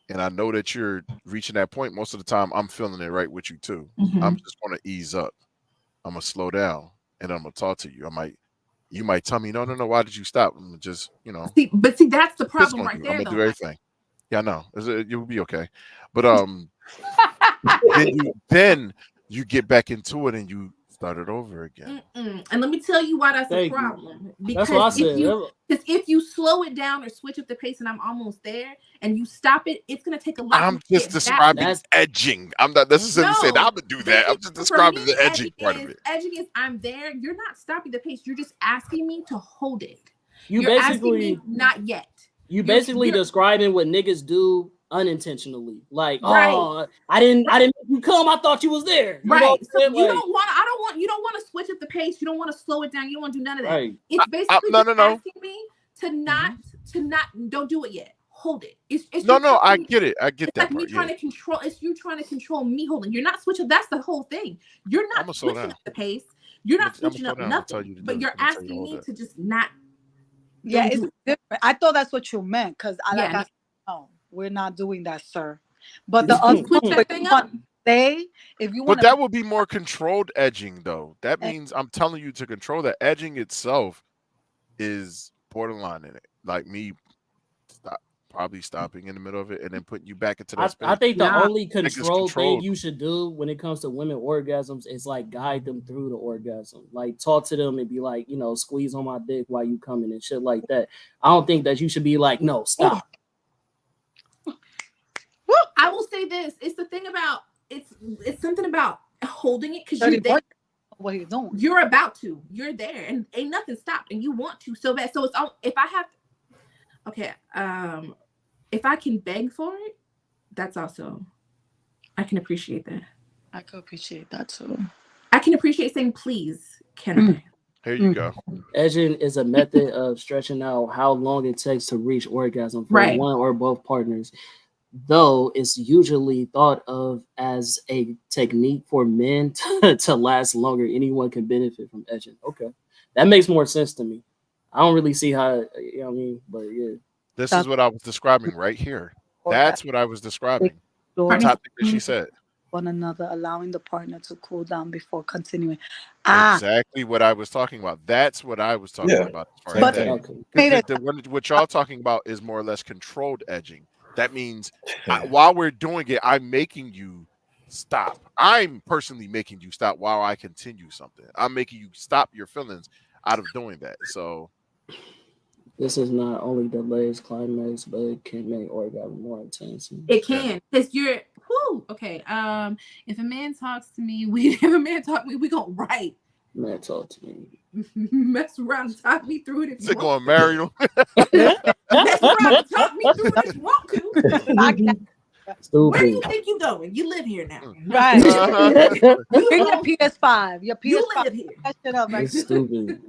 and I know that you're reaching that point. Most of the time, I'm feeling it right with you too. Mhm. I'm just going to ease up. I'm gonna slow down, and I'm gonna talk to you. You might tell me, no. Why did you stop? I'm just, See, that's the problem I'm right there, gonna though. do everything. Yeah, I know. You'll be okay. But then you get back into it and you start it over again. And let me tell you why that's a Thank you. problem. That's what I Because said. if you slow it down or switch up the pace and I'm almost there and you stop it, it's gonna take a lot. I'm to just get describing That's- edging. I'm not necessarily saying I'm gonna do that. I'm just For describing me, the edging part of it. Edging is I'm there. You're not stopping the pace. You're just asking me to hold it. You You're asking basically me not yet. You basically describing what niggas do unintentionally. Like, Right. I didn't make you come. I thought you was there. You know Right. So what I'm saying? you don't want to switch up the pace. You don't want to slow it down. You don't want to do none of that. Right. It's basically no. asking me to not don't do it yet. Hold it. It's No, you I get it. I get it's that like me part. trying to control. It's you trying to control me holding. You're not switching. That's the whole thing. You're I'ma not slow switching down. up the pace. You're not I'ma switching slow up down. I'ma tell nothing. you to do But it. you're I'ma tell you to asking hold me it. to just not. Yeah, don't it's do it. different. I thought that's what you meant, because Yeah. I said, no, we're not doing that, sir. But the other Switch one, that thing up. if you want But that would be more controlled edging, though. That means I'm telling you to control that. Edging itself is borderline in it. Like me probably stopping in the middle of it and then putting you back into that space. I think the Nah. only control thing controlled. you should do when it comes to women orgasms is like guide them through the orgasm. Like talk to them and be like, squeeze on my dick while you coming and shit like that. I don't think that you should be like, no, stop. I will say this. It's the thing about it's something about holding it because you're there. What he's doing. You're about to. You're there, and ain't nothing stopped, and you want to so bad. So it's all. If I have, if I can beg for it, that's also. I can appreciate that. I could appreciate that too. I can appreciate saying, "Please, can I?" Here you go. Edging is a method of stretching out how long it takes to reach orgasm for Right. one or both partners. Though it's usually thought of as a technique for men to last longer, anyone can benefit from edging. Okay, that makes more sense to me. I don't really see how, you know what I mean, but yeah. This is what I was describing right here. That's what I was describing. The Door top thing that she said. one another, allowing the partner to cool down before continuing. Exactly what I was talking about. That's what I was talking about. As far as that. What y'all talking about is more or less controlled edging. That means while we're doing it, I'm making you stop. I'm personally making you stop while I continue something. I'm making you stop your feelings out of doing that. So this is not only delays climax, but it can make orgasm more intense. It can, because you're okay. If a man talks to me, we gonna write. Man, talk to me. Mess around and talk me through it if you want to. Marry him? Mess around and talk me through it if you want to. Stupid. Where do you think you going? You live here now. Right. Bring your PS5. Your PS5. You live here. That shit up, right? It's stupid.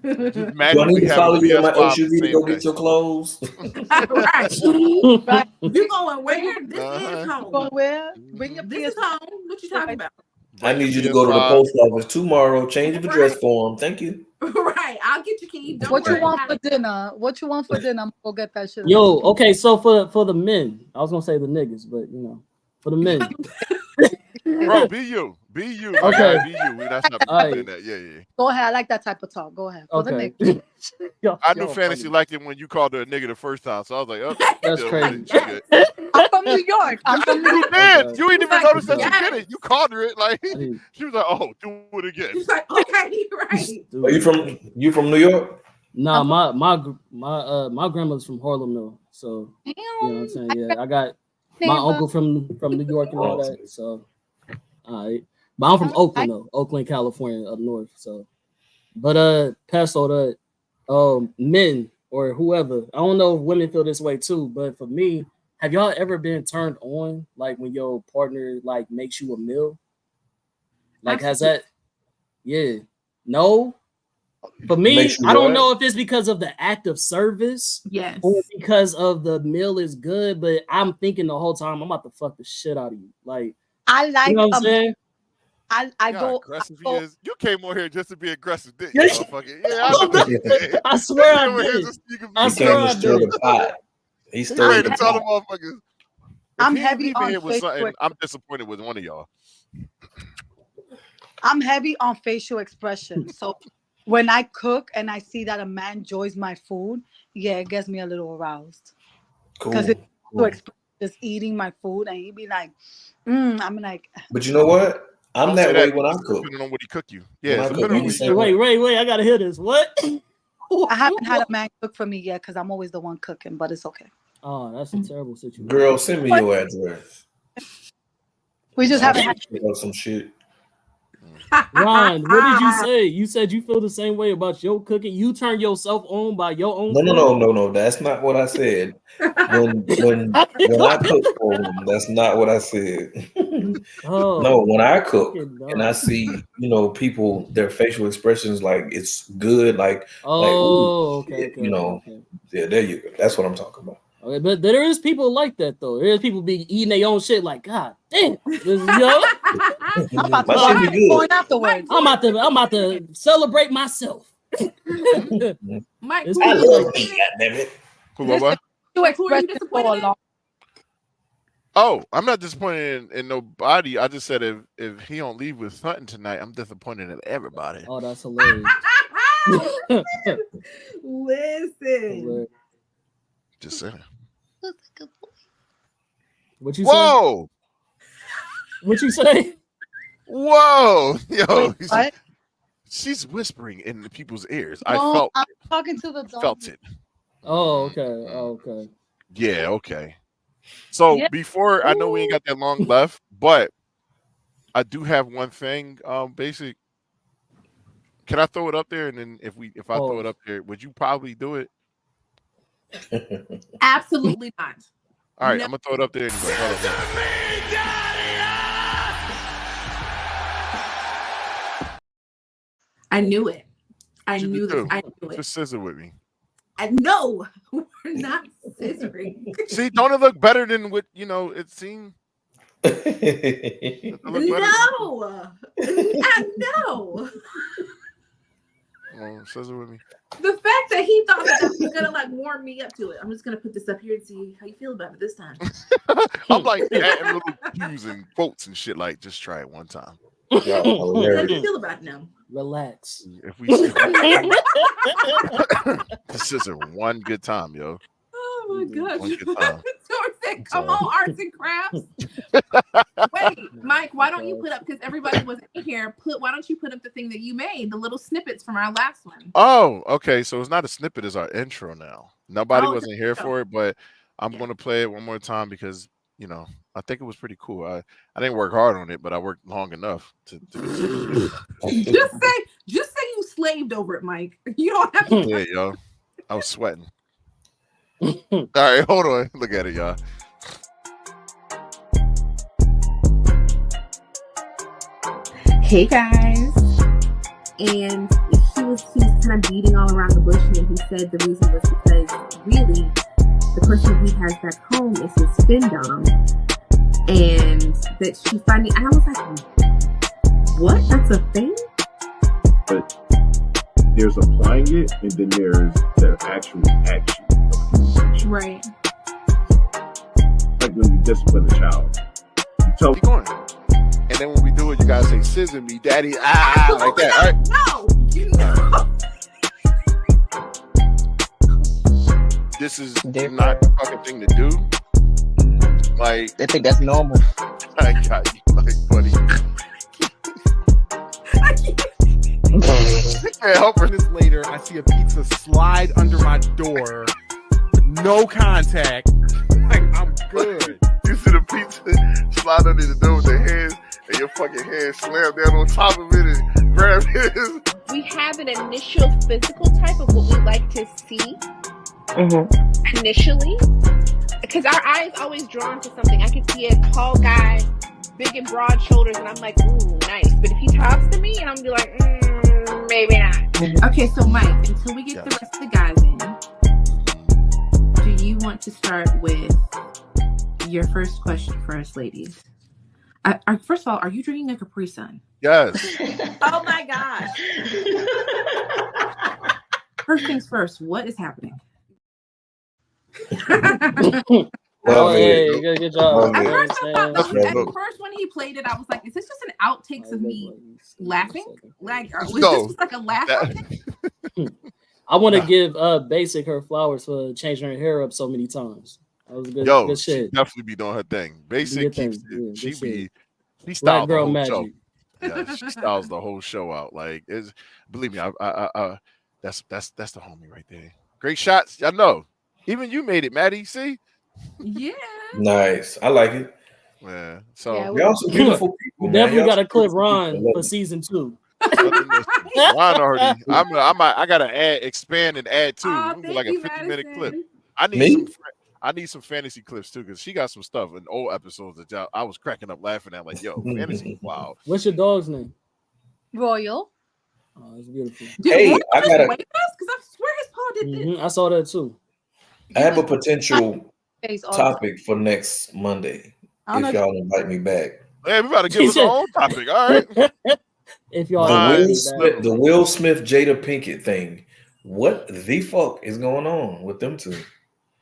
Do I need to follow you in my SUV to go get your clothes? Right. You going where? This is home. Going where? Bring your This is home. What you talking about? I need you to go to the post office tomorrow, change of address form. Thank you. Right. I'll get your key. What you want for dinner? What you want for dinner? I'm gonna go get that shit. Yo, okay, so for the men, I was gonna say the niggas, but you know, for the men. Bro, be you. Be you. Okay. Be you. That's not that. Yeah. Go ahead. I like that type of talk. Go ahead. For the niggas. I knew Fantasy liked it when you called her a nigga the first time, so I was like, oh, that's crazy. I'm from New York. I'm from New York. You did. You didn't even notice that you did it. You called her it like she was like, oh, do it again. She's like, okay, right. Are you from New York? Nah, my grandmother's from Harlem though. So you know what I'm saying? Yeah, I got my uncle from New York and all that. So all right. But I'm from Oakland though, Oakland, California, up north. So but past all that, men or whoever, I don't know if women feel this way too, but for me, have y'all ever been turned on like when your partner like makes you a meal? Like has that no? For me, I don't know if it's because of the act of service, or because of the meal is good, but I'm thinking the whole time I'm about to fuck the shit out of you. Like I like you know what I'm saying? I go aggressive he is. You came on here just to be aggressive, didn't you? I swear I did. I swear I did. He's ready to tell the motherfuckers. I'm heavy on facial. I'm disappointed with one of y'all. I'm heavy on facial expression. So when I cook and I see that a man enjoys my food, it gets me a little aroused. Because it's just eating my food and he'd be like, I'm like. But you know what? I'm that way when I cook. Depending on what he cook you. Wait, I gotta hear this. What? I haven't had a man cook for me yet because I'm always the one cooking, but it's okay. Oh, that's a terrible situation. Girl, send me your address. We just haven't had some shit. Ron, what did you say? You said you feel the same way about your cooking. You turn yourself on by your own. No. That's not what I said. When I cook for him, that's not what I said. No, when I cook and I see, people, their facial expressions, like it's good, okay. Yeah, there you go. That's what I'm talking about. Okay, but there is people like that though. There's people be eating their own shit like, God damn, I'm about to celebrate myself. Mike, I love you, goddammit. Oh, I'm not disappointed in nobody. I just said if he don't leave with something tonight, I'm disappointed in everybody. Oh, that's hilarious. Listen. Just saying. What you Whoa! Say? What you say? Whoa! Yo, what? She's whispering in the people's ears. I'm talking to the dog. Felt it. Oh, okay. Yeah, okay. So before, I know we ain't got that long left, but I do have one thing. Basic. Can I throw it up there? And then if I throw it up there, would you probably do it? Absolutely not. All right, I'm gonna throw it up there anyway. I knew it. I Just knew it. Just scissor with me. No, we're not scissoring. See, don't it look better than what it seemed? No, I know. Scissor with me. The fact that he thought that was gonna like warm me up to it. I'm just gonna put this up here and see how you feel about it this time. I'm like adding little cues and quotes and shit. Like, just try it one time. How do you feel about it now? Relax. If we scissor one good time, yo. Oh my gosh. One good time. Come on, arts and crafts. Wait, Mike, why don't you put up, because everybody was in here, why don't you put up the thing that you made, the little snippets from our last one? Oh, okay. So it's not a snippet, it's our intro now. Nobody wasn't here for it, but I'm going to play it one more time because, you know, I think it was pretty cool. I didn't work hard on it, but I worked long enough to just say you slaved over it, Mike. You don't have to. Yeah, yo. I was sweating. All right, hold on. Look at it, y'all. Hey guys. And he was kind of beating all around the bush, and he said the reason was because really the person he has back home is his findom, and that she's finding. And I was like, what? That's a thing? But there's applying it, and then there's the actual action. Right. Like when you discipline a child. You tell Keep going. And then when we do it, you guys say, scissor me, daddy, like that. All right. No, you know. This is not a fucking thing to do. Like, I think that's normal. I got you, like, buddy. I can't. Help her. Minutes later, I see a pizza slide under my door. No contact. Like, I'm good. You see the pizza slide under the door with the hands, and your fucking hand slam down on top of it and grab his. We have an initial physical type of what we like to see initially, because our eye is always drawn to something. I can see a tall guy, big and broad shoulders, and I'm like, ooh, nice. But if he talks to me, and I'm be like, maybe not. Okay, so Mike, until we get the rest of the guys in, do you want to start with your first question for us ladies? First of all, are you drinking a Capri Sun? Yes. Oh my gosh. First things first, what is happening? Hey, good job. At first, when he played it, I was like, is this just an outtakes of me laughing? Like, was this just like a laugh? I want to give Basic her flowers for changing her hair up so many times. That was good. Yo, good shit. She definitely be doing her thing. Basic keeps it. She styles Black girl the whole magic. show. Yeah, she styles the whole show out. Like, it's, believe me, that's the homie right there. Great shots. I know. Even you made it, Maddie. See? Yeah. Nice. I like it. Yeah. So y'all some beautiful people. We definitely got to clip beautiful Ron people. for season 2. Ron already. I gotta expand and add too. Like a 50-minute clip. I need some fantasy clips too, because she got some stuff in old episodes that I was cracking up laughing at. Like, yo, fantasy, wow. What's your dog's name? Royal. Oh, it's beautiful. Hey, I gotta. Because I swear his paw did this. I saw that too. I have a potential topic for next Monday. If y'all invite me back. Man, we about to give us our own topic. All right. If y'all the Will Smith Jada Pinkett thing. What the fuck is going on with them two?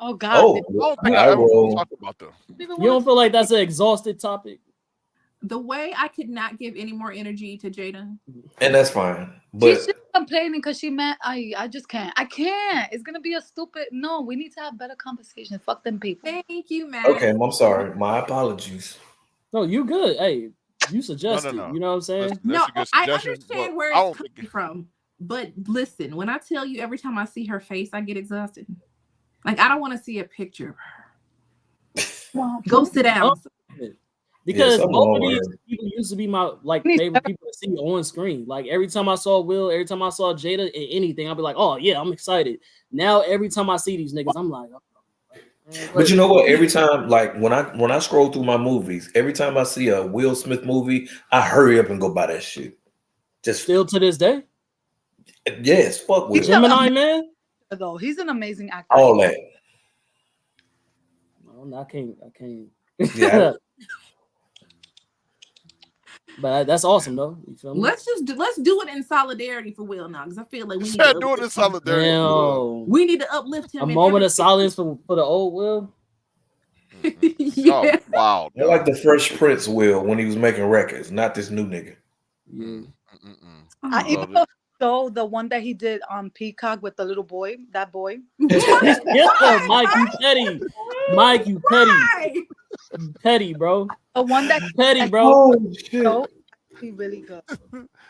Oh God! I will talk about them. You don't feel like that's an exhausted topic? The way I could not give any more energy to Jada, and that's fine. But she's just complaining because she meant I just can't. I can't. It's gonna be a stupid. No, we need to have better conversation. Fuck them people. Thank you, Matt. Okay, I'm sorry. My apologies. No, you good. Hey, you suggested. No. You know what I'm saying? No, I understand where it's coming from. But listen, when I tell you every time I see her face, I get exhausted. Like, I don't want to see a picture of her. Go sit down. Because both of these people used to be my favorite people to see on screen. Like every time I saw Will, every time I saw Jada in anything, I'd be like, oh yeah, I'm excited. Now every time I see these niggas, I'm like, but you know what? Every time, like when I scroll through my movies, every time I see a Will Smith movie, I hurry up and go buy that shit. Just still to this day. Yes, fuck with Gemini Man. Though he's an amazing actor. All that. No, I can't. Yeah. But that's awesome though. You feel me? Let's do it in solidarity for Will now, because I feel like we need Yeah, to do it in uplift him. solidarity. We need to uplift him. A moment of silence for the old Will. Yeah. Oh, wow. I like the Fresh Prince Will when he was making records, not this new nigga. Yeah. I even saw the one that he did on Peacock with the little boy. That boy. Yeah, Mike, you petty. Mike, you petty. You petty, bro. The one that You petty, bro. Oh shit. So, he really good.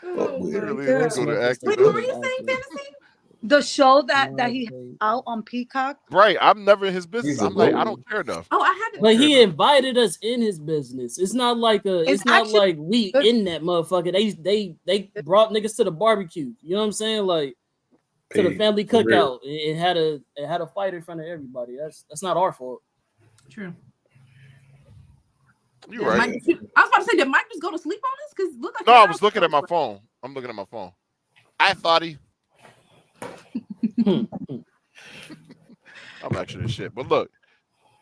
Really go to acting. Wait, what were you saying, Fantasy? The show that he had out on Peacock. Right, I'm never in his business. He's a I'm like, I bully. don't care enough. Oh, I haven't. But he invited us in his business. It's not like it's not actually like we good. in that motherfucker. They brought niggas to the barbecue. You know what I'm saying? Like to the family for real. cookout. It had a fight in front of everybody. That's not our fault. True. You're right. Mike, I was about to say, did Mike just go to sleep on us? Because look like No, I was looking at my phone. I'm looking at my phone. I thought he. I'm actually the shit. But look,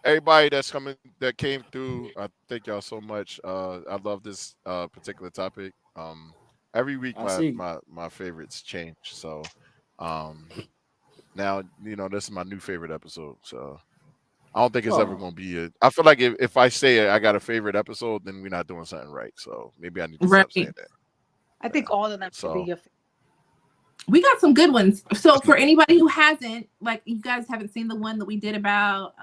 everybody that came through, I thank y'all so much. I love this particular topic. Every week my favorites change. So now this is my new favorite episode. So I don't think it's ever gonna be I feel like if I say I got a favorite episode, then we're not doing something right. So maybe I need to stop saying that. I think all of them should be your favorite. We got some good ones. So for anybody who hasn't, like you guys haven't seen the one that we did about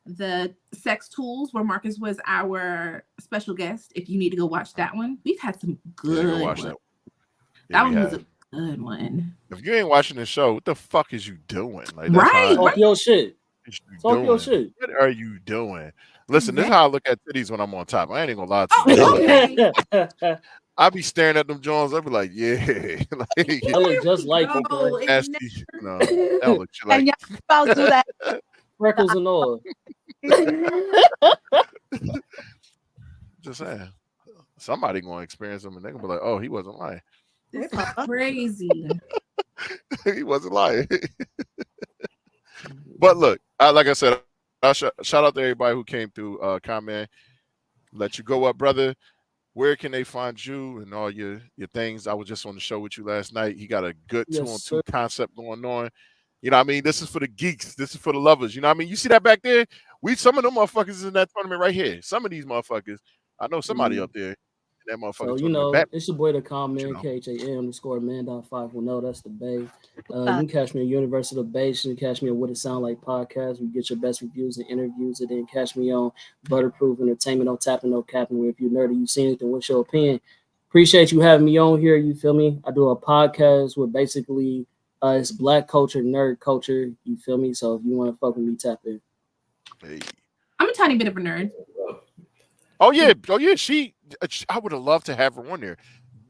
the sex tools where Marcus was our special guest. If you need to go watch that one, we've had some good ones. That one was a good one. If you ain't watching the show, what the fuck is you doing? Like, Talk your shit. Talk your shit. What are you doing? Listen, this is how I look at titties when I'm on top. I ain't gonna lie to you. I be staring at them Jones. I be like, yeah, like, I look just like you, bro. Nasty. No, that look like. And y'all about to do that. Freckles and all. Just saying, somebody gonna experience them, and they gonna be like, "Oh, he wasn't lying." It's crazy. He wasn't lying. But look, like I said, shout out to everybody who came through. Comment, let you go up, brother. Where can they find you and all your things? I was just on the show with you last night. He got a good 2-on-2 concept going on. You know what I mean? This is for the geeks. This is for the lovers. You know what I mean? You see that back there? Some of them motherfuckers is in that tournament right here. Some of these motherfuckers, I know somebody up there in that motherfucker. So, it's your boy, the comment, KHAM_man.510. That's the Bay. You can catch me at University of the Bay. You can catch me at What It Sound Like podcast. We get your best reviews and interviews. And then catch me on Butterproof Entertainment, no tapping, no capping. If you're nerdy, you see anything, what's your opinion? Appreciate you having me on here. You feel me? I do a podcast where basically it's Black culture, nerd culture. You feel me? So if you want to fuck with me, tap in. Hey. I'm a tiny bit of a nerd. Oh yeah. I would have loved to have her on there.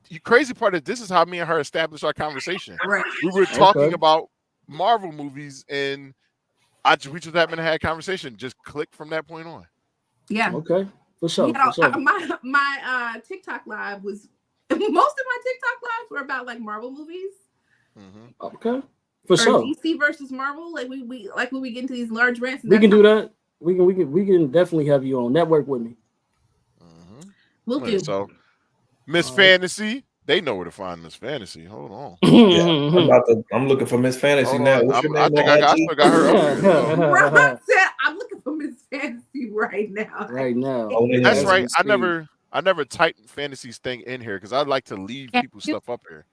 The crazy part is this is how me and her established our conversation. Right. We were talking about Marvel movies, and we just haven't had a conversation. Just click from that point on. Yeah. Okay. For sure. My TikTok live was most of my TikTok lives were about like Marvel movies. Mm-hmm. Okay. For sure. DC versus Marvel. Like we like when we get into these large rants. We can do that. We can definitely have you on. Network with me. We'll do. So, Miss Fantasy, they know where to find Miss Fantasy. Hold on. Yeah, I'm looking for Miss Fantasy now. What's your name? I think I still got her. Ron said, I'm looking for Miss Fantasy right now. Right now. That's right. I never typed Fantasy's thing in here because I like to leave people's stuff up here.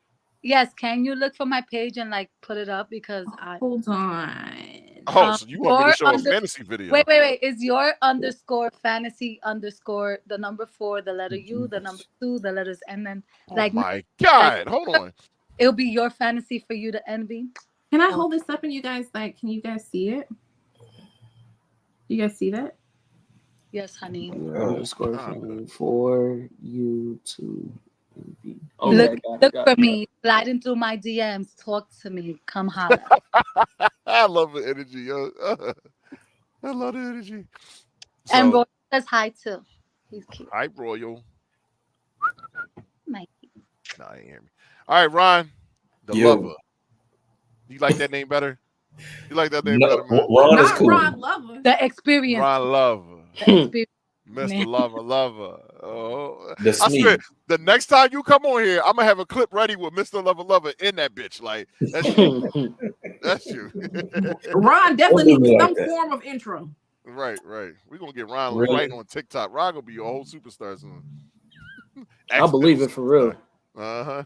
Yes, can you look for my page and like put it up because hold on. Oh, so you want me to show a fantasy video? Wait. Is your _fantasy_ the number 4, the letter U, the number 2, the letters, and then like my God, hold on. It'll be your fantasy for you to envy. Can I hold this up and you guys can you guys see it? You guys see that? Yes, honey. _ for you to envy. Look for me. Slide into my DMs. Talk to me. Come holler. I love the energy, yo. I love the energy. And Royal says hi too. He's cute. Hi, Royal. Mikey. No, I ain't hear me. All right, Ron, the lover. You like that name better? You like that name better, man? Ron is cool. Ron Lover. The experience. Ron Lover. The experience. Mr. Lover. Oh, The I swear, sneak. the next time you come on here, I'm gonna have a clip ready with Mr. Lover in that bitch. Like that's you. That's you. Ron definitely Don't do needs me like some that. form of intro. Right. We're gonna get Ron Really? right on TikTok. Ron gonna be a whole superstar soon. I believe it for real. Uh-huh.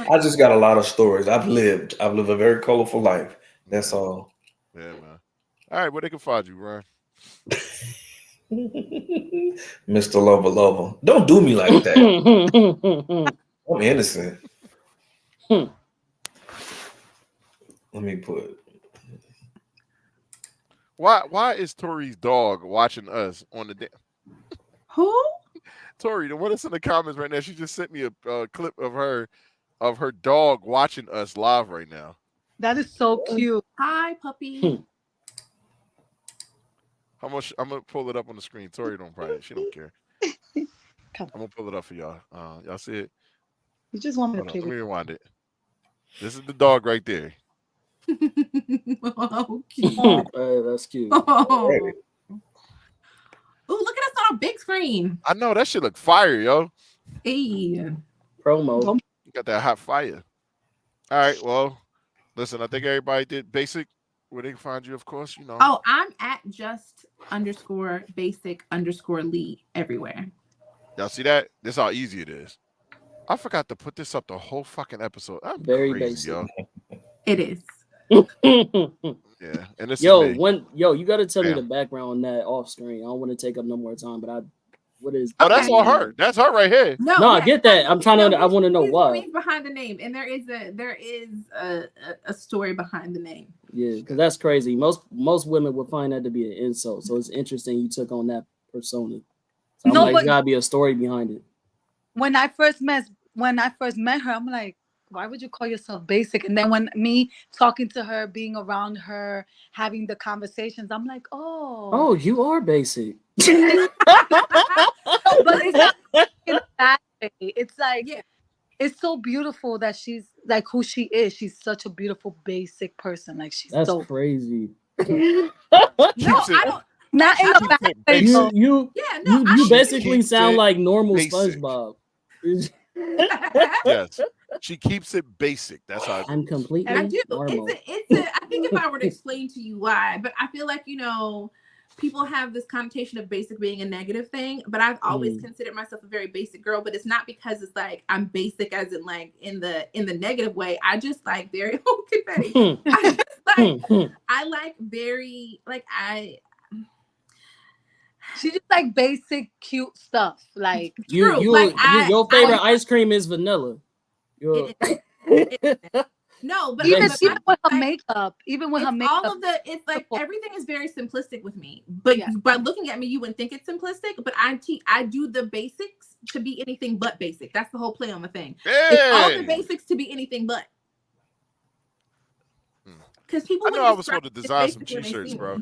I just got a lot of stories. I've lived a very colorful life. That's all. Yeah, man. All right, where they can find you, Ron? Mr. Lover. Don't do me like that. I'm innocent. Let me put. Why is Tori's dog watching us on the Who? Tori, the one that's in the comments right now, she just sent me a clip of her dog watching us live right now. That is so cute. Hi, puppy. How much? I'm gonna pull it up on the screen. Tori she don't care. I'm gonna pull it up for y'all. Y'all see it? You just want me to Hold on, play let me with rewind it. This is the dog right there. Oh, cute. Hey, that's cute. Oh. Ooh, look at us on a big screen. I know that shit look fire, yo. Hey. Promo. You got that hot fire. All right, well, listen, I think everybody did basic. Where they can find you, of course, you know. Oh, I'm at just_basic_Lee everywhere. Y'all see that? This is how easy it is. I forgot to put this up the whole fucking episode. I'm Very crazy, basic. yo. It is. Yeah, and this yo, is me. you got to tell me the background on that off screen. I don't want to take up no more time, but what is? Oh, that's all her. That's her right here. No, I get that. I'm trying to. I want to know why. Behind the name, and there is a story behind the name. Yeah, because that's crazy. Most women would find that to be an insult. So it's interesting you took on that persona. So I'm like, there's gotta be a story behind it. When I first met her, I'm like, why would you call yourself basic? And then when me talking to her, being around her, having the conversations, I'm like, oh, you are basic. But it's not in a bad way. It's like, it's so beautiful that she's like who she is. She's such a beautiful, basic person. Like that's so crazy. No, I don't. Not in a bad way. You basically sound like normal basic. SpongeBob. Yes, she keeps it basic. That's how I'm completely I do. normal. I think if I were to explain to you why, but I feel like people have this connotation of basic being a negative thing. But I've always considered myself a very basic girl. But it's not because it's like I'm basic as in like in the negative way. I just like very confetti. I like very like I. She just like basic, cute stuff. Like your favorite ice cream is vanilla. No, but even with her makeup, all of it's like everything is very simplistic with me. But by looking at me, you wouldn't think it's simplistic. But I do the basics to be anything but basic. That's the whole play on the thing. It's all the basics to be anything but. Because people, I know I was supposed to design some t-shirts, bro.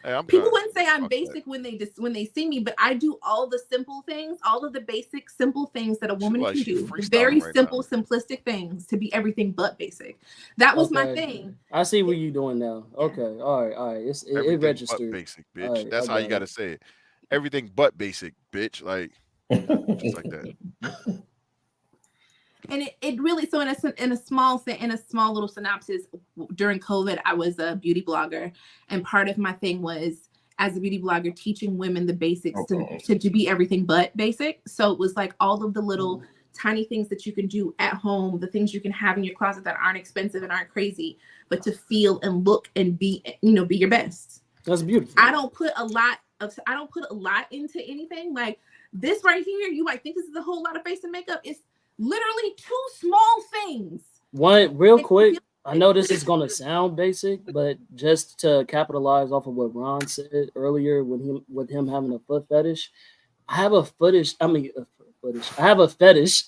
Hey, people wouldn't say I'm basic when they see me, but I do all the simple things, all of the basic simple things that a woman can do. Very simple, simplistic things to be everything but basic. That was my thing. I see what you're doing now. Okay, all right. It registered. Basic, bitch. Right, that's how you got to say it. Everything but basic, bitch. Like just like that. And it really, so in a small little synopsis, during COVID, I was a beauty blogger, and part of my thing was, as a beauty blogger, teaching women the basics to be everything but basic. So it was like all of the little tiny things that you can do at home, the things you can have in your closet that aren't expensive and aren't crazy, but to feel and look and be your best. That's beautiful. I don't put a lot into anything. Like this right here, you might think this is a whole lot of face and makeup. It's literally 2 small things. One real quick. I know this is gonna sound basic, but just to capitalize off of what Ron said earlier, with him having a foot fetish, I have a fetish. I have a fetish.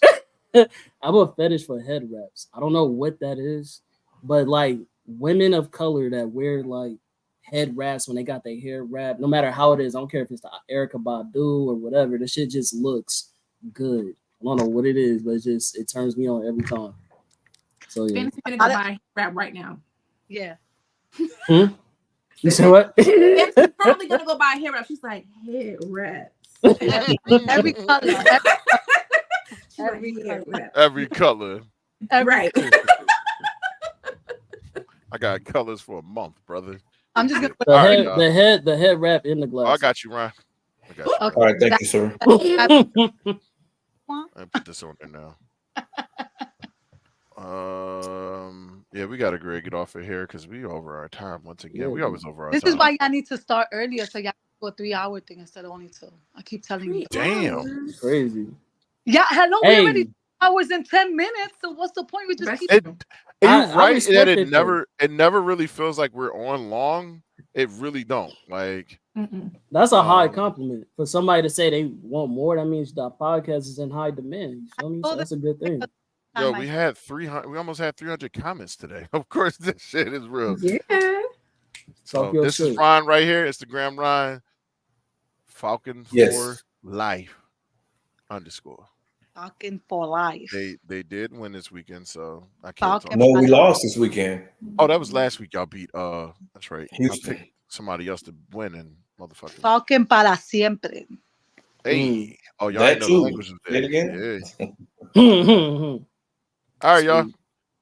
I have a fetish for head wraps. I don't know what that is, but like women of color that wear like head wraps when they got their hair wrapped, no matter how it is, I don't care if it's the Erykah Badu or whatever, the shit just looks good. I don't know what it is, but it turns me on every time. So yeah. Fantasy gonna go buy a hair wrap right now. Yeah. You said what? Fantasy's probably gonna go buy a hair wrap. She's like, hair wraps. Every color. Every color. Every color. Right. I got colors for a month, brother. I'm just gonna. The head wrap in the glass. Oh, I got you, Ryan. I got you. Okay. All right, thank you, sir. I put this on there now. Yeah, we gotta get off of here because we over our time once again. We always over our time. This is why I need to start earlier, so y'all go a 3-hour thing instead of only 2. I keep telling you. Damn. Crazy. Yeah, hello. Hey. We already 2 hours and 10 minutes. So what's the point? We just keep. You're right that it though. never really feels like we're on long. It really don't. Like that's a high compliment for somebody to say they want more. That means the podcast is in high demand. You feel me? So that's a good thing. Yo, we had 300. We almost had 300 comments today. Of course, this shit is real. Yeah. So this is Ryan right here. Instagram Ryan Falcon for Life _. Falcon for Life. They did win this weekend, so I can't talk. No, we lost this weekend. Oh, that was last week. Y'all beat. That's right. Houston. I picked somebody else to win, and motherfucker. Falcon para siempre. Hey. Oh, y'all That know too. the language was there. Again? Yeah. All right, y'all.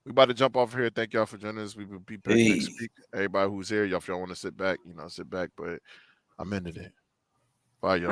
We about to jump off here. Thank y'all for joining us. We will be back next week. Everybody who's here, y'all, if y'all want to sit back, sit back. But I'm ending it. Bye, y'all.